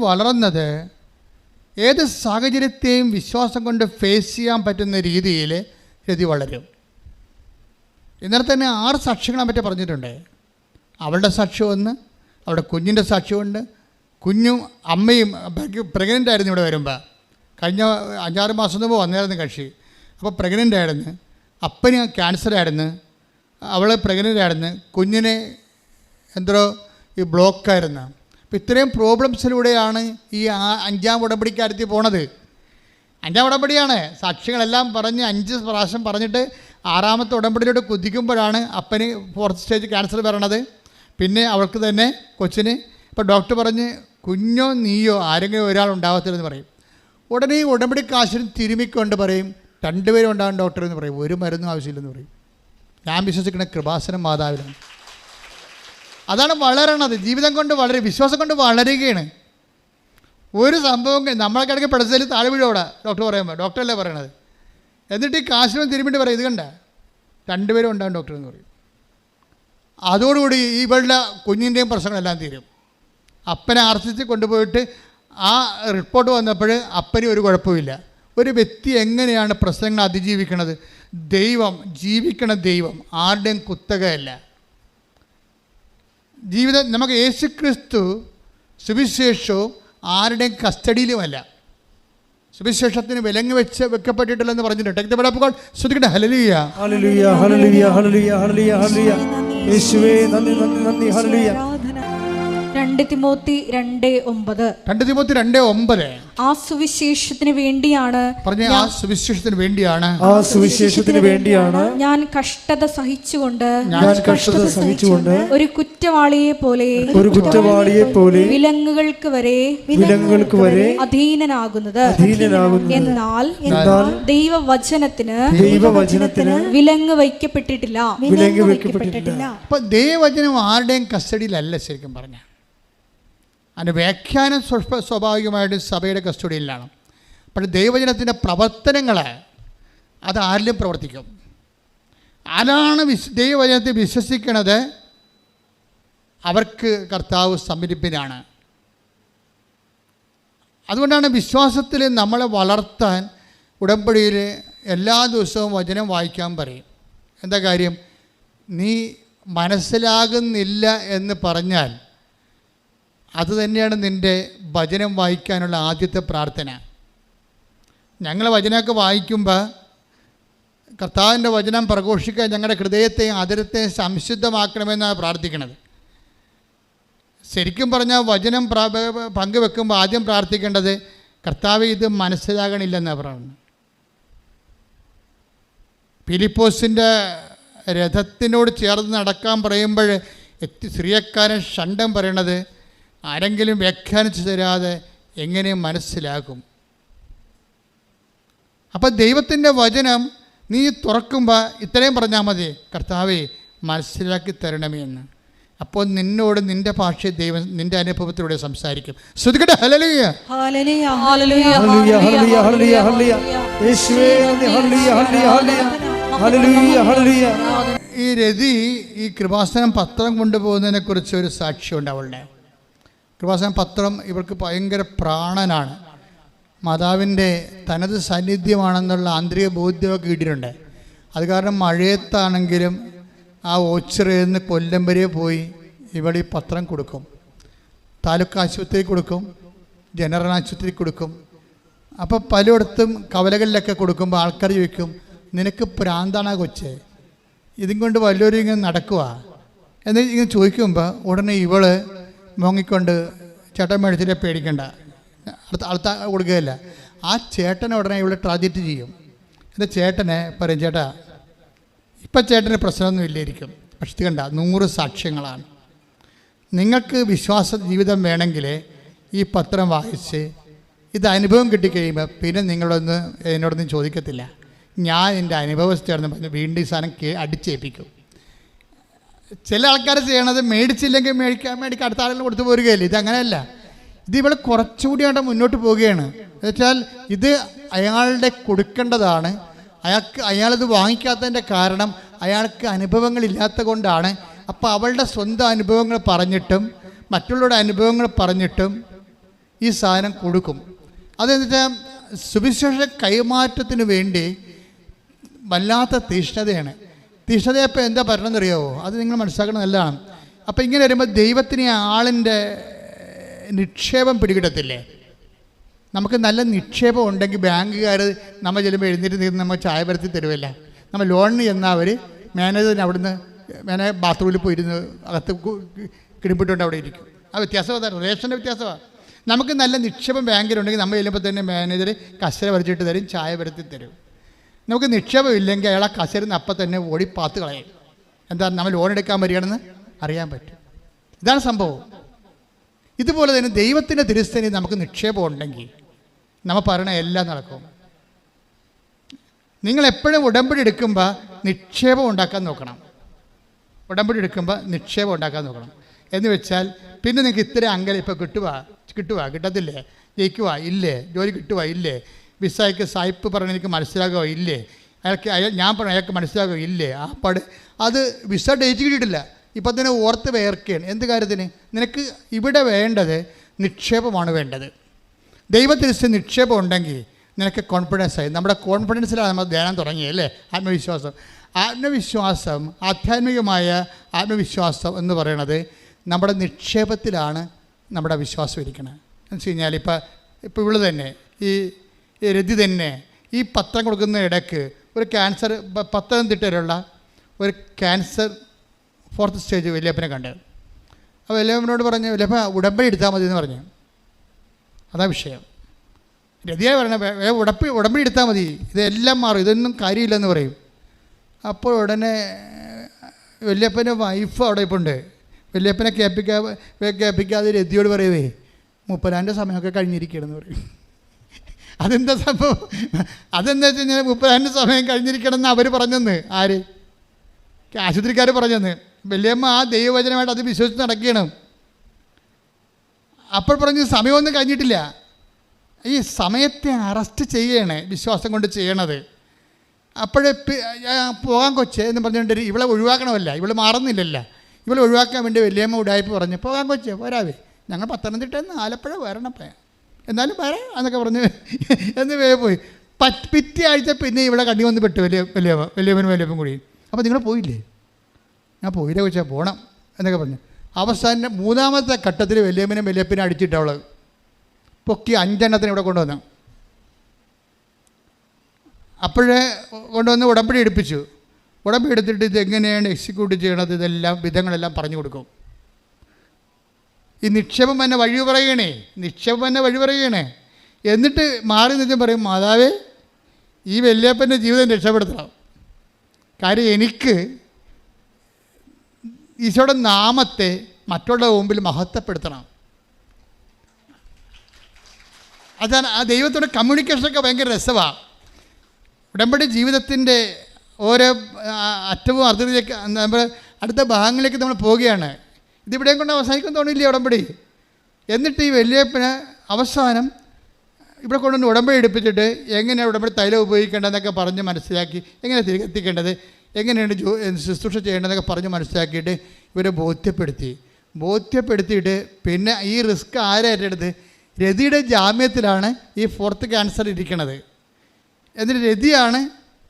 വളർന്നത് ഏത് സാഹചര്യത്തെയും വിശ്വാസം കൊണ്ട് ഫേസ് ചെയ്യാൻ പറ്റുന്ന രീതിയിൽ രതി വളരും. ഇന്നലെ തന്നെ 6 സാക്ഷ്യങ്ങളെ പറ്റി പറഞ്ഞിട്ടുണ്ട്. അവളുടെ സാക്ഷ്യമൊന്ന്, അവളുടെ കുഞ്ഞിൻ്റെ സാക്ഷ്യമുണ്ട്. കുഞ്ഞും അമ്മയും പ്രഗ്നൻ്റ് ആയിരുന്നു. ഇവിടെ വരുമ്പോൾ കഴിഞ്ഞ 5-6 മാസം മുമ്പ് വന്നായിരുന്നു കക്ഷി. അപ്പോൾ പ്രഗ്നൻ്റ് ആയിരുന്നു. അപ്പന് ക്യാൻസറായിരുന്നു, അവൾ പ്രഗ്നൻ്റ് ആയിരുന്നു, കുഞ്ഞിന് എന്തോ ഈ ബ്ലോക്കായിരുന്നു. അപ്പോൾ ഇത്രയും പ്രോബ്ലംസിലൂടെയാണ് ഈ 5-ാം ഉടമ്പടിക്കാരത്തിൽ പോണത്. 5-ാം ഉടമ്പടിയാണ്. സാക്ഷികളെല്ലാം പറഞ്ഞ് 5 പ്രാവശ്യം പറഞ്ഞിട്ട് 6-ാമത്തെ ഉടമ്പടിയിലോട്ട് കുതിക്കുമ്പോഴാണ് അപ്പന് 4th സ്റ്റേജ് ക്യാൻസർ വരണത്. പിന്നെ അവൾക്ക് തന്നെ കൊച്ചിന് ഇപ്പോൾ ഡോക്ടർ പറഞ്ഞ് കുഞ്ഞോ നീയോ ആരെങ്കിലും ഒരാൾ ഉണ്ടാകത്തില്ലെന്ന് പറയും. ഉടനെ ഈ ഉടമ്പടി കാശിന് തിരുമിക്കൊണ്ട് പറയും 2 പേരും ഉണ്ടാകും ഡോക്ടർ എന്ന് പറയും. ഒരു മരുന്നും ആവശ്യമില്ലെന്ന് പറയും. ഞാൻ വിശ്വസിക്കുന്ന കൃപാസനം മാതാവിലാണ്. അതാണ് വളരണത്. ജീവിതം കൊണ്ട് വിശ്വാസം കൊണ്ട് വളരുകയാണ്. ഒരു സംഭവം നമ്മളൊക്കെ ഇടയ്ക്ക് പെടസയിൽ താഴെ വീഴോടെ ഡോക്ടർ പറയുമ്പോൾ ഡോക്ടറല്ലേ പറയണത്. എന്നിട്ട് ഈ കാശിനും തിരുമ്പിട്ട് പറയും ഇത് കണ്ട 2 പേരും ഉണ്ടാകും ഡോക്ടർ എന്ന് പറയും. അതോടുകൂടി ഇവളുടെ കുഞ്ഞിൻ്റെയും പ്രശ്നങ്ങളെല്ലാം തീരും. അപ്പനെ ആർസിച്ച് കൊണ്ടുപോയിട്ട് ആ റിപ്പോർട്ട് വന്നപ്പോൾ അപ്പന് ഒരു കുഴപ്പമില്ല. ഒരു വ്യക്തി എങ്ങനെയാണ് പ്രശ്നങ്ങൾ അതിജീവിക്കണത്? ജീവിക്കണ ദൈവം ആരുടെയും കുത്തകയല്ല. ജീവിതം നമുക്ക് യേശുക്രിസ്തു സുവിശേഷവും ആരുടെയും കസ്റ്റഡിയിലുമല്ല. സുവിശേഷത്തിന് വിലങ്ങ് വെക്കപ്പെട്ടിട്ടില്ലെന്ന് പറഞ്ഞിട്ടുണ്ട്. ശ്രദ്ധിക്കട്ടെ. ഹല്ലേലൂയ ഹല്ലേലൂയ ഹല്ലേലൂയ ഹല്ലേലൂയ ഹല്ലേലൂയ ഹല്ലേലൂയ യേശുവേ നന്ദി നന്ദി നന്ദി. ഹല്ലേലൂയ. 2 തിമോത്തി 2:9 ആ സുവിശേഷത്തിന് വേണ്ടിയാണ് ഞാൻ കഷ്ടത സഹിച്ചുകൊണ്ട് ഒരു കുറ്റവാളിയെ പോലെ വിലങ്ങുകൾക്ക് വരെ അധീനനാകുന്നത്. എന്നാൽ ദൈവവചനത്തിന് വിലങ്ങ് വയ്ക്കപ്പെട്ടിട്ടില്ല. ദൈവവചനം ആരുടെയും കസ്റ്റഡിയിലല്ല. ശരിക്കും പറഞ്ഞ അതിൻ്റെ വ്യാഖ്യാനം സ്വാഭാവികമായിട്ടും സഭയുടെ കസ്റ്റഡിയിലാണ്. പക്ഷേ ദൈവവചനത്തിൻ്റെ പ്രവർത്തനങ്ങൾ അത് ആരിലും പ്രവർത്തിക്കും. ആരാണ് ദൈവവചനത്തെ വിശ്വസിക്കുന്നത് അവർക്ക് കർത്താവ് സമീപിപ്പിനാണ്. അതുകൊണ്ടാണ് വിശ്വാസത്തിൽ നമ്മളെ വളർത്താൻ ഉടമ്പടിയിൽ എല്ലാ ദിവസവും വചനം വായിക്കാൻ പറയും. എന്താ കാര്യം? നീ മനസ്സിലാകുന്നില്ല എന്ന് പറഞ്ഞാൽ അത് തന്നെയാണ് നിൻ്റെ വചനം വായിക്കാനുള്ള ആദ്യത്തെ പ്രാർത്ഥന. ഞങ്ങൾ വചനമൊക്കെ വായിക്കുമ്പോൾ കർത്താവിൻ്റെ വചനം പ്രഘോഷിക്കാൻ ഞങ്ങളുടെ ഹൃദയത്തെയും ആദരത്തെയും സംശുദ്ധമാക്കണമെന്നാണ് പ്രാർത്ഥിക്കുന്നത്. ശരിക്കും പറഞ്ഞാൽ വചനം പങ്കുവെക്കുമ്പോൾ ആദ്യം പ്രാർത്ഥിക്കേണ്ടത് കർത്താവ് ഇത് മനസ്സിലാകണില്ലെന്നാണ് പറയുന്നത്. ഫിലിപ്പോസിൻ്റെ രഥത്തിനോട് ചേർന്ന് നടക്കാൻ പറയുമ്പോൾ സിറിയക്കാരൻ ഷണ്ടം പറയണത് ആരെങ്കിലും വ്യാഖ്യാനിച്ചു തരാതെ എങ്ങനെ മനസ്സിലാകും? അപ്പം ദൈവത്തിൻ്റെ വചനം നീ തുറക്കുമ്പോൾ ഇത്രയും പറഞ്ഞാൽ മതി, കർത്താവേ മനസ്സിലാക്കി തരണമേ എന്ന്. അപ്പോൾ നിന്നോട് നിൻ്റെ ഭാഷയെ ദൈവം നിൻ്റെ അനുഭവത്തിലൂടെ സംസാരിക്കും. ശ്രദ്ധിക്കട്ടെ. ഹല്ലേലൂയ ഹല്ലേലൂയ ഹല്ലേലൂയ ഹല്ലേലൂയ ഹല്ലേലൂയ ഹല്ലേലൂയ യേശുവേ ഹല്ലേലൂയ ഹല്ലേലൂയ ഹല്ലേലൂയ ഹല്ലേലൂയ. ഈ രതി ഈ കൃപാസനം പത്രം കൊണ്ടുപോകുന്നതിനെക്കുറിച്ച് ഒരു സാക്ഷ്യമുണ്ട്. അവളുടെ കൃപാസനം പത്രം ഇവർക്ക് ഭയങ്കര പ്രാണനാണ്. മാതാവിൻ്റെ തനത് സാന്നിധ്യമാണെന്നുള്ള ആന്തരിക ബോധ്യമൊക്കെ കിട്ടിയിട്ടുണ്ട്. അത് കാരണം മഴയത്താണെങ്കിലും ആ ഓച്ചിറയിൽ നിന്ന് കൊല്ലം വരെ പോയി ഇവിടെ ഈ പത്രം കൊടുക്കും. താലൂക്ക് ആശുപത്രി കൊടുക്കും, ജനറൽ ആശുപത്രി കൊടുക്കും. അപ്പോൾ പലയിടത്തും കവലകളിലൊക്കെ കൊടുക്കുമ്പോൾ ആൾക്കാർ ചോദിക്കും, നിനക്ക് പ്രാന്താണോ കൊച്ചേ, ഇതും കൊണ്ട് വല്ലവരും ഇങ്ങനെ നടക്കുക എന്ന് ഇങ്ങനെ ചോദിക്കുമ്പോൾ ഉടനെ ഇവള് മോങ്ങിക്കൊണ്ട് ചേട്ടൻ മേടിച്ചിട്ട് പേടിക്കണ്ട, അടുത്ത കൊടുക്കുകയില്ല, ആ ചേട്ടനെ ഉടനെ ഇവിടെ ട്രാജക്റ്റ് ചെയ്യും. എൻ്റെ ചേട്ടനെ പറയും, ചേട്ടാ ഇപ്പം ചേട്ടന് പ്രശ്നമൊന്നും ഇല്ലായിരിക്കും, പക്ഷെ ഇത് കണ്ട 100 സാക്ഷ്യങ്ങളാണ്. നിങ്ങൾക്ക് വിശ്വാസ ജീവിതം വേണമെങ്കിൽ ഈ പത്രം വായിച്ച് ഇത് അനുഭവം കിട്ടിക്കഴിയുമ്പോൾ പിന്നെ എന്നോടൊന്നും ചോദിക്കത്തില്ല. ഞാൻ എൻ്റെ അനുഭവസ്ഥയാണെന്ന് പറഞ്ഞ് വീണ്ടും ഈ സാധനം അടിച്ചേൽപ്പിക്കും. ചില ആൾക്കാർ ചെയ്യണത് മേടിച്ചില്ലെങ്കിൽ മേടിക്കാൻ അടുത്ത ആളുകൾ കൊടുത്തു പോരുകയല്ലേ. ഇതങ്ങനെയല്ല. ഇത് ഇവൾ കുറച്ചുകൂടി അവിടെ മുന്നോട്ട് പോവുകയാണ്. എന്നുവെച്ചാൽ ഇത് അയാളുടെ കൊടുക്കേണ്ടതാണ്. അയാളിത് വാങ്ങിക്കാത്തതിൻ്റെ കാരണം അയാൾക്ക് അനുഭവങ്ങളില്ലാത്ത കൊണ്ടാണ്. അപ്പോൾ അവളുടെ സ്വന്തം അനുഭവങ്ങൾ പറഞ്ഞിട്ടും മറ്റുള്ളവരുടെ അനുഭവങ്ങൾ പറഞ്ഞിട്ടും ഈ സാധനം കൊടുക്കും. അതെന്ന് വെച്ചാൽ സുവിശേഷ കൈമാറ്റത്തിന് വേണ്ടി വല്ലാത്ത തീഷ്ണതയാണ്. തീഷ്ണതയപ്പോൾ എന്താ പറയണമെന്നറിയാവോ? അത് നിങ്ങൾ മനസ്സിലാക്കണം നല്ലതാണ്. അപ്പോൾ ഇങ്ങനെ വരുമ്പോൾ ദൈവത്തിന് ആളിൻ്റെ നിക്ഷേപം പിടികിടത്തില്ലേ? നമുക്ക് നല്ല നിക്ഷേപം ഉണ്ടെങ്കിൽ ബാങ്കുകാർ നമ്മൾ ചെല്ലുമ്പോൾ എഴുന്നേറ്റ് നിന്ന് നമ്മൾ ചായ പരത്തി തരുമല്ല. നമ്മൾ ലോണിന് ചെന്നാൽ അവർ മാനേജറിന് അവിടുന്ന് ബാത്റൂമിൽ പോയിരുന്ന് അകത്ത് കിടിപ്പിട്ടുകൊണ്ട് അവിടെ ഇരിക്കും. ആ വ്യത്യാസം അതാണ്, റിലേഷൻ്റെ വ്യത്യാസമാണ്. നമുക്ക് നല്ല നിക്ഷേപം ബാങ്കിലുണ്ടെങ്കിൽ നമ്മൾ ചെല്ലുമ്പോൾ തന്നെ മാനേജർ കസര വരച്ചിട്ട് തരും, ചായ പരത്തി തരും. നമുക്ക് നിക്ഷേപം ഇല്ലെങ്കിൽ അയാളെ കസരുന്ന് അപ്പം തന്നെ ഓടി പാത്ത് കളയും. എന്താ, നമ്മൾ ലോൺ എടുക്കാൻ വരികയാണെന്ന് അറിയാൻ പറ്റും. ഇതാണ് സംഭവം. ഇതുപോലെ തന്നെ ദൈവത്തിൻ്റെ തിരുസ്ഥനി നമുക്ക് നിക്ഷേപം ഉണ്ടെങ്കിൽ നമ്മൾ പറയണ എല്ലാം നടക്കും. നിങ്ങളെപ്പോഴും ഉടമ്പടി എടുക്കുമ്പോൾ നിക്ഷേപം ഉണ്ടാക്കാൻ നോക്കണം. ഉടമ്പടി എടുക്കുമ്പോൾ നിക്ഷേപം ഉണ്ടാക്കാൻ നോക്കണം. എന്ന് വെച്ചാൽ പിന്നെ നിങ്ങൾക്ക് ഇത്ര അങ്കല ഇപ്പോൾ കിട്ടത്തില്ലേ? ജയിക്കുവാ ഇല്ലേ? ജോലി കിട്ടുവാ ഇല്ലേ? വിസയ്ക്ക് സായിപ്പ് പറഞ്ഞ് എനിക്ക് മനസ്സിലാകുമോ ഇല്ലേ? ഞാൻ പറഞ്ഞു അയാൾക്ക് മനസ്സിലാകുമോ ഇല്ലേ? ആ അത് വിസ ഡേറ്റ് കിട്ടിയിട്ടില്ല. ഇപ്പം തന്നെ ഓർത്ത് വേർക്കുകയാണ്. എന്ത് കാര്യത്തിന്? നിനക്ക് ഇവിടെ വേണ്ടത് നിക്ഷേപമാണ് വേണ്ടത്. ദൈവത്തിരിച്ച് നിക്ഷേപം ഉണ്ടെങ്കിൽ നിനക്ക് കോൺഫിഡൻസ് ആയി. നമ്മുടെ കോൺഫിഡൻസിലാണ് നമ്മൾ ധ്യാനം തുടങ്ങിയല്ലേ? ആത്മവിശ്വാസം ആധ്യാത്മികമായ ആത്മവിശ്വാസം എന്ന് പറയുന്നത് നമ്മുടെ നിക്ഷേപത്തിലാണ് നമ്മുടെ വിശ്വാസം ഇരിക്കുന്നത്. എന്ന് വെച്ച് കഴിഞ്ഞാൽ ഇപ്പോൾ ഇവള് തന്നെ ഈ രതി തന്നെ ഈ പത്രം കൊടുക്കുന്ന ഇടയ്ക്ക് ഒരു ക്യാൻസർ, പത്തനംതിട്ടയിലുള്ള ഒരു ക്യാൻസർ 4th സ്റ്റേജ് വല്യപ്പനെ കണ്ട്. അപ്പോൾ വല്യപ്പനോട് പറഞ്ഞു, വല്യപ്പ ഉടമ്പടി എടുത്താൽ മതി എന്ന് പറഞ്ഞു. അതാ വിഷയം. രതിയായി പറഞ്ഞ ഉടമ്പടി എടുത്താൽ മതി, ഇതെല്ലാം മാറും, ഇതൊന്നും കാര്യമില്ലെന്ന് പറയും. അപ്പോൾ ഉടനെ വല്യപ്പൻ്റെ വൈഫ് അവിടെ ഇപ്പോൾ ഉണ്ട്. വല്യപ്പനെ കേൾപ്പിക്കാതെ രതിയോട് പറയുവേ, 30 സമയമൊക്കെ കഴിഞ്ഞിരിക്കണമെന്ന് പറയും. അതെന്താ സംഭവം? അതെന്താ വെച്ച് കഴിഞ്ഞാൽ 30 സമയം കഴിഞ്ഞിരിക്കണമെന്ന് അവർ പറഞ്ഞെന്ന്. ആര്? ആശുപത്രിക്കാർ പറഞ്ഞെന്ന്. വല്യമ്മ ആ ദൈവവചനമായിട്ട് അത് വിശ്വസിച്ച് നടക്കണം. അപ്പോൾ പറഞ്ഞു സമയമൊന്നും കഴിഞ്ഞിട്ടില്ല. ഈ സമയത്തെ അറസ്റ്റ് ചെയ്യുകയാണ് വിശ്വാസം കൊണ്ട് ചെയ്യണത്. അപ്പോഴേ പോകാൻ കൊച്ചേ എന്ന് പറഞ്ഞുകൊണ്ട് ഇവളെ ഒഴിവാക്കണമല്ല, ഇവൾ മാറുന്നില്ലല്ല. ഇവളെ ഒഴിവാക്കാൻ വേണ്ടി വല്യമ്മ ഉടായ്പ പറഞ്ഞു, പോകാൻ കൊച്ചേ പോരാവേ, ഞങ്ങൾ പത്തനംതിട്ടയിൽ ആലപ്പുഴ വരണപ്പേ, എന്നാലും വരാം എന്നൊക്കെ പറഞ്ഞ് എന്ന് പോയി. പിറ്റേ ആഴ്ച പിന്നെ ഇവിടെ കണ്ണി വന്ന് പെട്ടു വല്യമ്മനും കൂടി. അപ്പോൾ നിങ്ങൾ പോയില്ലേ? ഞാൻ പോയില്ല കൊച്ചാൽ പോകണം എന്നൊക്കെ പറഞ്ഞു. അവസാനം 3ാമത്തെ ഘട്ടത്തിൽ വല്യപ്പനെ അടിച്ചിട്ട് അവൾ പൊക്കി 5 എണ്ണത്തിന് ഇവിടെ കൊണ്ടുവന്നു. അപ്പോഴേ കൊണ്ടുവന്ന് ഉടമ്പടി എടുപ്പിച്ചു. ഉടമ്പടി എടുത്തിട്ട് ഇതെങ്ങനെയാണ് എക്സിക്യൂട്ട് ചെയ്യണത്, ഇതെല്ലാം വിധങ്ങളെല്ലാം പറഞ്ഞു കൊടുക്കും. ഈ നിക്ഷേപം തന്നെ വഴി പറയുകയാണേ. എന്നിട്ട് മാറി നിന്ന് പറയും, മാതാവേ ഈ വല്യപ്പൻ്റെ ജീവിതം രക്ഷപ്പെടുത്തണം. കാര്യം എനിക്ക് ഈശോയുടെ നാമത്തെ മറ്റുള്ള മുമ്പിൽ മഹത്വപ്പെടുത്തണം. അതാണ് ആ ദൈവത്തോടെ കമ്മ്യൂണിക്കേഷനൊക്കെ ഭയങ്കര രസമാണ്. ഉടമ്പടി ജീവിതത്തിൻ്റെ ഓരോ അറ്റവും അതിലേക്ക് നമ്മൾ അടുത്ത ഭാഗങ്ങളിലേക്ക് നമ്മൾ പോവുകയാണ്. ഇതിവിടെയും കൊണ്ട് അവസാനിക്കാൻ തോന്നില്ലേ ഉടമ്പടി? എന്നിട്ട് ഈ വല്യപ്പന് അവസാനം ഇവിടെ കൊണ്ടുവന്ന് ഉടമ്പടി എടുപ്പിച്ചിട്ട് എങ്ങനെയാണ് ഉടമ്പടി തൈലം ഉപയോഗിക്കേണ്ടതെന്നൊക്കെ പറഞ്ഞ് മനസ്സിലാക്കി, എങ്ങനെ തിരികെ എത്തിക്കേണ്ടത്, എങ്ങനെയാണ് ശുശ്രൂഷ ചെയ്യേണ്ടതെന്നൊക്കെ പറഞ്ഞ് മനസ്സിലാക്കിയിട്ട് ഇവരെ ബോധ്യപ്പെടുത്തിയിട്ട് പിന്നെ ഈ റിസ്ക് ആരാ ഏറ്റെടുത്ത്? രതിയുടെ ജാമ്യത്തിലാണ് ഈ 4th ക്യാൻസർ ഇരിക്കണത്. എന്നിട്ട് രതിയാണ്,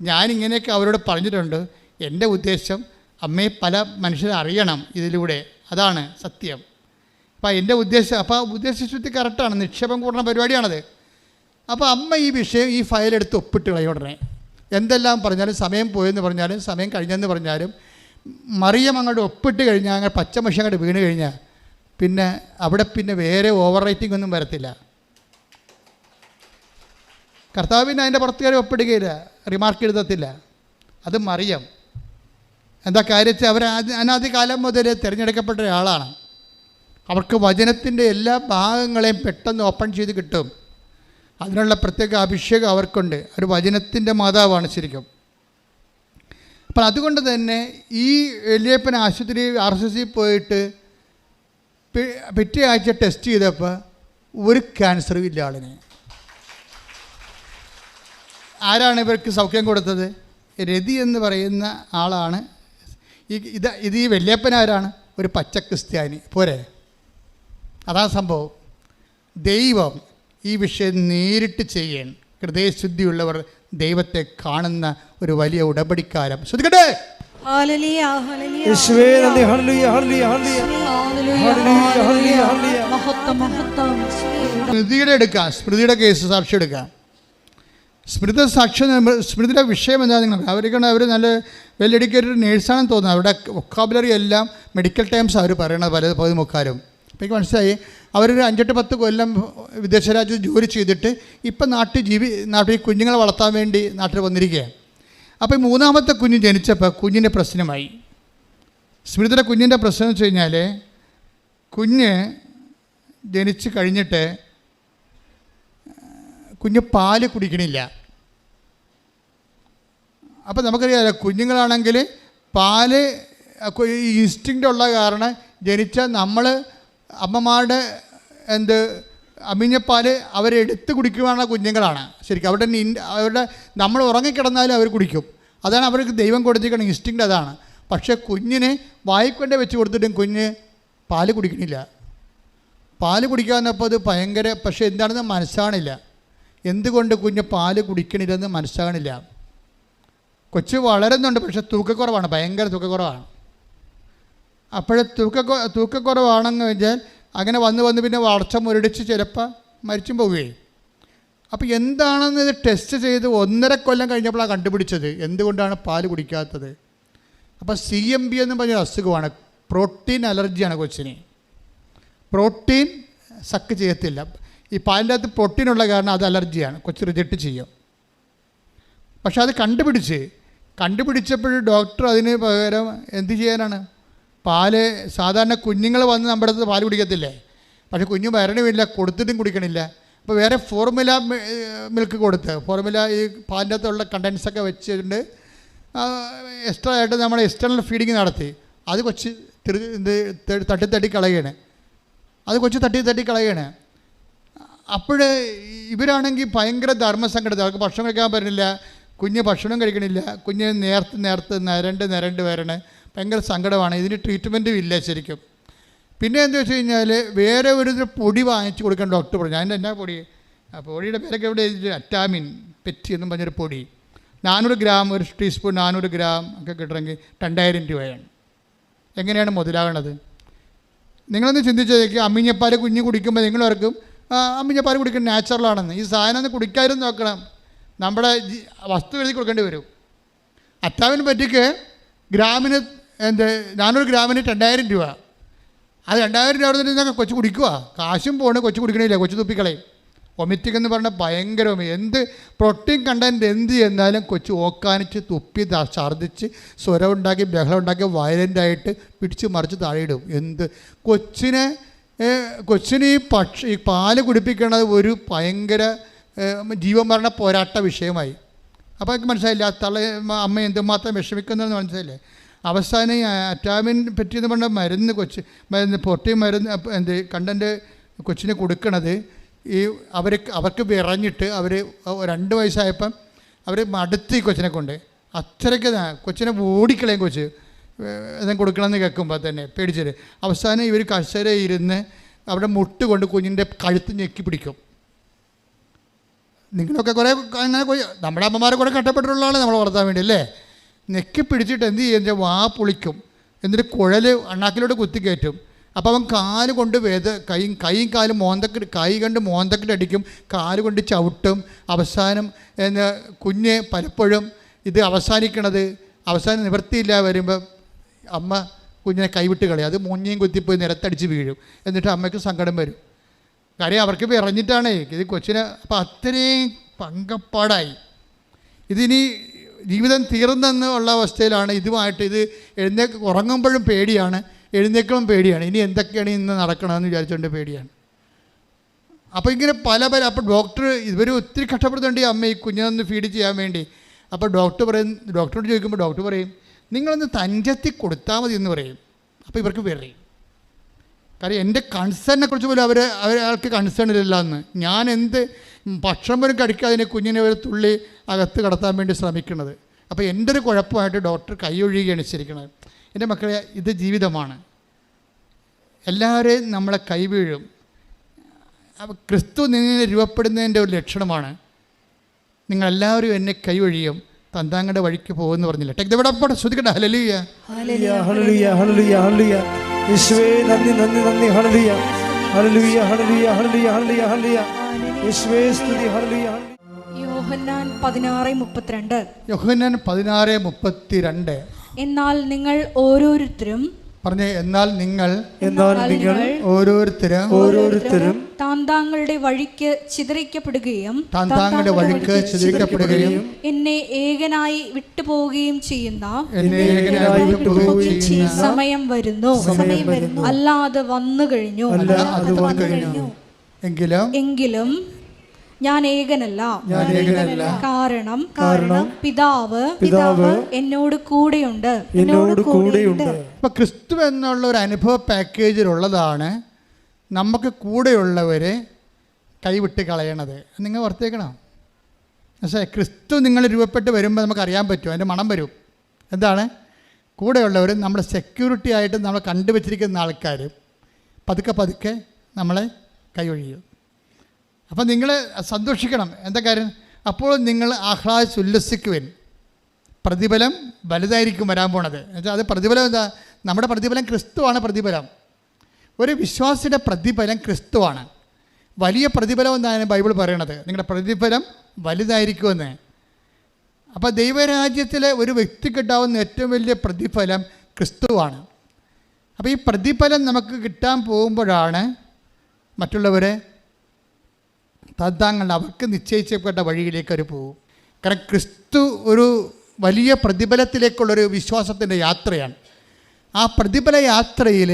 ഞാനിങ്ങനെയൊക്കെ അവരോട് പറഞ്ഞിട്ടുണ്ട്, എൻ്റെ ഉദ്ദേശം അമ്മയെ പല മനുഷ്യരെ അറിയണം ഇതിലൂടെ, അതാണ് സത്യം. അപ്പോൾ എൻ്റെ ഉദ്ദേശം, അപ്പോൾ ആ ഉദ്ദേശശുദ്ധി കറക്റ്റാണ്, നിക്ഷേപം കൂടുന്ന പരിപാടിയാണത്. അപ്പോൾ അമ്മ ഈ വിഷയം ഈ ഫയലെടുത്ത് ഒപ്പിട്ട് കളയും ഉടനെ. എന്തെല്ലാം പറഞ്ഞാലും, സമയം പോയെന്ന് പറഞ്ഞാലും സമയം കഴിഞ്ഞെന്ന് പറഞ്ഞാലും മറിയം അങ്ങോട്ട് ഒപ്പിട്ട് കഴിഞ്ഞാൽ, അങ്ങനെ പച്ചമഷി അങ്ങോട്ട് വീണ് കഴിഞ്ഞാൽ പിന്നെ അവിടെ പിന്നെ വേറെ ഓവർ റൈറ്റിംഗ് ഒന്നും വരത്തില്ല. കർത്താവിന് അതിൻ്റെ പുറത്ത് കയറി ഒപ്പിടുകയില്ല, റിമാർക്ക് എഴുതത്തില്ല. അത് മറിയം. എന്താ കാര്യത്തിൽ അവർ അനാദികാലം മുതൽ തിരഞ്ഞെടുക്കപ്പെട്ട ഒരാളാണ്. അവർക്ക് വചനത്തിൻ്റെ എല്ലാ ഭാഗങ്ങളെയും പെട്ടെന്ന് ഓപ്പൺ ചെയ്ത് കിട്ടും. അതിനുള്ള പ്രത്യേക അഭിഷേകം അവർക്കുണ്ട്. ഒരു വചനത്തിൻ്റെ മാതാവാണ് ശരിക്കും. അപ്പം അതുകൊണ്ട് തന്നെ ഈ വലിയപ്പൻ ആശുപത്രി RCC പോയിട്ട് പിറ്റേ ആഴ്ച ടെസ്റ്റ് ചെയ്തപ്പോൾ ഒരു ക്യാൻസറും ഇല്ല ആളിന്. ആരാണ് ഇവർക്ക് സൗഖ്യം കൊടുത്തത്? രതി എന്ന് പറയുന്ന ആളാണ്. ഇത് ഈ വല്യപ്പൻ ആരാണ്? ഒരു പച്ച ക്രിസ്ത്യാനി പോരെ. അതാ സംഭവം. ദൈവം ഈ വിഷയം നേരിട്ട് ചെയ്യാൻ ഹൃദയശുദ്ധിയുള്ളവർ ദൈവത്തെ കാണുന്ന ഒരു വലിയ ഉടമ്പടിക്കാരം. ശ്രദ്ധിക്കട്ടെ. സ്മൃതിയുടെ എടുക്കാം, സ്മൃതിയുടെ കേസ് സാക്ഷി എടുക്കാം. സ്മൃതിയുടെ വിഷയം എന്താ? നിങ്ങൾ അവർ നല്ല വെൽ എഡ്യൂക്കേറ്റഡ് നേഴ്സാണെന്ന് തോന്നുന്നു. അവരുടെ വൊക്കാബുലറി എല്ലാം മെഡിക്കൽ ടേംസ് അവർ പറയണത് പല മുക്കാരും. അപ്പോൾ എനിക്ക് മനസ്സിലായി അവരൊരു 5-10 കൊല്ലം വിദേശ രാജ്യത്ത് ജോലി ചെയ്തിട്ട് ഇപ്പം നാട്ടിൽ കുഞ്ഞുങ്ങളെ വളർത്താൻ വേണ്ടി നാട്ടിൽ വന്നിരിക്കുകയാണ്. അപ്പോൾ 3ാമത്തെ കുഞ്ഞ് ജനിച്ചപ്പോൾ കുഞ്ഞിൻ്റെ പ്രശ്നമായി. സ്മൃതിയുടെ കുഞ്ഞിൻ്റെ പ്രശ്നം എന്ന് വെച്ച് കഴിഞ്ഞാൽ കുഞ്ഞ് ജനിച്ച് കഴിഞ്ഞിട്ട് കുഞ്ഞ് പാല് കുടിക്കണില്ല. അപ്പോൾ നമുക്കറിയാമല്ലോ, കുഞ്ഞുങ്ങളാണെങ്കിൽ പാല് ഇൻസ്റ്റിങ്ക്റ്റ് ഉള്ള കാരണം ജനിച്ച നമ്മൾ അമ്മമാരുടെ അമ്മിഞ്ഞപ്പാല് അവരെടുത്ത് കുടിക്കുവാനുള്ള കുഞ്ഞുങ്ങളാണ് ശരിക്കും. അവരുടെ നമ്മൾ ഉറങ്ങിക്കിടന്നാലും അവർ കുടിക്കും. അതാണ് അവർക്ക് ദൈവം കൊടുത്തിരിക്കുന്ന ഇൻസ്റ്റിങ്ക്റ്റ്, അതാണ്. പക്ഷേ കുഞ്ഞിന് വായിക്കൊണ്ട് വെച്ച് കൊടുത്തിട്ടും കുഞ്ഞ് പാല് കുടിക്കണില്ല. പാല് കുടിക്കാമെന്നപ്പോൾ അത് ഭയങ്കര, പക്ഷേ എന്താണെന്ന് മനസ്സാണില്ല. എന്തുകൊണ്ട് കുഞ്ഞ് പാല് കുടിക്കണില്ലെന്ന് മനസ്സാകണില്ല. കൊച്ചു വളരുന്നുണ്ട്, പക്ഷേ തൂക്കക്കുറവാണ്, ഭയങ്കര തൂക്കക്കുറവാണ്. അപ്പോഴേ തൂക്കക്കുറവാണെന്ന് വെച്ചാൽ അങ്ങനെ വന്ന് പിന്നെ വളർച്ച മുരടിച്ച് ചിലപ്പോൾ മരിച്ചും പോവുകയും. അപ്പോൾ എന്താണെന്ന് ഇത് ടെസ്റ്റ് ചെയ്ത് 1.5 കൊല്ലം കഴിഞ്ഞപ്പോഴാണ് കണ്ടുപിടിച്ചത് എന്തുകൊണ്ടാണ് പാല് കുടിക്കാത്തത്. അപ്പോൾ CMB എന്ന് പറഞ്ഞൊരു അസുഖമാണ്, പ്രോട്ടീൻ അലർജിയാണ് കൊച്ചിന്. പ്രോട്ടീൻ സക്ക് ചെയ്യത്തില്ല. ഈ പാലിൻ്റെ അകത്ത് പ്രോട്ടീനുള്ള കാരണം അത് അലർജിയാണ്, കൊച്ച് റിജക്റ്റ് ചെയ്യും. പക്ഷെ അത് കണ്ടുപിടിച്ചപ്പോൾ ഡോക്ടർ അതിന് പകരം എന്ത് ചെയ്യാനാണ്? പാല് സാധാരണ കുഞ്ഞുങ്ങൾ വന്ന് നമ്മുടെ അടുത്ത് പാല് കുടിക്കത്തില്ലേ, പക്ഷെ കുഞ്ഞ് വരണമില്ല, കൊടുത്തിട്ടും കുടിക്കണില്ല. അപ്പോൾ വേറെ ഫോർമുല മിൽക്ക് കൊടുത്ത്, ഫോർമുല ഈ പാലിൻ്റെ അകത്തുള്ള കണ്ടൻസൊക്കെ വെച്ചിട്ടുണ്ട്, എക്സ്ട്രാ ആയിട്ട് നമ്മൾ എക്സ്റ്റേണൽ ഫീഡിങ് നടത്തി. അത് കൊച്ച് തട്ടി കളയാണ്. അപ്പോൾ ഇവരാണെങ്കിൽ ഭയങ്കര ധർമ്മസങ്കടത്തിൽ, അവർക്ക് ഭക്ഷണം കഴിക്കാൻ പറ്റുന്നില്ല, കുഞ്ഞ് ഭക്ഷണം കഴിക്കണില്ല, കുഞ്ഞ് നേർത്ത് നിരണ്ട് വരണേ, ഭയങ്കര സങ്കടമാണ്. ഇതിന് ട്രീറ്റ്മെൻറ്റും ഇല്ല ശരിക്കും. പിന്നെ എന്താ വെച്ച് കഴിഞ്ഞാൽ വേറെ ഒരു പൊടി വാങ്ങിച്ച് കൊടുക്കാൻ ഡോക്ടർ പറഞ്ഞു. അതിൻ്റെ എന്നാ പൊടി? ആ പൊടിയുടെ പേരൊക്കെ എവിടെ അറ്റാമിൻ പെറ്റി എന്നും പറഞ്ഞൊരു പൊടി, 400 ഗ്രാം, ഒരു ടീസ്പൂൺ 400 ഗ്രാം ഒക്കെ കിട്ടണമെങ്കിൽ 2000 രൂപയാണ്. എങ്ങനെയാണ് മുതലാകണത്? നിങ്ങളൊന്ന് ചിന്തിച്ചേക്ക്. അമ്മിഞ്ഞപ്പാൽ കുഞ്ഞ് കുടിക്കുമ്പോൾ നിങ്ങളവർക്കും അമ്മിഞ്ഞപ്പാൽ കുടിക്കുന്നത് നാച്ചുറലാണെന്ന്. ഈ സാധനം ഒന്ന് കുടിക്കാനും നോക്കണം, നമ്മുടെ വസ്തു എഴുതി കൊടുക്കേണ്ടി വരും. അറ്റാമിൻ പറ്റിക്ക് ഗ്രാമിന് 400 ഗ്രാമിന് 2000 രൂപ. അത് 2000 രൂപ തന്നെ കൊച്ചു കുടിക്കുക, കാശും പോകണം, കൊച്ചു കുടിക്കണില്ല, കൊച്ചു തുപ്പിക്കളയും. വൊമിറ്റിംഗ് എന്ന് പറഞ്ഞാൽ ഭയങ്കര എന്ത് പ്രോട്ടീൻ കണ്ടൻറ്റ് എന്ത് ചെന്നാലും കൊച്ചു ഓക്കാനിച്ച് തുപ്പി ഛർദ്ദിച്ച് സ്വരം ഉണ്ടാക്കി ബഹളം ഉണ്ടാക്കി വയലൻ്റായിട്ട് പിടിച്ച് മറിച്ച് താഴെയിടും. കൊച്ചിന് ഈ പാല് കുടിപ്പിക്കണത് ഒരു ഭയങ്കര ജീവമരണ പോരാട്ട വിഷയമായി. അപ്പോൾ എനിക്ക് മനസ്സിലായില്ല അമ്മ എന്തുമാത്രം വിഷമിക്കുന്നതെന്ന് മനസ്സിലായില്ലേ. അവസാനം ഈ അറ്റാമിൻ പറ്റിയെന്ന് പറഞ്ഞ മരുന്ന് പ്രോട്ടീൻ മരുന്ന് കണ്ടൻറ്റ് കൊച്ചിന് കൊടുക്കണത് ഈ അവർക്ക് വിറഞ്ഞിട്ട് അവർ 2 വയസ്സായപ്പം അവർ മടുത്ത് ഈ കൊച്ചിനെ കൊണ്ട് അത്രയ്ക്ക് കൊച്ചിനെ ഓടിക്കളയും. കൊച്ച് എന്തെങ്കിലും കൊടുക്കണമെന്ന് കേൾക്കുമ്പോൾ തന്നെ പേടിച്ചിട്ട് അവസാനം ഇവർ കസേര ഇരുന്ന് അവിടെ മുട്ട് കൊണ്ട് കുഞ്ഞിൻ്റെ കഴുത്ത് ഞെക്കി പിടിക്കും. നിങ്ങളൊക്കെ കുറേ അങ്ങനെ നമ്മുടെ അമ്മമാരെ കുറേ കഷ്ടപ്പെട്ടിട്ടുള്ളതാണ് നമ്മൾ വളർത്താൻ വേണ്ടി അല്ലേ. ഞെക്കി പിടിച്ചിട്ട് എന്ത് ചെയ്യുക, വാ പൊളിക്കും, എന്നിട്ട് കുഴൽ അണ്ണാക്കിലോട്ട് കുത്തി കയറ്റും. അപ്പോൾ അവൻ കാല് കൊണ്ട് കൈയും കാലും കൈ കണ്ട് മോന്തക്കിട്ട് അടിക്കും, കാല് കൊണ്ട് ചവിട്ടും. അവസാനം കുഞ്ഞ് പലപ്പോഴും ഇത് അവസാനം നിവൃത്തിയില്ല വരുമ്പോൾ അമ്മ കുഞ്ഞിനെ കൈവിട്ട് കളയും. അത് മുഞ്ഞയും കുത്തിപ്പോയി നിലത്തടിച്ച് വീഴും. എന്നിട്ട് അമ്മയ്ക്ക് സങ്കടം വരും. കാര്യം അവർക്ക് വിറഞ്ഞിട്ടാണേ ഇത് കൊച്ചിനെ. അപ്പോൾ അത്രയും പങ്കപ്പാടായി. ഇതിനി ജീവിതം തീർന്നെന്ന് ഉള്ള അവസ്ഥയിലാണ്. ഇതുമായിട്ട് ഇത് ഉറങ്ങുമ്പോഴും പേടിയാണ്, എഴുന്നേൽക്കുമ്പോഴും പേടിയാണ്. ഇനി എന്തൊക്കെയാണ് ഇന്ന് നടക്കണമെന്ന് വിചാരിച്ചുകൊണ്ട് പേടിയാണ്. അപ്പോൾ ഇങ്ങനെ പല അപ്പോൾ ഡോക്ടർ ഇവർ ഒത്തിരി കഷ്ടപ്പെടുന്നുണ്ട് ഈ അമ്മ ഈ കുഞ്ഞിനൊന്ന് ഫീഡ് ചെയ്യാൻ വേണ്ടി. അപ്പോൾ ഡോക്ടറോട് ചോദിക്കുമ്പോൾ ഡോക്ടർ പറയും നിങ്ങളൊന്ന് തഞ്ചത്തി കൊടുത്താൽ മതി എന്ന് പറയും. അപ്പോൾ ഇവർക്ക് പറയും കാര്യം എൻ്റെ കൺസേണിനെ കുറിച്ച് പോലും അയാൾക്ക് കൺസേൺ ഇല്ല എന്ന്. ഞാൻ എന്ത് ഭക്ഷണം പോലും കഴിക്കാതെ കുഞ്ഞിനെ ഒരു തുള്ളി അകത്ത് കടത്താൻ വേണ്ടി ശ്രമിക്കുന്നത്. അപ്പോൾ എൻ്റെ ഒരു കുഴപ്പമായിട്ട് ഡോക്ടർ കൈയൊഴിയുകയാണ് ശരിക്കുന്നത്. എൻ്റെ മക്കളെ, ഇത് ജീവിതമാണ്. എല്ലാവരെയും നമ്മളെ കൈവീഴും. അപ്പോൾ ക്രിസ്തു നിന്നെ രൂപപ്പെടുന്നതിൻ്റെ ഒരു ലക്ഷണമാണ് നിങ്ങളെല്ലാവരും എന്നെ കൈവഴിയും തന്താങ്ങളുടെ വഴിക്ക് പോകുമെന്ന് പറഞ്ഞില്ല. ടെക് ദവിടെ ശ്രദ്ധിക്കട്ടെ. ഹല്ലേലൂയ ഹല്ലേലൂയ ഹല്ലേലൂയ ഹല്ലേലൂയ ഹല്ലേലൂയ. യേശുവേ നന്ദി നന്ദി നന്ദി. ഹല്ലേലൂയ ഹല്ലേലൂയ ഹല്ലേലൂയ ഹല്ലേലൂയ ഹല്ലേലൂയ ഹല്ലേലൂയ. യേശുവേ സ്തുതി. ഹല്ലേലൂയ. യോഹന്നാൻ 16:32. യോഹന്നാൻ 16:32. എന്നാൽ നിങ്ങൾ ഓരോരുത്തരും പറഞ്ഞേ, എന്നാൽ നിങ്ങൾ ഓരോരുത്തരും താന്താങ്ങളുടെ വഴിക്ക് ചിതറിക്കപ്പെടുകയും എന്നെ ഏകനായി വിട്ടുപോവുകയും ചെയ്യുന്ന സമയം വരുന്നു, അല്ലാതെ വന്നു കഴിഞ്ഞു. എങ്കിലും ഞാൻ ഏകനല്ല, കാരണം പിതാവ് എന്നോട് കൂടെയുണ്ട്. ഇപ്പം ക്രിസ്തു എന്നുള്ള ഒരു അനുഭവ പാക്കേജിലുള്ളതാണ് നമുക്ക് കൂടെയുള്ളവരെ കൈവിട്ട് കളയണത്. നിങ്ങൾ ഓർത്തേക്കണം. പക്ഷേ ക്രിസ്തു നിങ്ങൾ രൂപപ്പെട്ട് വരുമ്പോൾ നമുക്കറിയാൻ പറ്റും, അതിൻ്റെ മണം വരും. എന്താണ്? കൂടെയുള്ളവർ നമ്മുടെ സെക്യൂരിറ്റി ആയിട്ട് നമ്മൾ കണ്ടുവച്ചിരിക്കുന്ന ആൾക്കാർ പതുക്കെ നമ്മളെ കൈയൊഴിയും. അപ്പം നിങ്ങൾ സന്തോഷിക്കണം. എന്താ കാര്യം? അപ്പോൾ നിങ്ങൾ ആഹ്ലാദിച്ചുല്ലസിക്കുവിൻ, പ്രതിഫലം വലുതായിരിക്കും വരാൻ പോണത്. എന്നുവെച്ചാൽ അത് പ്രതിഫലം എന്താ? നമ്മുടെ പ്രതിഫലം ക്രിസ്തുവാണ്. പ്രതിഫലം ഒരു വിശ്വാസിയുടെ പ്രതിഫലം ക്രിസ്തുവാണ്. വലിയ പ്രതിഫലം എന്നാണ് ബൈബിൾ പറയണത്. നിങ്ങളുടെ പ്രതിഫലം വലുതായിരിക്കുമെന്ന്. അപ്പോൾ ദൈവരാജ്യത്തിലെ ഒരു വ്യക്തി കിട്ടാവുന്ന ഏറ്റവും വലിയ പ്രതിഫലം ക്രിസ്തുവാണ്. അപ്പോൾ ഈ പ്രതിഫലം നമുക്ക് കിട്ടാൻ പോകുമ്പോഴാണ് മറ്റുള്ളവരെ തദ്ദാങ്ങൾ അവർക്ക് നിശ്ചയിച്ചപ്പെട്ട വഴിയിലേക്ക് അവർ പോകും. കാരണം ക്രിസ്തു ഒരു വലിയ പ്രതിഫലത്തിലേക്കുള്ളൊരു വിശ്വാസത്തിൻ്റെ യാത്രയാണ്. ആ പ്രതിഫല യാത്രയിൽ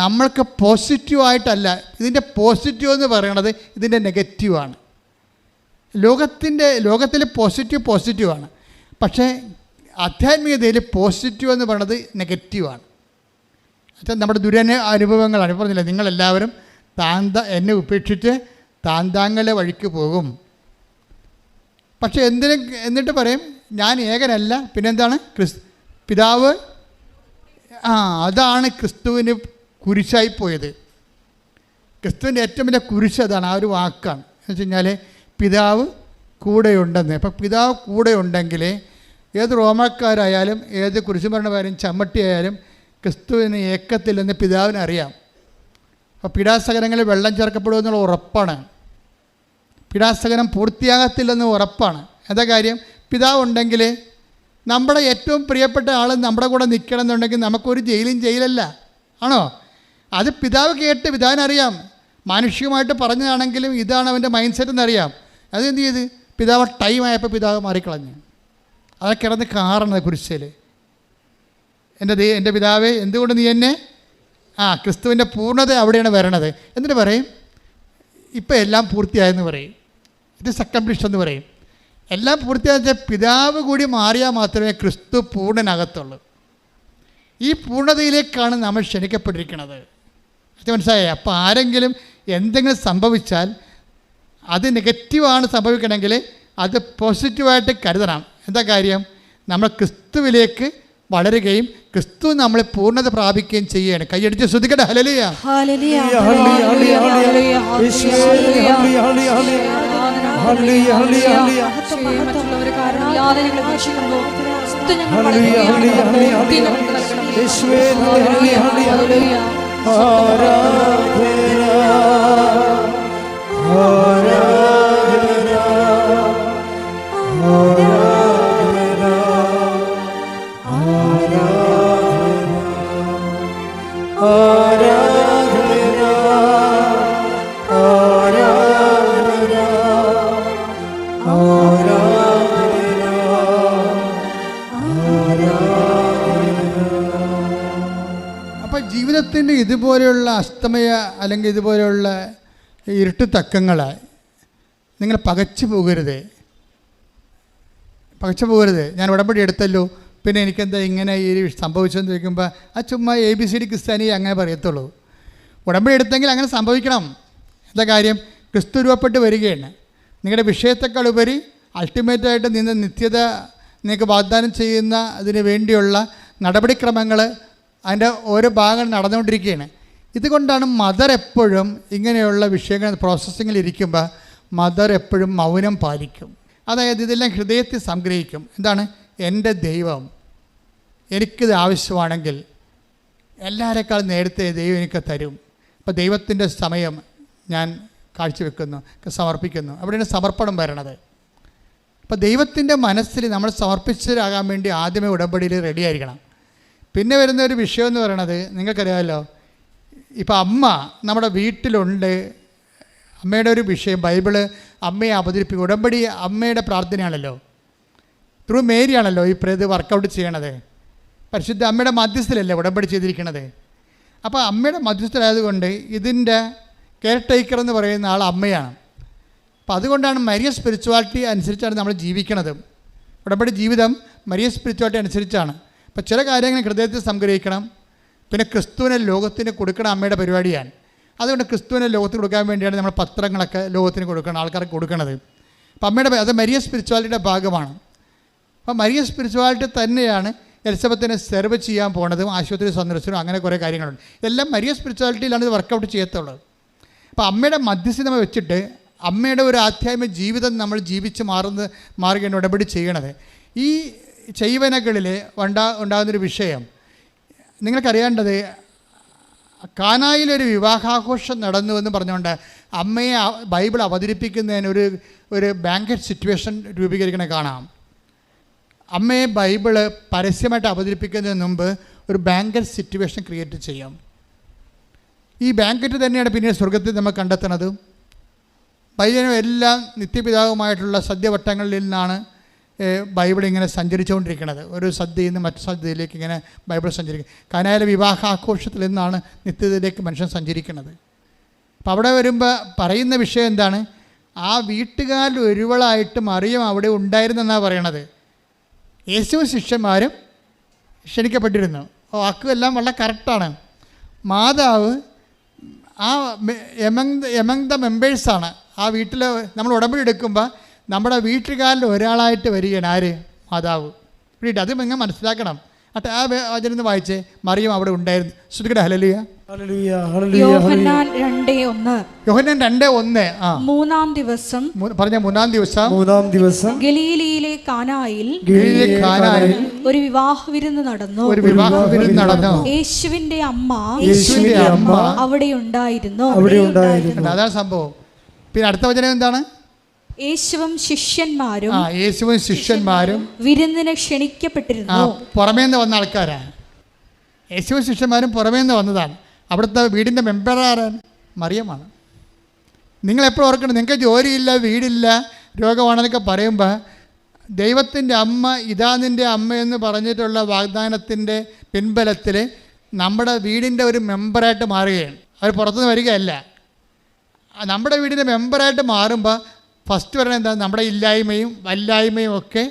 നമ്മൾക്ക് പോസിറ്റീവായിട്ടല്ല, ഇതിൻ്റെ പോസിറ്റീവ് എന്ന് പറയുന്നത് ഇതിൻ്റെ നെഗറ്റീവാണ്. ലോകത്തിൽ പോസിറ്റീവാണ്, പക്ഷേ ആധ്യാത്മികതയിൽ പോസിറ്റീവ് എന്ന് പറയുന്നത് നെഗറ്റീവാണ്. എന്നുവെച്ചാൽ നമ്മുടെ അനുഭവങ്ങളാണ്. പറഞ്ഞില്ല, നിങ്ങളെല്ലാവരും എന്നെ ഉപേക്ഷിച്ച് താന്താങ്ങളുടെ വഴിക്ക് പോകും. പക്ഷെ എന്നിട്ട് പറയും ഞാൻ ഏകനല്ല, പിന്നെന്താണ്? പിതാവ്. അതാണ് ക്രിസ്തുവിന് കുരിശായി പോയത്. ക്രിസ്തുവിൻ്റെ ഏറ്റവും വലിയ കുരിശ് അതാണ്, ആ ഒരു വാക്കാണ്. എന്ന് വെച്ച് കഴിഞ്ഞാൽ പിതാവ് കൂടെയുണ്ടെന്ന്. അപ്പം പിതാവ് കൂടെയുണ്ടെങ്കിൽ ഏത് റോമാക്കാരായാലും ഏത് കുരിശുമരണമായാലും ചമ്മട്ടിയായാലും ക്രിസ്തുവിന് ഏക്കത്തില്ലെന്ന് പിതാവിനറിയാം. അപ്പോൾ പീഡാസകനങ്ങളിൽ വെള്ളം ചേർക്കപ്പെടുമെന്നുള്ള ഉറപ്പാണ്. പീഡാസകനം പൂർത്തിയാകത്തില്ലെന്ന് ഉറപ്പാണ്. എന്താ കാര്യം? പിതാവുണ്ടെങ്കിൽ നമ്മുടെ ഏറ്റവും പ്രിയപ്പെട്ട ആൾ നമ്മുടെ കൂടെ നിൽക്കണം എന്നുണ്ടെങ്കിൽ നമുക്കൊരു ജയിലല്ല, ആണോ? അത് പിതാവ് കേട്ട് പിതാവിനറിയാം. മാനുഷികമായിട്ട് പറഞ്ഞതാണെങ്കിലും ഇതാണ് അവൻ്റെ മൈൻഡ് സെറ്റ് എന്നറിയാം. അതെന്ത് ചെയ്ത്? പിതാവ് ടൈമായപ്പോൾ പിതാവ് മാറിക്കളഞ്ഞു. അതൊക്കെ കിടന്ന് കാറണത് കുരിശിൽ. എൻ്റെ പിതാവേ, എന്തുകൊണ്ട് നീ എന്നെ ക്രിസ്തുവിൻ്റെ പൂർണ്ണത അവിടെയാണ് വരണത്. എന്നിട്ട് പറയും ഇപ്പം എല്ലാം പൂർത്തിയായെന്ന് പറയും. ഇത് അക്കംപ്ലിഷ്ഡ് എന്ന് പറയും. എല്ലാം പൂർത്തിയായെന്ന് വെച്ചാൽ പിതാവ് കൂടി മാറിയാൽ മാത്രമേ ക്രിസ്തു പൂർണ്ണനകത്തുള്ളൂ. ഈ പൂർണ്ണതയിലേക്കാണ് നമ്മൾ ക്ഷണിക്കപ്പെട്ടിരിക്കുന്നത്. അത് മനസ്സിലായേ? അപ്പോൾ ആരെങ്കിലും എന്തെങ്കിലും സംഭവിച്ചാൽ അത് നെഗറ്റീവാണ് സംഭവിക്കണമെങ്കിൽ അത് പോസിറ്റീവായിട്ട് കരുതണം. എന്താ കാര്യം? നമ്മൾ ക്രിസ്തുവിലേക്ക് വളരുകയും ക്രിസ്തു നമ്മളെ പൂർണ്ണത പ്രാപിക്കുകയും ചെയ്യാണ്. കൈയടിച്ച് ശ്രദ്ധിക്കട്ടെ. ഹല്ലേലൂയ ഹല്ലേലൂയ ഹല്ലേലൂയ ഹല്ലേലൂയ ഹല്ലേലൂയ ഹല്ലേലൂയ. മറ്റുള്ളവരെ കാരണമില്ലാതെ ഞങ്ങളെ വീക്ഷിക്കുമ്പോൾ ക്രിസ്തു ഞങ്ങൾ യേശുവേ ഹല്ലേലൂയ ഹല്ലേലൂയ. ആരാധന ആരാധന ആരാധന ആരാധന ഇതുപോലെയുള്ള അസ്തമയ അല്ലെങ്കിൽ ഇതുപോലെയുള്ള ഇരുട്ട് തക്കങ്ങൾ നിങ്ങൾ പകച്ചു പോകരുത്. ഞാൻ ഉടമ്പടി എടുത്തല്ലോ, പിന്നെ എനിക്കെന്താ ഇങ്ങനെ ഈ സംഭവിച്ചതെന്ന് ചോദിക്കുമ്പോൾ ആ ചുമ്മാ ABCD ക്രിസ്ത്യാനി അങ്ങനെ പറയത്തുള്ളൂ. ഉടമ്പടി എടുത്തെങ്കിൽ അങ്ങനെ സംഭവിക്കണം. എന്താ കാര്യം? ക്രിസ്തു രൂപപ്പെട്ട് വരികയാണ്. നിങ്ങളുടെ വിഷയത്തെക്കാൾ ഉപരി അൾട്ടിമേറ്റായിട്ട് നിന്ന് നിത്യത നിങ്ങൾക്ക് വാഗ്ദാനം ചെയ്യുന്ന അതിന് വേണ്ടിയുള്ള നടപടിക്രമങ്ങൾ അതിൻ്റെ ഓരോ ഭാഗങ്ങൾ നടന്നുകൊണ്ടിരിക്കുകയാണ്. ഇതുകൊണ്ടാണ് മദർ എപ്പോഴും ഇങ്ങനെയുള്ള വിഷയങ്ങൾ പ്രോസസ്സിങ്ങിൽ ഇരിക്കുമ്പോൾ മദർ എപ്പോഴും മൗനം പാലിക്കും. അതായത് ഇതെല്ലാം ഹൃദയത്തിൽ സംഗ്രഹിക്കും. എന്താണ്? എൻ്റെ ദൈവം എനിക്കിത് ആവശ്യമാണെങ്കിൽ എല്ലാവരെക്കാൾ നേരത്തെ ദൈവം എനിക്ക് തരും. അപ്പോൾ ദൈവത്തിൻ്റെ സമയം ഞാൻ കാഴ്ചവെക്കുന്നു, സമർപ്പിക്കുന്നു. അവിടെയാണ് സമർപ്പണം വരണത്. അപ്പോൾ ദൈവത്തിൻ്റെ മനസ്സിൽ നമ്മൾ സമർപ്പിച്ചതാകാൻ വേണ്ടി ആദ്യമേ ഉടമ്പടിയിൽ റെഡി ആയിരിക്കണം. പിന്നെ വരുന്ന ഒരു വിഷയം എന്ന് പറയണത് നിങ്ങൾക്കറിയാമല്ലോ, ഇപ്പോൾ അമ്മ നമ്മുടെ വീട്ടിലുണ്ട്. അമ്മയുടെ ഒരു വിഷയം ബൈബിള് അമ്മയെ അവതരിപ്പിക്കും. ഉടമ്പടി അമ്മയുടെ പ്രാർത്ഥനയാണല്ലോ, ത്രൂ മേരിയാണല്ലോ ഈ ഇത് വർക്കൗട്ട് ചെയ്യണത്. പരിശുദ്ധ അമ്മയുടെ മധ്യസ്ഥലല്ലേ ഉടമ്പടി ചെയ്തിരിക്കണത്. അപ്പോൾ അമ്മയുടെ മധ്യസ്ഥലായതുകൊണ്ട് ഇതിൻ്റെ കെയർ ടേക്കർ എന്ന് പറയുന്ന ആൾ അമ്മയാണ്. അപ്പോൾ അതുകൊണ്ടാണ് മരിയ സ്പിരിച്വാലിറ്റി അനുസരിച്ചാണ് നമ്മൾ ജീവിക്കണത്. ഉടമ്പടി ജീവിതം മരിയ സ്പിരിച്വാലിറ്റി അനുസരിച്ചാണ്. അപ്പോൾ ചില കാര്യങ്ങൾ ഹൃദയത്തിൽ സംഗ്രഹിക്കണം. പിന്നെ ക്രിസ്തുവിനെ ലോകത്തിന് കൊടുക്കണം അമ്മയുടെ പരിപാടിയാണ്. അതുകൊണ്ട് ക്രിസ്തുവിനെ ലോകത്തിന് കൊടുക്കാൻ വേണ്ടിയാണ് നമ്മൾ പത്രങ്ങളൊക്കെ ലോകത്തിന് കൊടുക്കണം, ആൾക്കാർക്ക് കൊടുക്കണത്. അപ്പോൾ അമ്മയുടെ അത് മരിയ സ്പിരിച്വാലിറ്റിയുടെ ഭാഗമാണ്. അപ്പോൾ മരിയ സ്പിരിച്വാലിറ്റി തന്നെയാണ് എലിസബത്തിനെ സെർവ് ചെയ്യാൻ പോണതും ആശുപത്രി സന്ദർശനവും അങ്ങനെ കുറേ കാര്യങ്ങളുണ്ട്. എല്ലാം മരിയ സ്പിരിച്വാലിറ്റിയിലാണ് ഇത് വർക്കൗട്ട് ചെയ്യത്തുള്ളത്. അപ്പോൾ അമ്മയുടെ മധ്യസ്ഥത വെച്ചിട്ട് അമ്മയുടെ ഒരു ആധ്യാത്മിക ജീവിതം നമ്മൾ ജീവിച്ച് മാറുകയാണ് ഉടമ്പടി ചെയ്യണത്. ഈ ചെയ്വനകളിൽ ഉണ്ടാകുന്നൊരു വിഷയം നിങ്ങൾക്കറിയേണ്ടത്, കാനായിലൊരു വിവാഹാഘോഷം നടന്നു എന്ന് പറഞ്ഞുകൊണ്ട് അമ്മയെ ബൈബിൾ അവതരിപ്പിക്കുന്നതിന് ഒരു ബാങ്കറ്റ് സിറ്റുവേഷൻ രൂപീകരിക്കണ കാണാം. അമ്മയെ ബൈബിള് പരസ്യമായിട്ട് അവതരിപ്പിക്കുന്നതിന് മുമ്പ് ഒരു ബാങ്കറ്റ് സിറ്റുവേഷൻ ക്രിയേറ്റ് ചെയ്യാം. ഈ ബാങ്കറ്റ് തന്നെയാണ് പിന്നീട് സ്വർഗത്തിൽ നമ്മൾ കണ്ടെത്തുന്നത്. ബൈബിളും എല്ലാം നിത്യപിതാവുമായിട്ടുള്ള സദ്യവട്ടങ്ങളിൽ നിന്നാണ് ബൈബിൾ ഇങ്ങനെ സഞ്ചരിച്ചുകൊണ്ടിരിക്കുന്നത്. ഒരു സദ്യയിൽ നിന്ന് മറ്റു സദ്യയിലേക്ക് ഇങ്ങനെ ബൈബിൾ സഞ്ചരിക്കും. കാനായിലെ വിവാഹാഘോഷത്തിൽ നിന്നാണ് നിത്യതയിലേക്ക് മനുഷ്യൻ സഞ്ചരിക്കുന്നത്. അപ്പോൾ അവിടെ വരുമ്പോൾ പറയുന്ന വിഷയം എന്താണ്? ആ വീട്ടുകാരിൽ ഒരുവളായിട്ട് മറിയം അവിടെ ഉണ്ടായിരുന്നെന്നാണ് പറയണത്. യേശുവും ശിഷ്യന്മാരും ക്ഷണിക്കപ്പെട്ടിരുന്നു. വാക്കുമെല്ലാം വളരെ കറക്റ്റാണ്. മാതാവ് ആ എമംഗ് ദ മെമ്പേഴ്സാണ്. ആ വീട്ടിൽ നമ്മൾ ഉടമ്പടി എടുക്കുമ്പോൾ നമ്മുടെ വീട്ടുകാരിൽ ഒരാളായിട്ട് വരികയാണ് ആര്? മാതാവ്. വീട്ടിൽ അത് നിങ്ങൾ മനസ്സിലാക്കണം. അട്ട് ആ വചനം വായിച്ചേ. മറിയം അവിടെ ഉണ്ടായിരുന്നു. ശ്രുതികട ഹല്ലേലൂയ. യോഹന്നാൻ 2:1. മൂന്നാം ദിവസം ഗലീലയിലെ കാനായിൽ ഒരു വിവാഹ വിരുന്ന് നടന്നു. യേശുവിന്റെ അമ്മ അവിടെ ഉണ്ടായിരുന്നു. അതാണ് സംഭവം. പിന്നെ അടുത്ത വചനം എന്താണ്? യേശുവും ശിഷ്യന്മാരും വിരുന്നിന് ക്ഷണിക്കപ്പെട്ടിരുന്നു. പുറമേ നിന്ന് വന്ന ആൾക്കാരാണ്. യേശുവും ശിഷ്യന്മാരും പുറമേ നിന്ന് വന്നതാണ്. അവിടുത്തെ വീടിൻ്റെ മെമ്പർ ആരാണ്? മറിയമാണ്. നിങ്ങളെപ്പോഴും ഓർക്കണം, നിങ്ങൾക്ക് ജോലിയില്ല, വീടില്ല, രോഗമാണെന്നൊക്കെ പറയുമ്പോൾ ദൈവത്തിൻ്റെ അമ്മ ഇതാ നിൻ്റെ അമ്മയെന്ന് പറഞ്ഞിട്ടുള്ള വാഗ്ദാനത്തിൻ്റെ പിൻബലത്തിൽ നമ്മുടെ വീടിൻ്റെ ഒരു മെമ്പറായിട്ട് മാറുകയാണ്. അവർ പുറത്തുനിന്ന് വരികയല്ല. നമ്മുടെ വീടിൻ്റെ മെമ്പറായിട്ട് മാറുമ്പോൾ ഫസ്റ്റ് പറയുന്നത് എന്താ? നമ്മുടെ ഇല്ലായ്മയും വല്ലായ്മയും ഒക്കെ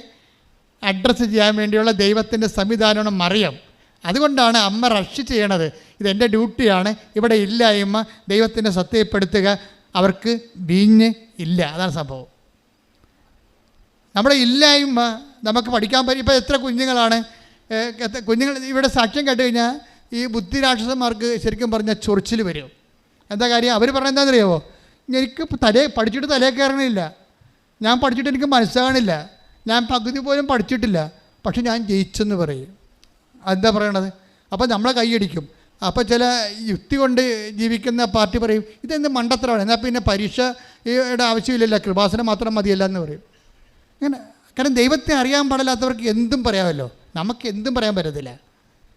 അഡ്രസ്സ് ചെയ്യാൻ വേണ്ടിയുള്ള ദൈവത്തിൻ്റെ സംവിധാനമാണ് മറിയം. അതുകൊണ്ടാണ് അമ്മ റഷ് ചെയ്യണത്. ഇതെൻ്റെ ഡ്യൂട്ടിയാണ്. ഇവിടെ ഇല്ലായ്മ ദൈവത്തിൻ്റെ സത്യപ്പെടുത്തുക. അവർക്ക് വീഞ്ഞ് ഇല്ല. അതാണ് സംഭവം. നമ്മുടെ ഇല്ലായ്മ നമുക്ക് പഠിക്കാൻ പറ്റും. ഇപ്പോൾ എത്ര കുഞ്ഞുങ്ങൾ ഇവിടെ സാക്ഷ്യം കേട്ട് കഴിഞ്ഞാൽ ഈ ബുദ്ധിരാക്ഷസന്മാർക്ക് ശരിക്കും പറഞ്ഞാൽ ചൊറിച്ചിൽ വരും. എന്താ കാര്യം? അവർ പറഞ്ഞാൽ എന്താണെന്നറിയാമോ? എനിക്ക് പഠിച്ചിട്ട് തലേ കയറണില്ല, ഞാൻ പഠിച്ചിട്ട് എനിക്ക് മനസ്സിലാകണില്ല, ഞാൻ പകുതി പോലും പഠിച്ചിട്ടില്ല, പക്ഷെ ഞാൻ ജയിച്ചെന്ന് പറയും. എന്താ പറയണത്? അപ്പോൾ നമ്മളെ കൈയടിക്കും. അപ്പോൾ ചില യുക്തി കൊണ്ട് ജീവിക്കുന്ന പാർട്ടി പറയും ഇതെന്ത് മണ്ടത്തരമാണ്, എന്നാൽ പിന്നെ പരീക്ഷയുടെ ആവശ്യമില്ലല്ലോ, കൃപാസനം മാത്രം മതിയല്ല എന്ന് പറയും. അങ്ങനെ കാരണം ദൈവത്തെ അറിയാൻ പാടില്ലാത്തവർക്ക് എന്തും പറയാമല്ലോ, നമുക്ക് എന്തും പറയാൻ പറ്റത്തില്ല.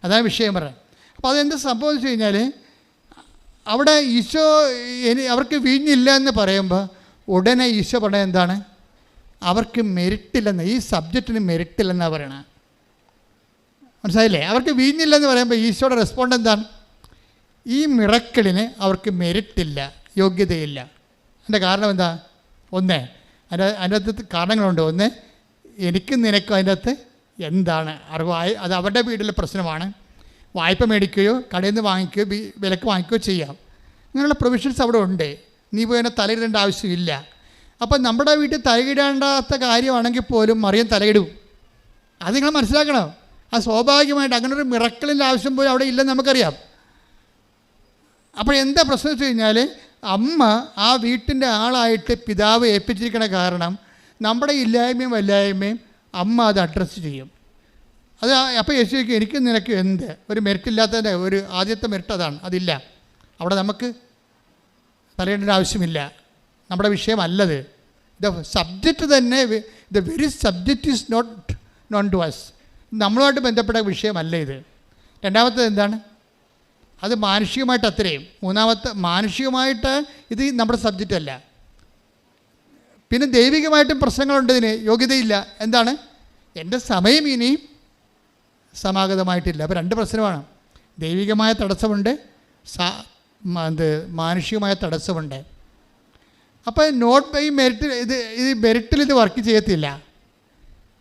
അതാണ് വിഷയം പറയാം. അപ്പോൾ അതെന്ത് സംഭവം വെച്ച് കഴിഞ്ഞാൽ അവിടെ ഈശോ അവർക്ക് വീഞ്ഞില്ല എന്ന് പറയുമ്പോൾ ഉടനെ ഈശോ പറയുന്നത് എന്താണ്? അവർക്ക് മെരിട്ടില്ലെന്ന്, ഈ സബ്ജക്റ്റിന് മെരിട്ടില്ലെന്നാണ് പറയണത്. മനസ്സിലായില്ലേ? അവർക്ക് വീഞ്ഞില്ലെന്ന് പറയുമ്പോൾ ഈശോയുടെ റെസ്പോണ്ട് എന്താണ്? ഈ മിറക്കിളിന് അവർക്ക് മെരിറ്റില്ല, യോഗ്യതയില്ല. അതിൻ്റെ കാരണം എന്താ? അതിൻ്റെ അകത്ത് കാരണങ്ങളുണ്ട്. ഒന്ന്, എനിക്കും നിനക്കും അതിൻ്റെ അകത്ത് എന്താണ് അറിവായി, അത് അവരുടെ വീട്ടിലെ പ്രശ്നമാണ്. വായ്പ മേടിക്കുകയോ കടയിൽ നിന്ന് വാങ്ങിക്കുകയോ വിലക്ക് വാങ്ങിക്കുകയോ ചെയ്യാം. ഇങ്ങനെയുള്ള പ്രൊവിഷൻസ് അവിടെ ഉണ്ട്. നീ പോയി അതിനെ തലയിടേണ്ട ആവശ്യമില്ല. അപ്പം നമ്മുടെ വീട്ടിൽ തലയിടേണ്ടാത്ത കാര്യമാണെങ്കിൽ പോലും മറിയം തലയിടും. അത് നിങ്ങൾ മനസ്സിലാക്കണം. അത് സ്വാഭാവികമായിട്ട് അങ്ങനെ ഒരു മിറക്കിളിൻ്റെ ആവശ്യം പോലും അവിടെ ഇല്ലെന്ന് നമുക്കറിയാം. അപ്പോൾ എന്താ പ്രശ്നം വെച്ച് കഴിഞ്ഞാൽ, അമ്മ ആ വീട്ടിൻ്റെ ആളായിട്ട് പിതാവ് ഏൽപ്പിച്ചിരിക്കണ കാരണം നമ്മുടെ ഇല്ലായ്മയും വല്ലായ്മയും അമ്മ അത് അഡ്രസ്സ് ചെയ്യും. അത് അപ്പോൾ യേശുവിക്ക് എനിക്കും നിനക്കും എന്ത് ഒരു മെറിറ്റില്ലാത്തതിൻ്റെ ഒരു ആദ്യത്തെ മെറിറ്റ് അതാണ്. അതില്ല. അവിടെ നമുക്ക് തലയിടേണ്ട ആവശ്യമില്ല. നമ്മുടെ വിഷയമല്ലത്. ദ സബ്ജക്റ്റ് തന്നെ, the very subject is not known to us. നമ്മളുമായിട്ട് ബന്ധപ്പെട്ട വിഷയമല്ല ഇത്. രണ്ടാമത്തേത് എന്താണ്? അത് മാനുഷികമായിട്ട് അത്രയും. മൂന്നാമത്തെ മാനുഷികമായിട്ട് ഇത് നമ്മുടെ സബ്ജക്റ്റ് അല്ല. പിന്നെ ദൈവികമായിട്ടും പ്രശ്നങ്ങളുണ്ട്. ഇതിന് യോഗ്യതയില്ല. എന്താണ്? എൻ്റെ സമയം ഇനിയും സമാഗതമായിട്ടില്ല. അപ്പോൾ രണ്ട് പ്രശ്നമാണ്. ദൈവികമായ തടസ്സമുണ്ട്, മാനുഷികമായ തടസ്സമുണ്ട്. അപ്പോൾ നോട്ട് ബൈ മെറിറ്റ്, ഇത് മെറിറ്റിൽ ഇത് വർക്ക് ചെയ്യത്തില്ല.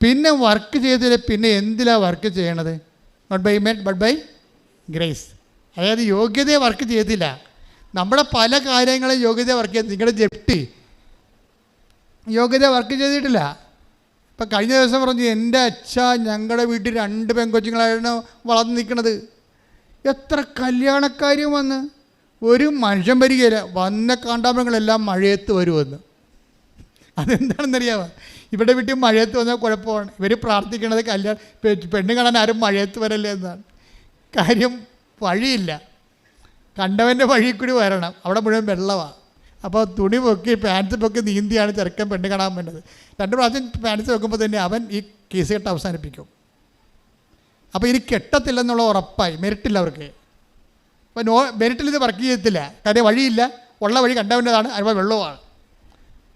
പിന്നെ വർക്ക് ചെയ്തില്ല. പിന്നെ എന്തിലാണ് വർക്ക് ചെയ്യണത്? Not by merit but by grace. അതായത് യോഗ്യതയെ വർക്ക് ചെയ്യത്തില്ല. നമ്മുടെ പല കാര്യങ്ങളും യോഗ്യത വർക്ക് ചെയ്ത്, നിങ്ങളുടെ ജപ്തി യോഗ്യത വർക്ക് ചെയ്തിട്ടില്ല. ഇപ്പം കഴിഞ്ഞ ദിവസം പറഞ്ഞു, എൻ്റെ അച്ഛ ഞങ്ങളുടെ വീട്ടിൽ 2 പെൺകൊച്ചുങ്ങളായിരുന്നു വളർന്നു നിൽക്കുന്നത്. എത്ര കല്യാണക്കാരും വന്ന് ഒരു മനുഷ്യൻ വരികയില്ല. വന്ന കാണ്ടാമൃഗങ്ങളെല്ലാം മഴയത്ത് വരുമെന്ന്. അതെന്താണെന്നറിയാമോ? ഇവിടെ വീട്ടിൽ മഴയത്ത് വന്നാൽ കുഴപ്പമാണ്. ഇവർ പ്രാർത്ഥിക്കണത് പെണ്ണ് കാണാൻ ആരും മഴയത്ത് വരല്ലേ എന്നാണ്. കാര്യം വഴിയില്ല. കണ്ടവൻ്റെ വഴി കൂടി വരണം. അവിടെ മുഴുവൻ വെള്ളമാണ്. അപ്പോൾ തുണി പൊക്കി പാൻസ് പൊക്കി നീന്തിയാണ് ചെറുക്കൻ പെണ്ണ് കാണാൻ വേണ്ടത്. 2 പ്രാവശ്യം പാൻസ് വെക്കുമ്പോൾ തന്നെ അവൻ ഈ കേസ് കെട്ട് അവസാനിപ്പിക്കും. അപ്പോൾ ഇനി കെട്ടത്തില്ലെന്നുള്ള ഉറപ്പായി. മെറിറ്റില്ല അവർക്ക്. അപ്പോൾ മെറിറ്റിൽ ഇത് വർക്ക് ചെയ്യത്തില്ല. കാര്യം വഴിയില്ല. ഉള്ള വഴി കണ്ടവൻ്റെതാണ്, അതുപോലെ വെള്ളവുമാണ്.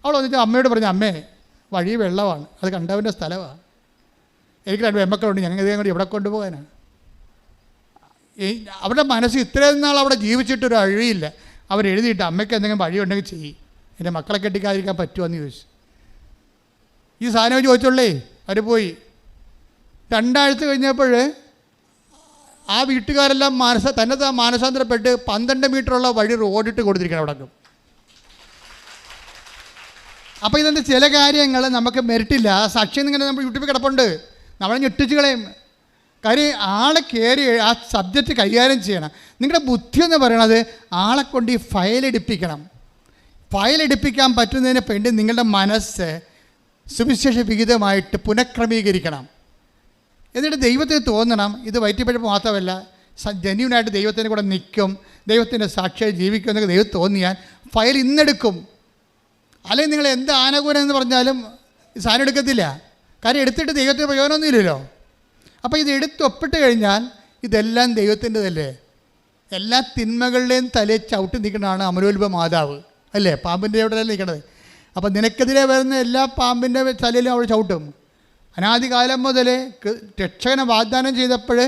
അവൾ വന്നിട്ട് അമ്മയോട് പറഞ്ഞു, അമ്മേ വഴി വെള്ളമാണ്, അത് കണ്ടവൻ്റെ സ്ഥലമാണ്. എനിക്ക് 2 പെൺമക്കളുണ്ട്, ഞങ്ങൾ ഇതേ കൂടി എവിടെ കൊണ്ടുപോകാനാണ്? അവരുടെ മനസ്സ് ഇത്രയും നാൾ അവിടെ ജീവിച്ചിട്ടൊരു വഴിയില്ല. അവരെഴുതിയിട്ട് അമ്മയ്ക്ക് എന്തെങ്കിലും വഴിയുണ്ടെങ്കിൽ ചെയ്യും, എൻ്റെ മക്കളെ കെട്ടിക്കാതിരിക്കാൻ പറ്റുമോ എന്ന് ചോദിച്ചു. ഈ സാധനം ചോദിച്ചോളേ അവർ പോയി. 2 ആഴ്ച കഴിഞ്ഞപ്പോൾ ആ വീട്ടുകാരെല്ലാം തന്നെ മാനസാന്തരപ്പെട്ട് 12 മീറ്ററുള്ള വഴി റോഡിട്ട് കൊടുത്തിരിക്കണം അവിടെ. അപ്പോൾ ഇതെന്ത് ചില കാര്യങ്ങൾ നമുക്ക് മെറിറ്റില്ല. സാക്ഷ്യം ഇങ്ങനെ നമ്മൾ യൂട്യൂബിൽ കിടപ്പുണ്ട്, നമ്മളെ ഞെട്ടിച്ച് കളയും. കാര്യം ആളെ കയറി ആ സബ്ജക്റ്റ് കൈകാര്യം ചെയ്യണം. നിങ്ങളുടെ ബുദ്ധി എന്ന് പറയണത് ആളെ കൊണ്ട് ഈ ഫയലെടുപ്പിക്കണം. ഫയലെടുപ്പിക്കാൻ പറ്റുന്നതിന് വേണ്ടി നിങ്ങളുടെ മനസ്സ് സുവിശേഷ വിഹിതമായിട്ട് പുനഃക്രമീകരിക്കണം. എന്നിട്ട് ദൈവത്തിന് തോന്നണം ഇത് വയറ്റിപ്പഴപ്പ് മാത്രമല്ല, ജെന്യൂനായിട്ട് ദൈവത്തിൻ്റെ കൂടെ നിൽക്കും, ദൈവത്തിൻ്റെ സാക്ഷിയായി ജീവിക്കും എന്നൊക്കെ ദൈവം തോന്നിയാൽ ഫയൽ ഇന്നെടുക്കും. അല്ലെങ്കിൽ നിങ്ങൾ എന്ത് ആനകൂരം എന്ന് പറഞ്ഞാലും സാധനം എടുക്കത്തില്ല. കാര്യം എടുത്തിട്ട് ദൈവത്തിന് പ്രയോജനമൊന്നുമില്ലല്ലോ. അപ്പോൾ ഇത് എടുത്തൊപ്പിട്ട് കഴിഞ്ഞാൽ ഇതെല്ലാം ദൈവത്തിൻ്റെതല്ലേ. എല്ലാ തിന്മകളുടെയും തലയെ ചവിട്ടി നിൽക്കുന്നതാണ് അമലോത്ഭവ മാതാവ് അല്ലേ, പാമ്പിൻ്റെ അവിടെ നിൽക്കണത്. അപ്പോൾ നിനക്കെതിരെ വരുന്ന എല്ലാ പാമ്പിൻ്റെ തലയിലും അവൾ ചവിട്ടും. അനാദികാലം മുതൽ രക്ഷകനെ വാഗ്ദാനം ചെയ്തപ്പോൾ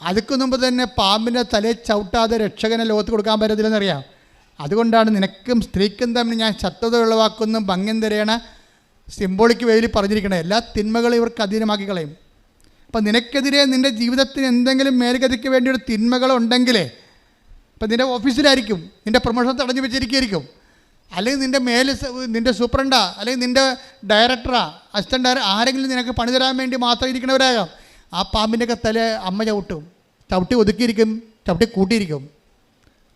അതിക്ക് മുമ്പ് തന്നെ പാമ്പിൻ്റെ തലയെ ചവിട്ടാതെ രക്ഷകനെ ലോകത്ത് കൊടുക്കാൻ പറ്റത്തില്ലെന്നറിയാം. അതുകൊണ്ടാണ് നിനക്കും സ്ത്രീക്കും തമ്മിൽ ഞാൻ ശത്രുത ഉളവാക്കുന്ന ഭംഗ്യം തരേണ സിംബോളിക്ക് വേലി പറഞ്ഞിരിക്കണേ. എല്ലാ തിന്മകളും ഇവർക്ക് അധീനമാക്കി കളയും. അപ്പം നിനക്കെതിരെ നിൻ്റെ ജീവിതത്തിന് എന്തെങ്കിലും മേൽഗതിക്ക് വേണ്ടി ഒരു തിന്മകളുണ്ടെങ്കിലേ, ഇപ്പം നിൻ്റെ ഓഫീസിലായിരിക്കും, നിൻ്റെ പ്രൊമോഷൻ തടഞ്ഞു വെച്ചിരിക്കുകയായിരിക്കും, അല്ലെങ്കിൽ നിൻ്റെ സൂപ്രണ്ടാ, അല്ലെങ്കിൽ നിൻ്റെ ഡയറക്ടറാ, അസിസ്റ്റൻ്റ് ഡയറക്ടർ, ആരെങ്കിലും നിനക്ക് പണി തരാൻ വേണ്ടി മാത്രം ഇരിക്കണവരാകാം. ആ പാമ്പിൻ്റെയൊക്കെ തല അമ്മ ചവിട്ടും, ചവിട്ടി ഒതുക്കിയിരിക്കും, ചവിട്ടി കൂട്ടിയിരിക്കും.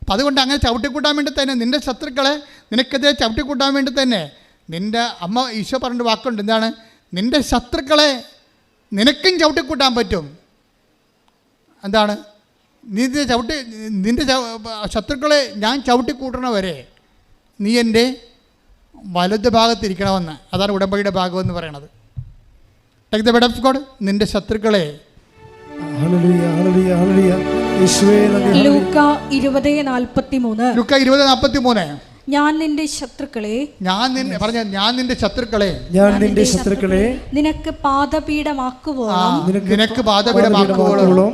അപ്പം അതുകൊണ്ട് അങ്ങനെ ചവിട്ടിക്കൂട്ടാൻ വേണ്ടി തന്നെ നിൻ്റെ ശത്രുക്കളെ നിനക്കെതിരെ ചവിട്ടിക്കൂട്ടാൻ വേണ്ടി തന്നെ നിൻ്റെ അമ്മ ഈശോ പറഞ്ഞ വാക്കുണ്ട്, എന്താണ്? നിൻ്റെ ശത്രുക്കളെ നിനക്കും ചവിട്ടിക്കൂട്ടാൻ പറ്റും. എന്താണ്? നിൻ്റെ ശത്രുക്കളെ ഞാൻ ചവിട്ടിക്കൂട്ടണവരെ നീ എൻ്റെ വലത് ഭാഗത്തിരിക്കണമെന്ന്. അതാണ് ഉടമ്പടിയുടെ ഭാഗമെന്ന് പറയണത്. Take the bed of God. നിൻ്റെ ശത്രുക്കളെ ലൂക്ക 20:43 ഞാൻ നിന്റെ ശത്രുക്കളെ ഞാൻ നിന്റെ ശത്രുക്കളെ നിനക്ക് പാദപീഠമാക്കുവോളം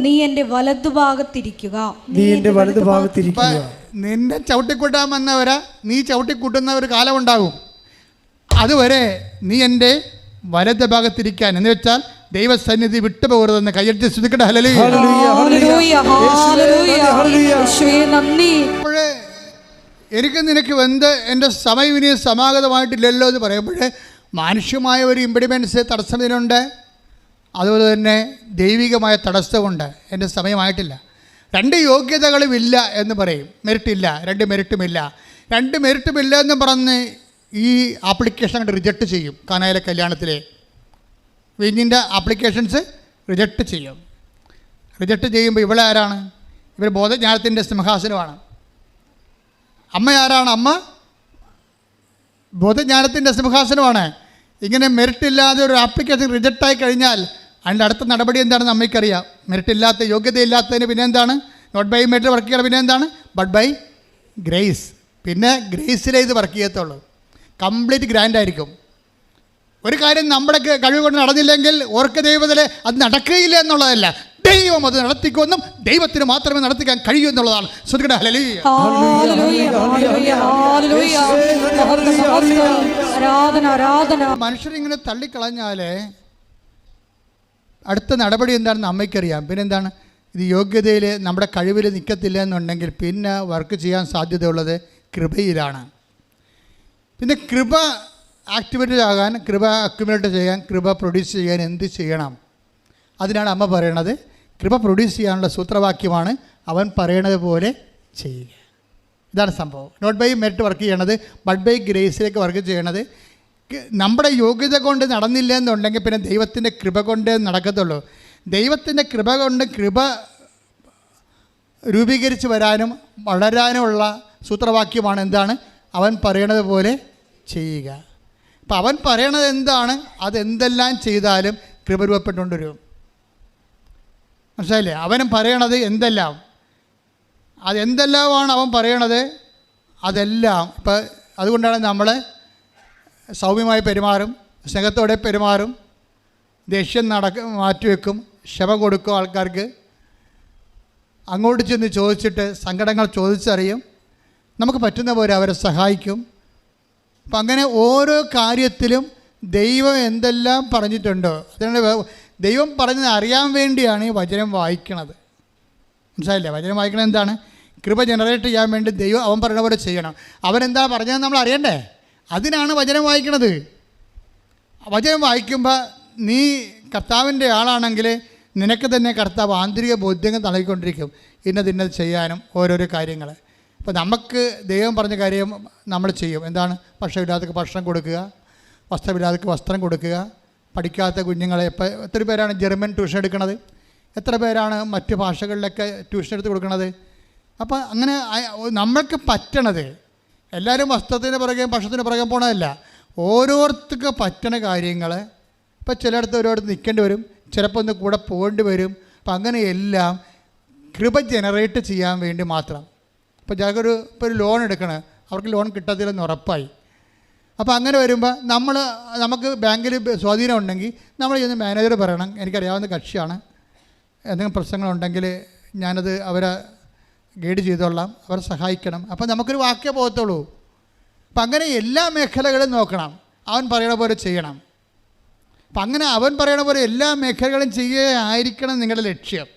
നീ എന്റെ വലതുഭാഗത്തിരിക്കുക. നിന്നെ ചവിട്ടിക്കൂട്ടാൻ വന്നവരെ നീ ചവിട്ടിക്കൂട്ടുന്ന ഒരു കാലം ഉണ്ടാകും. അതുവരെ നീ എൻ്റെ വലത് ഭാഗത്തിരിക്കാൻ, എന്ന് വെച്ചാൽ ദൈവസന്നിധി വിട്ടുപോകരുതെന്ന് കയ്യടിച്ച് ശ്രദ്ധിക്കട്ടെ. അപ്പോഴേ എനിക്ക് നിനക്ക് എൻ്റെ സമയം ഇനി സമാഗതമായിട്ടില്ലല്ലോ എന്ന് പറയുമ്പോഴേ മാനുഷ്യമായ ഒരു ഇമ്പിഡിമെൻസ് തടസ്സം ഇതിനുണ്ട്. അതുപോലെ തന്നെ ദൈവികമായ തടസ്സമുണ്ട്. എൻ്റെ സമയമായിട്ടില്ല. 2 യോഗ്യതകളുമില്ല എന്ന് പറയും. മെറിറ്റില്ല, 2 മെറിറ്റുമില്ല. 2 മെറിറ്റുമില്ല എന്ന് പറഞ്ഞ് ഈ ആപ്ലിക്കേഷൻ അങ്ങോട്ട് റിജക്റ്റ് ചെയ്യും. കാനായിലെ കല്യാണത്തിലെ വിഞ്ഞിൻ്റെ ആപ്ലിക്കേഷൻസ് റിജക്റ്റ് ചെയ്യും. റിജക്റ്റ് ചെയ്യുമ്പോൾ ഇവിടെ ആരാണ്? ഇവർ ബോധജ്ഞാനത്തിൻ്റെ സിംഹാസനമാണ്. അമ്മ ആരാണ്? അമ്മ ബോധജ്ഞാനത്തിൻ്റെ സിംഹാസനമാണ്. ഇങ്ങനെ മെറിറ്റില്ലാതെ ഒരു ആപ്ലിക്കേഷൻ റിജക്റ്റായി കഴിഞ്ഞാൽ അതിൻ്റെ അടുത്ത നടപടി എന്താണെന്ന് അമ്മയ്ക്കറിയാം. മെറിറ്റില്ലാത്ത, യോഗ്യതയില്ലാത്തതിന് പിന്നെ എന്താണ്? നോട്ട് ബൈ മെറിറ്റ് വർക്ക് ചെയ്യണം. പിന്നെ എന്താണ്? But by grace. പിന്നെ ഗ്രേസിലേ ഇത് വർക്ക് ചെയ്യത്തുള്ളൂ. കംപ്ലീറ്റ് ഗ്രാൻഡ് ആയിരിക്കും. ഒരു കാര്യം നമ്മുടെ കഴിവ് കൊണ്ട് നടന്നില്ലെങ്കിൽ ഓർക്ക് ദൈവത്തിലെ അത് നടക്കുകയില്ല എന്നുള്ളതല്ല, ദൈവം അത് നടത്തിക്കൊന്നും ദൈവത്തിന് മാത്രമേ നടത്തിക്കാൻ കഴിയൂ എന്നുള്ളതാണ്. മനുഷ്യരിങ്ങനെ തള്ളിക്കളഞ്ഞാൽ അടുത്ത നടപടി എന്താണെന്ന് അമ്മയ്ക്കറിയാം. പിന്നെന്താണ്? ഇത് യോഗ്യതയിൽ നമ്മുടെ കഴിവിൽ നിൽക്കത്തില്ല എന്നുണ്ടെങ്കിൽ പിന്നെ വർക്ക് ചെയ്യാൻ സാധ്യതയുള്ളത് കൃപയിലാണ്. പിന്നെ കൃപ ആക്ടിവേറ്റഡ് ആകാൻ, കൃപ അക്യുമുലേറ്റ് ചെയ്യാൻ, കൃപ പ്രൊഡ്യൂസ് ചെയ്യാൻ എന്ത് ചെയ്യണം? അതിനാണ് അമ്മ പറയണത്. കൃപ പ്രൊഡ്യൂസ് ചെയ്യാനുള്ള സൂത്രവാക്യമാണ് അവൻ പറയണത് പോലെ ചെയ്യുക. ഇതാണ് സംഭവം. നോട്ട് ബൈ മെറിറ്റ് വർക്ക് ചെയ്യണത്, ബട്ട് ബൈ ഗ്രേസിലേക്ക് വർക്ക് ചെയ്യണത്. നമ്മുടെ യോഗ്യത കൊണ്ട് നടന്നില്ല എന്നുണ്ടെങ്കിൽ പിന്നെ ദൈവത്തിൻ്റെ കൃപ കൊണ്ട് നടക്കത്തുള്ളൂ. ദൈവത്തിൻ്റെ കൃപ കൊണ്ട് കൃപ രൂപീകരിച്ച് വരാനും വളരാനുമുള്ള സൂത്രവാക്യമാണ് എന്താണ്? അവൻ പറയണത് പോലെ ചെയ്യുക. അപ്പം അവൻ പറയണത് എന്താണ്, അതെന്തെല്ലാം ചെയ്താലും കൃപ രൂപപ്പെട്ടുകൊണ്ട് വരും. മനസ്സിലായില്ലേ? അവനും പറയണത് എന്തെല്ലാം, അതെന്തെല്ലാമാണ് അവൻ പറയണത് അതെല്ലാം. ഇപ്പം അതുകൊണ്ടാണ് നമ്മൾ സൗമ്യമായി പെരുമാറും, സ്നേഹത്തോടെ പെരുമാറും, ദേഷ്യം മാറ്റിവെക്കും, ക്ഷമ കൊടുക്കും ആൾക്കാർക്ക്, അങ്ങോട്ട് ചെന്ന് ചോദിച്ചിട്ട് സങ്കടങ്ങൾ ചോദിച്ചറിയും, നമുക്ക് പറ്റുന്ന പോലെ അവരെ സഹായിക്കും. അപ്പം അങ്ങനെ ഓരോ കാര്യത്തിലും ദൈവം എന്തെല്ലാം പറഞ്ഞിട്ടുണ്ടോ അതിനാണ് ദൈവം പറഞ്ഞത് അറിയാൻ വേണ്ടിയാണ് ഈ വചനം വായിക്കണത്. മനസ്സിലായില്ലേ? വചനം വായിക്കണത് എന്താണ്? കൃപ ജനറേറ്റ് ചെയ്യാൻ വേണ്ടി ദൈവം അവൻ പറയുന്ന പോലെ ചെയ്യണം. അവനെന്താ പറഞ്ഞതെന്ന് നമ്മൾ അറിയണ്ടേ? അതിനാണ് വചനം വായിക്കണത്. വചനം വായിക്കുമ്പോൾ നീ കർത്താവിൻ്റെ ആളാണെങ്കിൽ നിനക്ക് തന്നെ കർത്താവ് ആന്തരിക ബോധ്യങ്ങൾ നൽകിക്കൊണ്ടിരിക്കും, ഇന്നത് ചെയ്യാനും ഓരോരോ കാര്യങ്ങൾ. അപ്പോൾ നമുക്ക് ദൈവം പറഞ്ഞ കാര്യം നമ്മൾ ചെയ്യും. എന്താണ്? ഭക്ഷണമില്ലാത്തവർക്ക് ഭക്ഷണം കൊടുക്കുക, വസ്ത്രമില്ലാത്തവർക്ക് വസ്ത്രം കൊടുക്കുക, പഠിക്കാത്ത കുഞ്ഞുങ്ങളെ എത്ര പേരാണ് ജർമ്മൻ ട്യൂഷൻ എടുക്കുന്നത്, എത്ര പേരാണ് മറ്റ് ഭാഷകളിലൊക്കെ ട്യൂഷൻ എടുത്ത് കൊടുക്കുന്നത്. അപ്പോൾ അങ്ങനെ നമ്മൾക്ക് പറ്റണത്, എല്ലാവരും വസ്ത്രത്തിന് പുറകെ ഭക്ഷണത്തിന് പുറകെ പോകണതല്ല, ഓരോരുത്തർക്ക് പറ്റണ കാര്യങ്ങൾ. ഇപ്പോൾ ചിലയിടത്ത് ഓരോരുത്തർ നിൽക്കേണ്ടി വരും, ചിലപ്പോൾ ഒന്ന് കൂടെ പോകേണ്ടി വരും. അപ്പം അങ്ങനെയെല്ലാം കൃപ ജനറേറ്റ് ചെയ്യാൻ വേണ്ടി മാത്രം. ഇപ്പോൾ ഇപ്പോൾ ഒരു ലോൺ എടുക്കണം, അവർക്ക് ലോൺ കിട്ടത്തില്ലെന്ന് ഉറപ്പായി. അപ്പോൾ അങ്ങനെ വരുമ്പോൾ നമുക്ക് ബാങ്കിൽ സ്വാധീനം ഉണ്ടെങ്കിൽ നമ്മൾ ചെന്ന് മാനേജർ പറയണം, എനിക്കറിയാവുന്ന കക്ഷിയാണ്, എന്തെങ്കിലും പ്രശ്നങ്ങളുണ്ടെങ്കിൽ ഞാനത് അവരെ ഗൈഡ് ചെയ്തോളാം, അവരെ സഹായിക്കണം. അപ്പോൾ നമുക്കൊരു വാക്കേ പോകത്തുള്ളൂ. അപ്പം അങ്ങനെ എല്ലാ മേഖലകളും നോക്കണം, അവൻ പറയണ പോലെ ചെയ്യണം. അപ്പം അങ്ങനെ അവൻ പറയണ പോലെ എല്ലാ മേഖലകളും ചെയ്യുകയായിരിക്കണം നിങ്ങളുടെ ലക്ഷ്യം.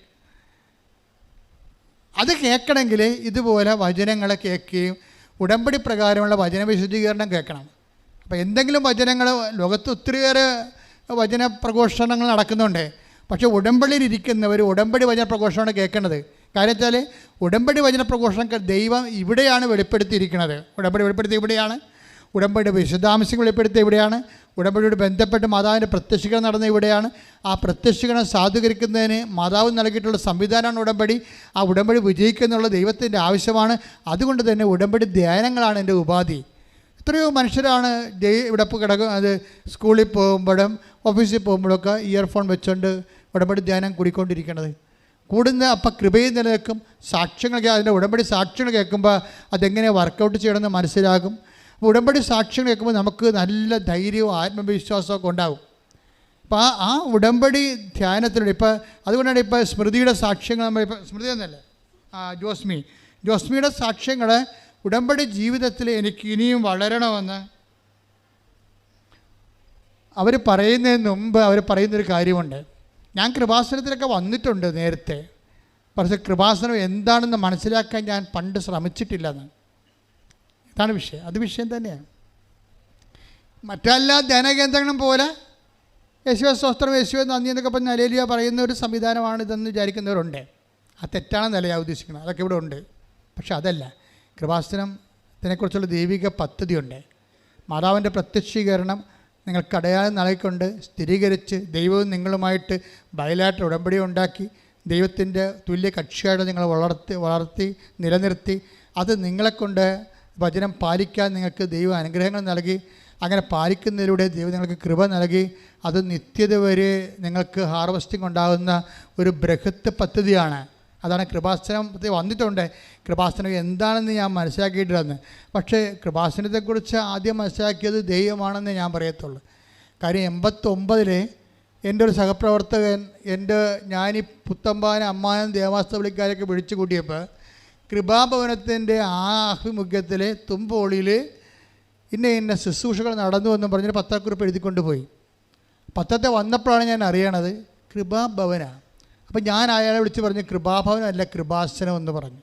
അത് കേൾക്കണമെങ്കിൽ ഇതുപോലെ വചനങ്ങളെ കേൾക്കുകയും ഉടമ്പടി പ്രകാരമുള്ള വചന വിശദീകരണം കേൾക്കണം. അപ്പോൾ എന്തെങ്കിലും വചനങ്ങൾ, ലോകത്ത് ഒത്തിരിയേറെ വചന പ്രഘോഷണങ്ങൾ നടക്കുന്നുണ്ട്, പക്ഷേ ഉടമ്പടിയിലിരിക്കുന്നവർ ഉടമ്പടി വചന പ്രഘോഷണമാണ് കേൾക്കേണ്ടത്. കാര്യം വെച്ചാൽ ഉടമ്പടി വചന പ്രഘോഷണം ദൈവം ഇവിടെയാണ് വെളിപ്പെടുത്തിയിരിക്കുന്നത്. ഉടമ്പടി വെളിപ്പെടുത്തി ഇവിടെയാണ്, ഉടമ്പടിയുടെ വിശദാംശങ്ങൾ വെളിപ്പെടുത്തി ഇവിടെയാണ്, ഉടമ്പടിയോട് ബന്ധപ്പെട്ട് മാതാവിൻ്റെ പ്രത്യക്ഷീകരണം നടന്ന ഇവിടെയാണ്. ആ പ്രത്യക്ഷീകരണം സാധൂകരിക്കുന്നതിന് മാതാവ് നൽകിയിട്ടുള്ള സംവിധാനമാണ് ഉടമ്പടി. ആ ഉടമ്പടി വിജയിക്കുന്നുള്ള ദൈവത്തിൻ്റെ ആവശ്യമാണ്. അതുകൊണ്ട് തന്നെ ഉടമ്പടി ധ്യാനങ്ങളാണ് എൻ്റെ ഉപാധി. എത്രയോ മനുഷ്യരാണ് ഇവിടെ കിടക്കും, അത് സ്കൂളിൽ പോകുമ്പോഴും ഓഫീസിൽ പോകുമ്പോഴൊക്കെ ഇയർഫോൺ വെച്ചുകൊണ്ട് ഉടമ്പടി ധ്യാനം കൂടിക്കൊണ്ടിരിക്കുന്നത്. കൂടുന്ന അപ്പം കൃപയും നിലനിൽക്കും. സാക്ഷ്യങ്ങൾ അതിൻ്റെ ഉടമ്പടി സാക്ഷ്യങ്ങൾ കേൾക്കുമ്പോൾ അതെങ്ങനെ വർക്കൗട്ട് ചെയ്യണമെന്ന് മനസ്സിലാകും. അപ്പോൾ ഉടമ്പടി സാക്ഷ്യങ്ങൾ കേൾക്കുമ്പോൾ നമുക്ക് നല്ല ധൈര്യവും ആത്മവിശ്വാസമൊക്കെ ഉണ്ടാകും. അപ്പോൾ ആ ഉടമ്പടി ധ്യാനത്തിലൂടെ ഇപ്പോൾ അതുകൊണ്ടാണ് ഇപ്പോൾ സ്മൃതിയുടെ സാക്ഷ്യങ്ങൾ നമ്മളിപ്പോൾ സ്മൃതി എന്നല്ല ജോസ്മിയുടെ സാക്ഷ്യങ്ങൾ ഉടമ്പടി ജീവിതത്തിൽ എനിക്ക് ഇനിയും വളരണമെന്ന് അവർ പറയുന്നതിന് മുമ്പ് അവർ പറയുന്നൊരു കാര്യമുണ്ട്. ഞാൻ കൃപാസനത്തിലൊക്കെ വന്നിട്ടുണ്ട് നേരത്തെ, പക്ഷേ കൃപാസനം എന്താണെന്ന് മനസ്സിലാക്കാൻ ഞാൻ പണ്ട് ശ്രമിച്ചിട്ടില്ലെന്ന്. ഇതാണ് വിഷയം. അത് വിഷയം തന്നെയാണ്. മറ്റെല്ലാ ധ്യാനകേന്ദ്രങ്ങളും പോലെ യേശുവേ സ്തോത്രം, യേശുവേ നന്ദി എന്നൊക്കെ പറഞ്ഞ് ഹല്ലേലൂയ പറയുന്ന ഒരു സംവിധാനമാണ് ഇതെന്ന് വിചാരിക്കുന്നവരുണ്ട്. അത് തെറ്റാണെന്നല്ല ഞാൻ ഉദ്ദേശിക്കുന്നത്. അതൊക്കെ ഇവിടെ ഉണ്ട്. പക്ഷെ അതല്ല, കൃപാസനത്തിനെക്കുറിച്ചുള്ള ദൈവിക പദ്ധതിയുണ്ട്. മാതാവിൻ്റെ പ്രത്യക്ഷീകരണം നിങ്ങൾക്ക് അടയാളം നൽകിക്കൊണ്ട് സ്ഥിരീകരിച്ച് ദൈവവും നിങ്ങളുമായിട്ട് ബയലായിട്ട് ഉടമ്പടി ഉണ്ടാക്കി ദൈവത്തിൻ്റെ തുല്യ കക്ഷിയായിട്ട് നിങ്ങൾ വളർത്തി നിലനിർത്തി അത് നിങ്ങളെക്കൊണ്ട് വചനം പാലിക്കാൻ നിങ്ങൾക്ക് ദൈവം അനുഗ്രഹങ്ങൾ നൽകി. അങ്ങനെ പാലിക്കുന്നതിലൂടെ ദൈവം നിങ്ങൾക്ക് കൃപ നൽകി. അത് നിത്യത വരെ നിങ്ങൾക്ക് ഹാർവസ്റ്റിംഗ് ഉണ്ടാകുന്ന ഒരു ബൃഹത്ത് പദ്ധതിയാണ്. അതാണ് കൃപാസനം വന്നിട്ടുണ്ട്. കൃപാസനം എന്താണെന്ന് ഞാൻ മനസ്സിലാക്കിയിട്ടില്ലെന്ന്. പക്ഷേ കൃപാസനത്തെക്കുറിച്ച് ആദ്യം മനസ്സിലാക്കിയത് ദൈവമാണെന്ന് ഞാൻ പറയത്തുള്ളൂ. കാര്യം 89 എൻ്റെ ഒരു സഹപ്രവർത്തകൻ ഞാനീ പുത്തമ്പാന അമ്മാനം ദേവാസ്തപള്ളിക്കാരൊക്കെ വിളിച്ചു കൂട്ടിയപ്പോൾ കൃപാഭവനത്തിൻ്റെ ആ ആഭിമുഖ്യത്തിൽ തുമ്പോളിയിൽ ഇന്ന ശുശ്രൂഷകൾ നടന്നു എന്നും പറഞ്ഞൊരു പത്രക്കുറിപ്പ് എഴുതിക്കൊണ്ട് പോയി. പത്രത്തെ വന്നപ്പോഴാണ് ഞാൻ അറിയണത് കൃപാഭവനാണ്. അപ്പം ഞാൻ അയാളെ വിളിച്ച് പറഞ്ഞു കൃപാഭവനമല്ല കൃപാസനം എന്ന് പറഞ്ഞു.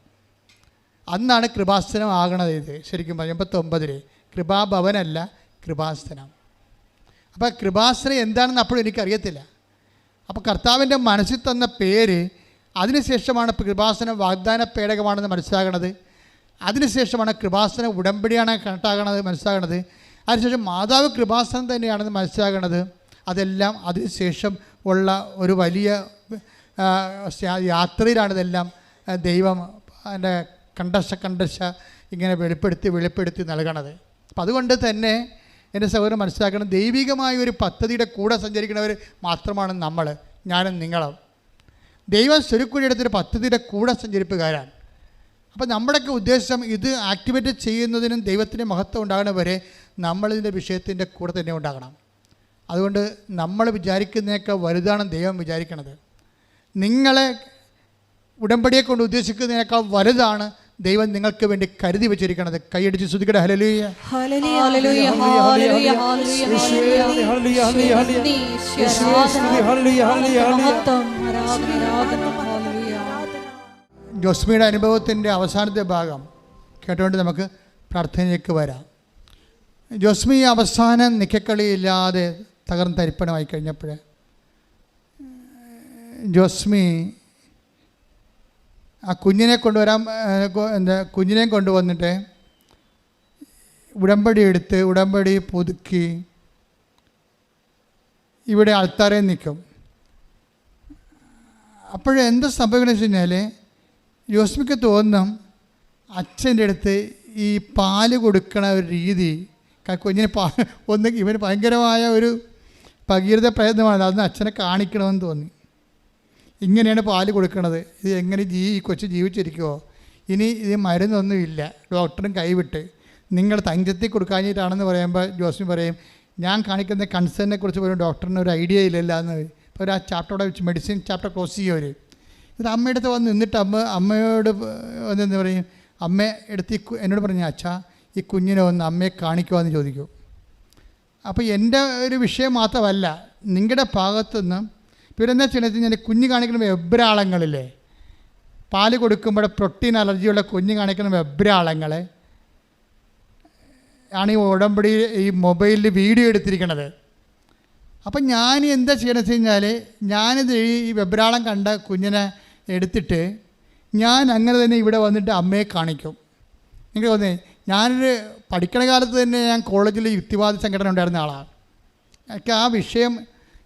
അന്നാണ് കൃപാസനം ആകണത്. ഇത് ശരിക്കും 89 കൃപാഭവനല്ല കൃപാസനം. അപ്പോൾ കൃപാസനം എന്താണെന്ന് അപ്പോഴും എനിക്കറിയത്തില്ല. അപ്പോൾ കർത്താവിൻ്റെ മനസ്സിൽ തന്ന പേര് അതിനുശേഷമാണ് കൃപാസനം വാഗ്ദാന പേടകമാണെന്ന് മനസ്സിലാകണത്. അതിനുശേഷമാണ് കൃപാസനം ഉടമ്പടിയാണ് കണക്റ്റാകണത് മനസ്സിലാകണത്. അതിനുശേഷം മാതാവ് കൃപാസനം തന്നെയാണെന്ന് മനസ്സിലാകണത്. അതെല്ലാം അതിനുശേഷം ഉള്ള ഒരു വലിയ യാത്രയിലാണിതെല്ലാം ദൈവം എൻ്റെ കണ്ടശ ഇങ്ങനെ വെളിപ്പെടുത്തി നൽകണത്. അപ്പം അതുകൊണ്ട് തന്നെ എൻ്റെ സഹോദരൻ മനസ്സിലാക്കണം, ദൈവികമായ ഒരു പദ്ധതിയുടെ കൂടെ സഞ്ചരിക്കുന്നവർ മാത്രമാണ് നമ്മൾ, ഞാനും നിങ്ങളും. ദൈവം സ്വരുക്കുഴിയെടുത്തൊരു പദ്ധതിയുടെ കൂടെ സഞ്ചരിപ്പുകാരാണ്. അപ്പോൾ നമ്മുടെയൊക്കെ ഉദ്ദേശം ഇത് ആക്ടിവേറ്റ് ചെയ്യുന്നതിനും ദൈവത്തിൻ്റെ മഹത്വം ഉണ്ടാകണവരെ നമ്മളിതിൻ്റെ വിഷയത്തിൻ്റെ കൂടെ തന്നെ ഉണ്ടാകണം. അതുകൊണ്ട് നമ്മൾ വിചാരിക്കുന്നതിനേക്കാൾ വലുതാണ് ദൈവം വിചാരിക്കണത്. നിങ്ങളെ ഉടമ്പടിയെ കൊണ്ട് ഉദ്ദേശിക്കുന്നതിനേക്കാൾ വലുതാണ് ദൈവം നിങ്ങൾക്ക് വേണ്ടി കരുതി വെച്ചിരിക്കുന്നത്. കൈയടിച്ച് സ്തുതിക്കട്ടെ. ഹല്ലേലൂയ ഹല്ലേലൂയ ഹല്ലേലൂയ ഹല്ലേലൂയ ജോസ്മിയുടെ അനുഭവത്തിൻ്റെ അവസാനത്തെ ഭാഗം കേട്ടുകൊണ്ട് നമുക്ക് പ്രാർത്ഥനയിലേക്ക് വരാം. ജോസ്മി അവസാനം നിക്കക്കളിയില്ലാതെ തകർന്നരിപ്പണമായി കഴിഞ്ഞപ്പോൾ ജോസ്മി ആ കുഞ്ഞിനെ കൊണ്ടുവന്നിട്ട് ഉടമ്പടി പുതുക്കി ഇവിടെ ആൾത്താരെ നിൽക്കും. അപ്പോഴെന്ത് സംഭവിക്കണമെന്ന് വെച്ച് കഴിഞ്ഞാൽ ജോസ്മിക്ക് തോന്നും അച്ഛൻ്റെ അടുത്ത് ഈ പാല് കൊടുക്കണ ഒരു രീതി, കുഞ്ഞിന് ഇവന് ഭയങ്കരമായ ഒരു ഭഗീരഥ പ്രയത്നമാണ്, അതൊന്ന് അച്ഛനെ കാണിക്കണമെന്ന് തോന്നി. ഇങ്ങനെയാണ് പാല് കൊടുക്കണത്, ഇത് എങ്ങനെ ഈ കൊച്ചു ജീവിച്ചിരിക്കുമോ, ഇനി ഇത് മരുന്നൊന്നുമില്ല, ഡോക്ടറും കൈവിട്ട് നിങ്ങൾ തഞ്ചത്തിൽ കൊടുക്കാഞ്ഞിട്ടാണെന്ന് പറയുമ്പോൾ ജോസ്മി പറയും ഞാൻ കാണിക്കുന്ന കൺസേണിനെ കുറിച്ച് പോലും ഡോക്ടറിന് ഒരു ഐഡിയ ഇല്ലല്ലോ എന്ന്. ഇപ്പോൾ ആ ചാപ്റ്ററോടെ വെച്ച് മെഡിസിൻ ചാപ്റ്റർ ക്ലോസ് ചെയ്യുമവർ. ഇത് അമ്മയുടെ അടുത്ത് വന്ന് നിന്നിട്ട് അമ്മയോട് വന്നെന്ന് പറയും, അമ്മ എടുത്ത് എന്നോട് പറഞ്ഞു അച്ഛാ ഈ കുഞ്ഞിനെ ഒന്ന് അമ്മയെ കാണിക്കുമോ ചോദിക്കും. അപ്പോൾ എൻ്റെ ഒരു വിഷയം മാത്രമല്ല, നിങ്ങളുടെ ഭാഗത്തുനിന്ന് ഇവരെന്താ ചെയ്യണമെന്ന് വെച്ചാൽ കുഞ്ഞ് കാണിക്കുന്ന വെബ്രാളങ്ങളില്ലേ, പാല് കൊടുക്കുമ്പോൾ പ്രോട്ടീൻ അലർജിയുള്ള കുഞ്ഞ് കാണിക്കുന്ന വെബ്രാളങ്ങളെ ആണ് ഈ ഉടമ്പടി ഈ മൊബൈലിൽ വീഡിയോ എടുത്തിരിക്കണത്. അപ്പം ഞാൻ എന്താ ചെയ്യണമെന്ന് വെച്ച് കഴിഞ്ഞാൽ ഞാനിത് ഈ വെബ്രാളം കണ്ട കുഞ്ഞിനെ എടുത്തിട്ട് ഞാൻ അങ്ങനെ തന്നെ ഇവിടെ വന്നിട്ട് അമ്മയെ കാണിക്കും. എനിക്ക് തോന്നി ഞാനൊരു പഠിക്കണ കാലത്ത് തന്നെ ഞാൻ കോളേജിൽ യുക്തിവാദ സംഘടന ഉണ്ടായിരുന്ന ആളാണ്. എനിക്ക് ആ വിഷയം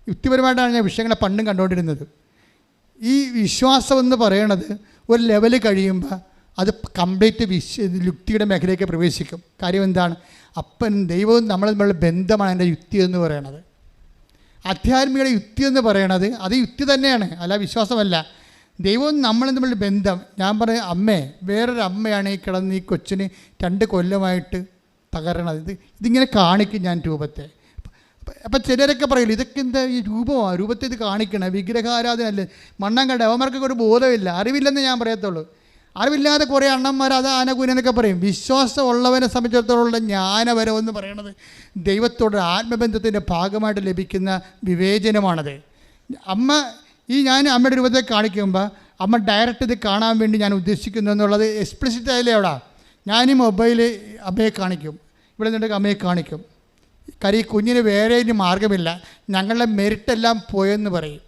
യുക്തിപരമായിട്ടാണ് ഞാൻ വിഷയങ്ങളെ പണ്ടും കണ്ടുകൊണ്ടിരുന്നത്. ഈ വിശ്വാസം എന്ന് പറയണത് ഒരു ലെവൽ കഴിയുമ്പോൾ അത് കംപ്ലീറ്റ് യുക്തിയുടെ മേഖലയിലേക്ക് പ്രവേശിക്കും. കാര്യം എന്താണ്, അപ്പൻ ദൈവവും നമ്മൾ തമ്മിലുള്ള ബന്ധമാണ് എൻ്റെ യുക്തി എന്ന് പറയണത്. ആധ്യാത്മികയുടെ യുക്തി എന്ന് പറയണത് അത് യുക്തി തന്നെയാണ്, അല്ല വിശ്വാസമല്ല. ദൈവവും നമ്മളും തമ്മിൽ ബന്ധം. ഞാൻ പറയും, അമ്മേ, വേറൊരു അമ്മയാണ് ഈ കിടന്ന് ഈ കൊച്ചിന് 2 കൊല്ലമായിട്ട് തകരണത്. ഇതിങ്ങനെ കാണിക്കും ഞാൻ രൂപത്തെ. അപ്പം ചിലരൊക്കെ പറയില്ല, ഇതൊക്കെ എന്താ ഈ രൂപമാണ്, രൂപത്തെ ഇത് കാണിക്കണം, വിഗ്രഹാരാധന അല്ലേ, മണ്ണം കണ്ട. അവന്മാർക്കൊക്കെ ഒരു ബോധമില്ല, അറിവില്ലെന്ന് ഞാൻ പറയത്തുള്ളൂ. അറിവില്ലാതെ കുറേ അണ്ണന്മാർ അത് ആനകൂനെന്നൊക്കെ പറയും. വിശ്വാസമുള്ളവനെ സംബന്ധിച്ചിടത്തോളം ജ്ഞാനപരം എന്ന് പറയുന്നത് ദൈവത്തോട് ആത്മബന്ധത്തിൻ്റെ ഭാഗമായിട്ട് ലഭിക്കുന്ന വിവേചനമാണത്. ഞാൻ അമ്മയുടെ രൂപത്തെ കാണിക്കുമ്പോൾ അമ്മ ഡയറക്റ്റ് ഇത് കാണാൻ വേണ്ടി ഞാൻ ഉദ്ദേശിക്കുന്നു എന്നുള്ളത് എക്സ്പ്ലിസിറ്റ് ആയില്ലേ അവിടെ. ഞാൻ ഈ മൊബൈൽ അമ്മയെ കാണിക്കും, ഇവിടെ നിന്നിട്ട് അമ്മയെ കാണിക്കും. കാര്യം ഈ കുഞ്ഞിന് വേറെ ഇനി മാർഗ്ഗമില്ല, ഞങ്ങളുടെ മെരിട്ടെല്ലാം പോയെന്ന് പറയും.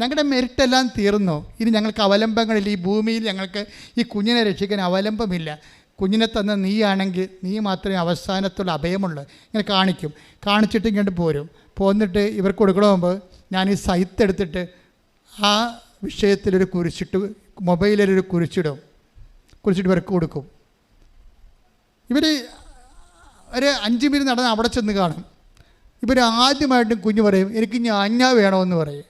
ഞങ്ങളുടെ മെരിട്ടെല്ലാം തീർന്നു, ഇനി ഞങ്ങൾക്ക് അവലംബങ്ങളില്ല. ഈ ഭൂമിയിൽ ഞങ്ങൾക്ക് ഈ കുഞ്ഞിനെ രക്ഷിക്കാൻ അവലംബമില്ല. കുഞ്ഞിനെ തന്ന നീയാണെങ്കിൽ നീ മാത്രമേ അവസാനത്തുള്ള അഭയമുള്ളൂ. ഇങ്ങനെ കാണിച്ചിട്ട് ഇങ്ങോട്ട് പോന്നിട്ട് ഇവർക്ക് കൊടുക്കണമെങ്കിൽ ഞാൻ ഈ സൈത്ത് എടുത്തിട്ട് ആ വിഷയത്തിലൊരു കുരിശിട്ട്, മൊബൈലിലൊരു കുരിച്ചിട്ട് ഇവർക്ക് കൊടുക്കും. ഇവർ ഒരു 5 മിനിറ്റ് നടന്ന് അവിടെ ചെന്ന് കാണും. ഇവർ ആദ്യമായിട്ടും കുഞ്ഞ് പറയും, എനിക്ക് ഞാഞ്ഞ വേണമെന്ന് പറയും.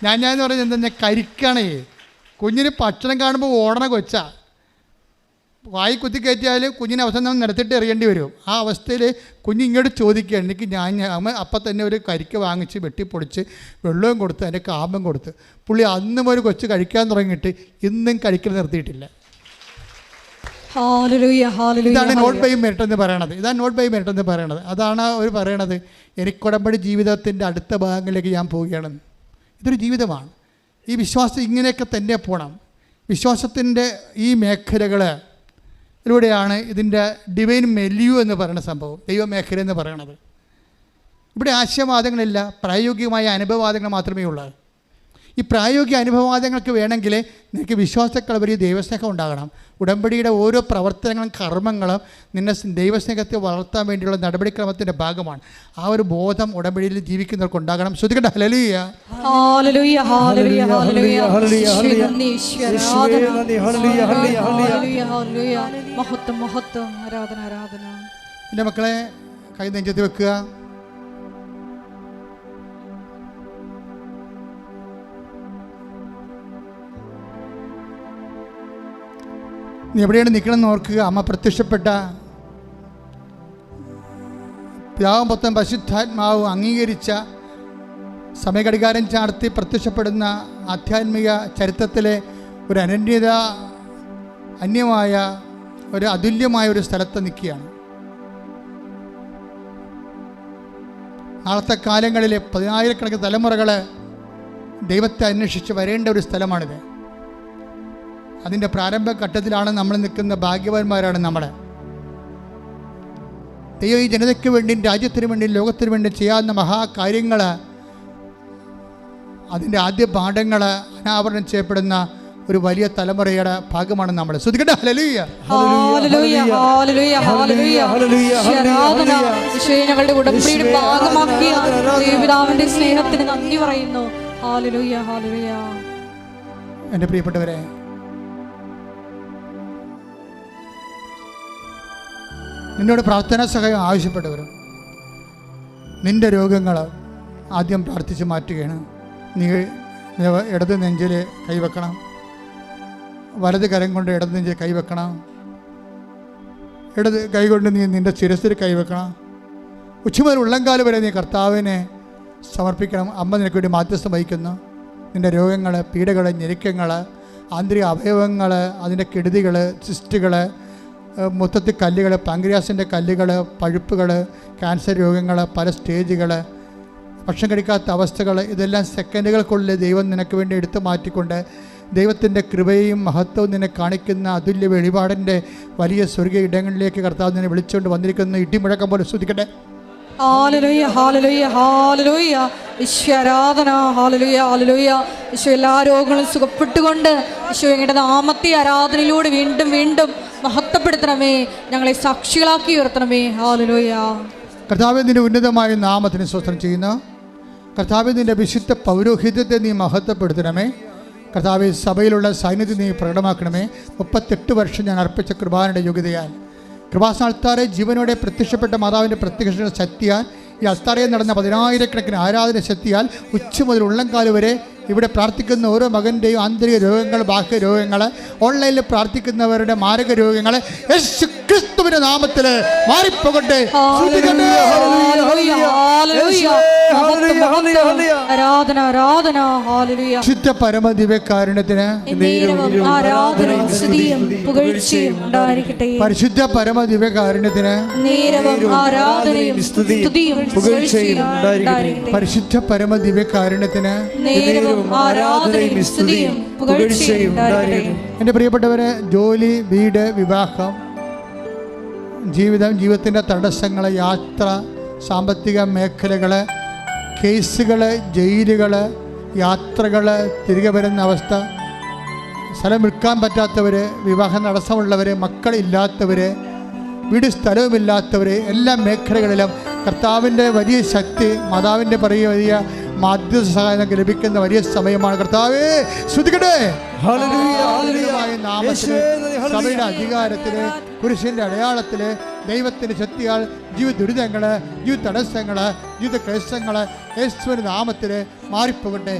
ഞാഞ്ഞെന്ന് പറഞ്ഞാൽ എന്താ, കരിക്കണേ. കുഞ്ഞിന് ഭക്ഷണം കാണുമ്പോൾ ഓടണ കൊച്ചാ, വായി കുത്തി കയറ്റിയാൽ കുഞ്ഞിനെ അവസാനം നിരത്തിട്ട് എറിയേണ്ടി വരും. ആ അവസ്ഥയിൽ കുഞ്ഞ് ഇങ്ങോട്ട് ചോദിക്കുകയാണ്, എനിക്ക് അമ്മ അപ്പം തന്നെ ഒരു കരിക്ക് വാങ്ങിച്ച് വെട്ടിപ്പൊടിച്ച് വെള്ളവും കൊടുത്ത് അതിൻ്റെ കാമ്പും കൊടുത്ത്. പുള്ളി അന്നും ഒരു കൊച്ച് കഴിക്കാൻ തുടങ്ങിയിട്ട് ഇന്നും കഴിക്കൽ നിർത്തിയിട്ടില്ല. ഇതാണ് നോട്ട് ബൈ മെറിറ്റ് എന്ന് പറയണത്. അതാണ് അവർ പറയണത്, എനിക്കുടമ്പടി ജീവിതത്തിൻ്റെ അടുത്ത ഭാഗങ്ങളിലേക്ക് ഞാൻ പോവുകയാണെന്ന്. ഇതൊരു ജീവിതമാണ്. ഈ വിശ്വാസം ഇങ്ങനെയൊക്കെ തന്നെ പോകണം. വിശ്വാസത്തിൻ്റെ ഈ മേഖലകളിലൂടെയാണ് ഇതിൻ്റെ ഡിവൈൻ മെല്യൂ എന്ന് പറയുന്ന സംഭവം, ദൈവമേഖല എന്ന് പറയണത്. ഇവിടെ ആശയവാദങ്ങളില്ല, പ്രായോഗികമായ അനുഭവവാദങ്ങൾ മാത്രമേ ഉള്ളൂ. ഈ പ്രായോഗിക അനുഭവവാദങ്ങൾക്ക് വേണമെങ്കിൽ നിനക്ക് വിശ്വാസക്കളവരി ദൈവസ്നേഹം ഉണ്ടാകണം. ഉടമ്പടിയുടെ ഓരോ പ്രവർത്തനങ്ങളും കർമ്മങ്ങളും നിന്നെ ദൈവസ്നേഹത്തെ വളർത്താൻ വേണ്ടിയുള്ള നടപടിക്രമത്തിൻ്റെ ഭാഗമാണ്. ആ ഒരു ബോധം ഉടമ്പടിയിൽ ജീവിക്കുന്നവർക്ക് ഉണ്ടാകണം. ശ്രദ്ധിക്കട്ടെ. ഹല്ലേലൂയ, ഹല്ലേലൂയ, ഹല്ലേലൂയ, ഹല്ലേലൂയ, മഹത്വം, മഹത്വം, ആരാധന, ആരാധന. എൻ്റെ മക്കളെ, കൈ നെഞ്ചത്ത് വെക്കുക. നീ എവിടെയാണ് നിൽക്കണമെന്ന് ഓർക്കുക. അമ്മ പ്രത്യക്ഷപ്പെട്ട പിതാവും പുത്രനും പരിശുദ്ധാത്മാവും അംഗീകരിച്ച സമയഘടികാരം ചാർത്തി പ്രത്യക്ഷപ്പെടുന്ന ആധ്യാത്മിക ചരിത്രത്തിലെ ഒരു അന്യമായ ഒരു അതുല്യമായ ഒരു സ്ഥലത്ത് നിൽക്കുകയാണ്. നാളത്തെ കാലങ്ങളിലെ 10,000കണക്കിന് തലമുറകൾ ദൈവത്തെ അന്വേഷിച്ച് വരേണ്ട ഒരു സ്ഥലമാണിത്. അതിൻ്റെ പ്രാരംഭഘട്ടത്തിലാണ് നമ്മൾ നിൽക്കുന്ന. ഭാഗ്യവാന്മാരാണ് നമ്മൾ. ദൈവം ഈ ജനതയ്ക്ക് വേണ്ടിയും രാജ്യത്തിന് വേണ്ടിയും ലോകത്തിന് വേണ്ടി ചെയ്യാവുന്ന മഹാകാര്യങ്ങൾ, അതിൻ്റെ ആദ്യ പാഠങ്ങൾ അനാവരണം ചെയ്യപ്പെടുന്ന ഒരു വലിയ തലമുറയുടെ ഭാഗമാണ് നമ്മൾ. ശ്രദ്ധിക്കട്ടെ. ഹല്ലേലൂയ, ഹല്ലേലൂയ, ഹല്ലേലൂയ, ഹല്ലേലൂയ, ആരാധന. ഞങ്ങളുടെ ഉടമ്പടിയുടെ ഭാഗമാക്കിയ ദൈവപിതാവിന്റെ സ്നേഹത്തിന് നന്ദി പറയുന്നു. Hallelujah, hallelujah. എൻ്റെ പ്രിയപ്പെട്ടവരെ, നിന്നോട് പ്രാർത്ഥനാ സഹായം ആവശ്യപ്പെട്ടവരും നിൻ്റെ രോഗങ്ങൾ ആദ്യം പ്രാർത്ഥിച്ച് മാറ്റുകയാണ്. നീ ഇടത് നെഞ്ചിൽ കൈവെക്കണം, വലത് കരം കൊണ്ട് ഇടത് നെഞ്ചിൽ കൈവെക്കണം, ഇടത് കൈ കൊണ്ട് നീ നിൻ്റെ ശിരസിൽ കൈവെക്കണം. ഉച്ചമുതൽ ഉള്ളംകാല് വരെ നീ കർത്താവിനെ സമർപ്പിക്കണം. അമ്മ നിനക്ക് വേണ്ടി മാധ്യസ്ഥം വഹിക്കുന്നു. നിൻ്റെ രോഗങ്ങൾ, പീഡകൾ, ഞെരുക്കങ്ങൾ, ആന്തരിക അവയവങ്ങൾ, അതിൻ്റെ കെടുതികൾ, സിസ്റ്റുകൾ, മൊത്തത്തിൽ കല്ലുകൾ, പാങ്ക്രിയാസിൻ്റെ കല്ലുകൾ, പഴുപ്പുകൾ, ക്യാൻസർ രോഗങ്ങൾ, പല സ്റ്റേജുകൾ, ഭക്ഷണം കഴിക്കാത്ത അവസ്ഥകൾ, ഇതെല്ലാം സെക്കൻഡുകൾക്കുള്ളിൽ ദൈവം നിനക്ക് വേണ്ടി എടുത്തു മാറ്റിക്കൊണ്ട് ദൈവത്തിൻ്റെ കൃപയും മഹത്വവും നിന്നെ കാണിക്കുന്ന അതുല്യ വെളിപാടിൻ്റെ വലിയ സ്വർഗീയ ഇടങ്ങളിലേക്ക് കർത്താവ് നിന്നെ വിളിച്ചുകൊണ്ട് വന്നിരിക്കുന്ന ഇടിമുഴക്കം പോലെ ശ്രദ്ധിക്കട്ടെ. ഹല്ലേലൂയ, ഹല്ലേലൂയ, ഹല്ലേലൂയ. ഈശ്വരാധന. ഹല്ലേലൂയ, ഹല്ലേലൂയ. ഈശോ എല്ലാ രോഗങ്ങളും സുഖപ്പെട്ടുകൊണ്ട് ഈശോ ഞങ്ങളുടെ നാമത്തെ ആരാധനയിലൂടെ വീണ്ടും വീണ്ടും മഹത്വപ്പെടുത്തണമേ, ഞങ്ങളെ സാക്ഷികളാക്കി ഉയർത്തണമേ. ഹല്ലേലൂയ. കർത്താവേ, നിന്റെ ഉന്നതമായ നാമത്തിന് സ്തോത്രം ചെയ്യുന്നു. കർത്താവേ, നിന്റെ വിശുദ്ധ പൗരോഹിത്യത്തെ നീ മഹത്വപ്പെടുത്തണമേ. കർത്താവേ, സഭയിലുള്ള സാന്നിധ്യം നീ പ്രകടമാക്കണമേ. 38 വർഷം ഞാൻ അർപ്പിച്ച കൃപാനയുടെ യോഗ്യതയാൽ, കൃപാസ്ഥാനത്താറെ ജീവനോടെ പ്രത്യക്ഷപ്പെട്ട മാതാവിൻ്റെ പ്രത്യക്ഷ ശക്തിയാൽ, ഈ അസ്താറയിൽ നടന്ന 10,000കണക്കിന് ആരാധന ശക്തിയാൽ ഉച്ച മുതൽ ഉള്ളംകാല് വരെ ഇവിടെ പ്രാർത്ഥിക്കുന്ന ഓരോ മകൻ്റെയും ആന്തരിക രോഗങ്ങൾ, ബാഹ്യ രോഗങ്ങൾ, ഓൺലൈനിൽ പ്രാർത്ഥിക്കുന്നവരുടെ മാരക രോഗങ്ങൾ യേശു ക്രിസ്തുവിന്റെ നാമത്തിൽ മാറിപ്പോകട്ടെ. ആരാധന ആരാധന ഹല്ലേലൂയ. ശുദ്ധ പരമ ദിവ്യകാരുണ്യത്തിന് ആരാധനയും സ്തുതിയും പുകഴ്ചയും ഉണ്ടായിരിക്കട്ടെ. പരിശുദ്ധ പരമ ദിവ്യകാരുണ്യത്തിന് ആരാധനയും സ്തുതിയും പുകഴ്ചയും ഉണ്ടായിരിക്കട്ടെ. പരിശുദ്ധ പരമ ദിവ്യകാരുണ്യത്തിന് ആരാധനയും സ്തുതിയും പുകഴ്ചയും ഉണ്ടായിരിക്കട്ടെ. എൻ്റെ പ്രിയപ്പെട്ടവരെ, ജോലി, വീട്, വിവാഹം, ജീവിതത്തിൻ്റെ തടസ്സങ്ങൾ, യാത്ര, സാമ്പത്തിക മേഖലകൾ, കേസുകൾ, ജയിലുകൾ, യാത്രകൾ, തിരികെ വരുന്ന അവസ്ഥ, സ്ഥലം വിൽക്കാൻ പറ്റാത്തവർ, വിവാഹം തടസ്സമുള്ളവർ, മക്കളില്ലാത്തവർ, വീട് സ്ഥലവുമില്ലാത്തവർ, എല്ലാ മേഖലകളിലും കർത്താവിൻ്റെ വലിയ ശക്തി, മാതാവിൻ്റെ വലിയ മാധ്യസ്ഥ സഹായം ലഭിക്കുന്ന വലിയ സമയമാണ്. കർത്താവേ സ്തുതിക്കട്ടെ. സഭയുടെ അധികാരത്തില്, പുരുഷന്റെ അടയാളത്തില്, ദൈവത്തിന്റെ ശക്തിയാൽ ജീവിത ദുരിതങ്ങള്, ജീവിത തടസ്സങ്ങള്, ജീവിത ക്ലേശങ്ങള് യേശുവിന്റെ നാമത്തില് മാറിപ്പോകട്ടെ.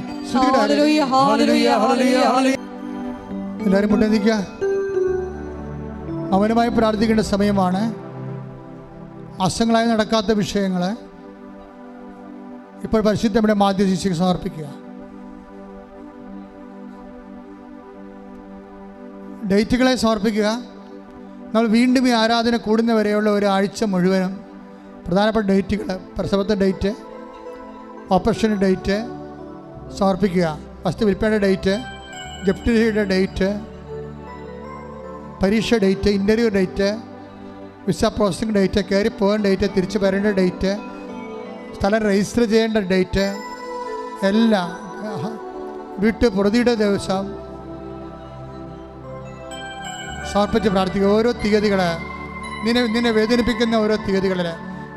എല്ലാവരും മുന്നേറിക്കുക. മൗനമായി പ്രാർത്ഥിക്കേണ്ട സമയമാണ്. മാസങ്ങളായി നടക്കാത്ത വിഷയങ്ങൾ ഇപ്പോൾ പരിശുദ്ധയുടെ മാധ്യസ്ഥിക്ക് സമർപ്പിക്കുക. ഡേറ്റുകളെ സമർപ്പിക്കുക. നമ്മൾ വീണ്ടും ഈ ആരാധന കൂടുന്നവരെയുള്ള ഒരാഴ്ച മുഴുവനും പ്രധാനപ്പെട്ട ഡേറ്റുകൾ, പ്രസവത്തെ ഡേറ്റ്, ഓപ്പറേഷൻ്റെ ഡേറ്റ് സമർപ്പിക്കുക. വസ്തു വിൽപ്പനയുടെ ഡേറ്റ്, ജപ്തിയുടെ ഡേറ്റ്, പരീക്ഷ date, interview date, visa processing date, കയറി പോകാൻ ഡേറ്റ്, തിരിച്ചു വരേണ്ട ഡേറ്റ്, സ്ഥലം രജിസ്റ്റർ ചെയ്യേണ്ട ഡേറ്റ്, എല്ലാം, വീട്ടുപ്രതിയുടെ ദിവസം സമർപ്പിച്ച് പ്രാർത്ഥിക്കുക. ഓരോ തീയതികൾ, നിന്നെ വേദനിപ്പിക്കുന്ന ഓരോ തീയതികളിൽ,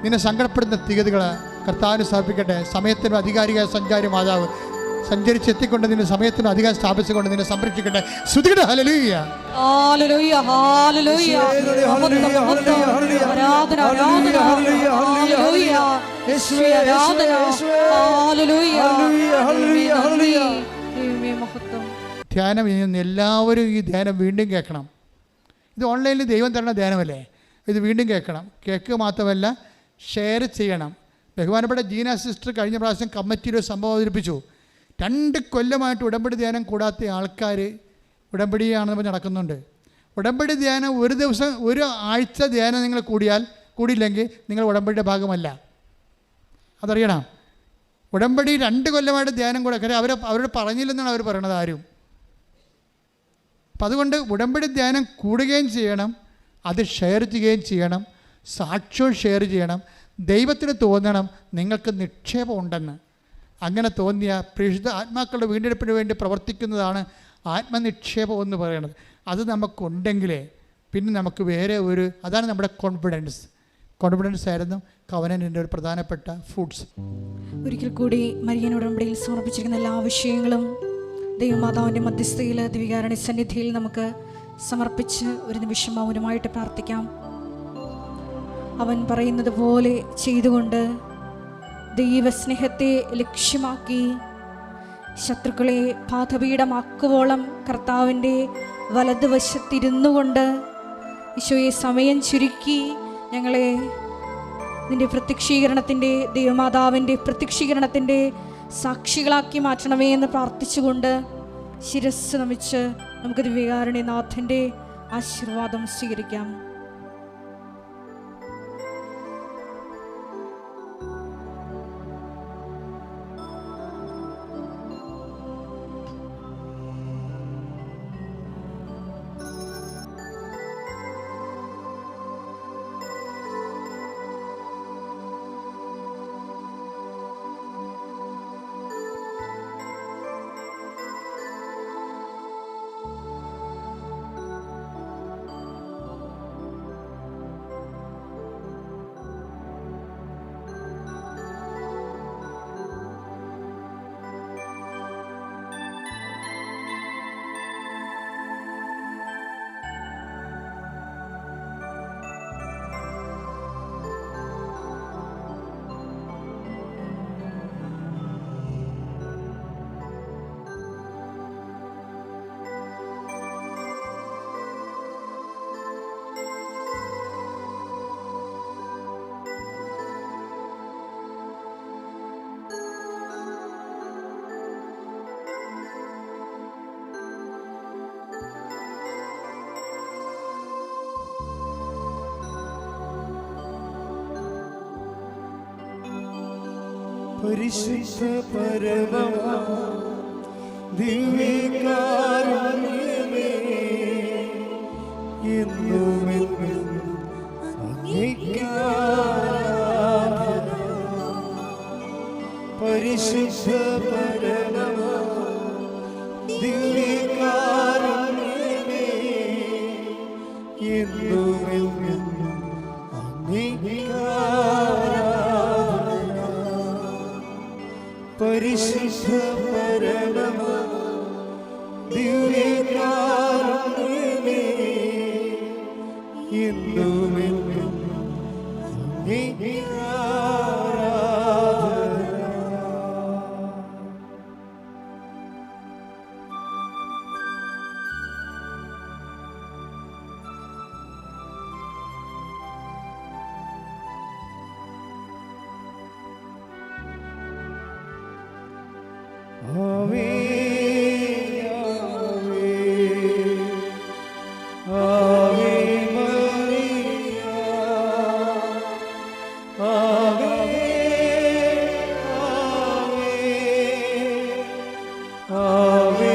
നിന്നെ സങ്കടപ്പെടുന്ന തീയതികൾ കർത്താവിന് സമർപ്പിക്കട്ടെ. സമയത്തിന് അധികാരിയായ സഞ്ചാരി മാതാവ് സഞ്ചരിച്ചെത്തിക്കൊണ്ട് നിന്നെ സമയത്തിന് അധികാരം സ്ഥാപിച്ചുകൊണ്ട് നിന്നെ സംരക്ഷിക്കട്ടെ. സ്തുതിക്കട്ടെ. ഹല്ലേലൂയ. ഹല്ലേലൂയ. ഹല്ലേലൂയ. ആരാധന ആരാധന ഹല്ലേലൂയ. യേശുവേ ആരാധന ഹല്ലേലൂയ. ഹല്ലേലൂയ. ദൈവമേ മഹത്വം. ധ്യാനം ചെയ്യുന്ന എല്ലാവരും ഈ ധ്യാനം വീണ്ടും കേൾക്കണം. ഇത് ഓൺലൈനിൽ ദൈവം തരുന്ന ധ്യാനമല്ലേ, ഇത് വീണ്ടും കേൾക്കണം. കേൾക്കുക മാത്രമല്ല, ഷെയർ ചെയ്യണം. ബഹുമാനപ്പെട്ട ജീന സിസ്റ്റർ കഴിഞ്ഞ പ്രാവശ്യം കമ്മിറ്റിയിൽ ഒരു സംഭവം അവതരിപ്പിച്ചു. 2 കൊല്ലമായിട്ട് ഉടമ്പടി ധ്യാനം കൂടാത്ത ആൾക്കാർ ഉടമ്പടിയാണെന്ന് നടക്കുന്നുണ്ട്. ഉടമ്പടി ധ്യാനം ഒരു ദിവസം, ഒരു ആഴ്ച ധ്യാനം നിങ്ങൾ കൂടിയില്ലെങ്കിൽ നിങ്ങൾ ഉടമ്പടിയുടെ ഭാഗമല്ല. അതറിയണം. ഉടമ്പടി 2 കൊല്ലമായിട്ട് ധ്യാനം കൂടെ, കാര്യം അവരോട് പറഞ്ഞില്ലെന്നാണ് അവർ പറയണത് ആരും. അപ്പം അതുകൊണ്ട് ഉടമ്പടി ധ്യാനം കൂടുകയും ചെയ്യണം, അത് ഷെയർ ചെയ്യുകയും ചെയ്യണം, സാക്ഷ്യവും ഷെയർ ചെയ്യണം. ദൈവത്തിന് തോന്നണം നിങ്ങൾക്ക് നിക്ഷേപം ഉണ്ടെന്ന്. അങ്ങനെ തോന്നിയ പരിശുദ്ധ ആത്മാക്കളുടെ വീണ്ടെടുപ്പിന് വേണ്ടി പ്രവർത്തിക്കുന്നതാണ് ആത്മനിക്ഷേപം എന്ന് പറയുന്നത്. അത് നമുക്കുണ്ടെങ്കിലേ പിന്നെ നമുക്ക് വേറെ അതാണ് നമ്മുടെ കോൺഫിഡൻസ് ആയിരുന്നു കവനൻ്റെ ഒരു പ്രധാനപ്പെട്ട ഫുഡ്സ്. ഒരിക്കൽ കൂടി മരിയൻ ഉടമ്പടിയിൽ സമർപ്പിച്ചിരിക്കുന്ന എല്ലാ വിഷയങ്ങളും ദൈവമാതാവിൻ്റെ മധ്യസ്ഥയിൽ, ദിവികാരണ സന്നിധിയിൽ നമുക്ക് സമർപ്പിച്ച് ഒരു നിമിഷം മൗനമായിട്ട് പ്രാർത്ഥിക്കാം. അവൻ പറയുന്നത് പോലെ ചെയ്തുകൊണ്ട് ദൈവസ്നേഹത്തെ ലക്ഷ്യമാക്കി ശത്രുക്കളെ പാദപീഠമാക്കുവോളം കർത്താവിൻ്റെ വലതുവശത്തിരുന്നു കൊണ്ട് ഈശോയെ സമയം ചുരുക്കി ഞങ്ങളെ നിൻ്റെ പ്രത്യക്ഷീകരണത്തിൻ്റെ, ദൈവമാതാവിൻ്റെ പ്രത്യക്ഷീകരണത്തിൻ്റെ സാക്ഷികളാക്കി മാറ്റണമേ എന്ന് പ്രാർത്ഥിച്ചുകൊണ്ട് ശിരസ് നമിച്ച് നമുക്ക് ദിവ്യകാരുണ്യനാഥൻ്റെ ആശീർവാദം സ്വീകരിക്കാം. പരിശുദ്ധ പരമമാ ദിവ്യകാരുണ്യമേ, എന്നുമെന്നും അങ്ങേയ്ക്കാരാധന. പരിശുദ്ധ പരമമാ ദിവ്യകാരുണ്യമേ, എന്നുമെന്നും അങ്ങേയ്ക്കാരാധന. പരിശുദ്ധ പരമമാ ദിവ്യകാരുണ്യമേ, എന്നുമെന്നും അങ്ങേയ്ക്കാരാധന. ആവേ ആവേ മറിയ, ആവേ ആവേ ആവേ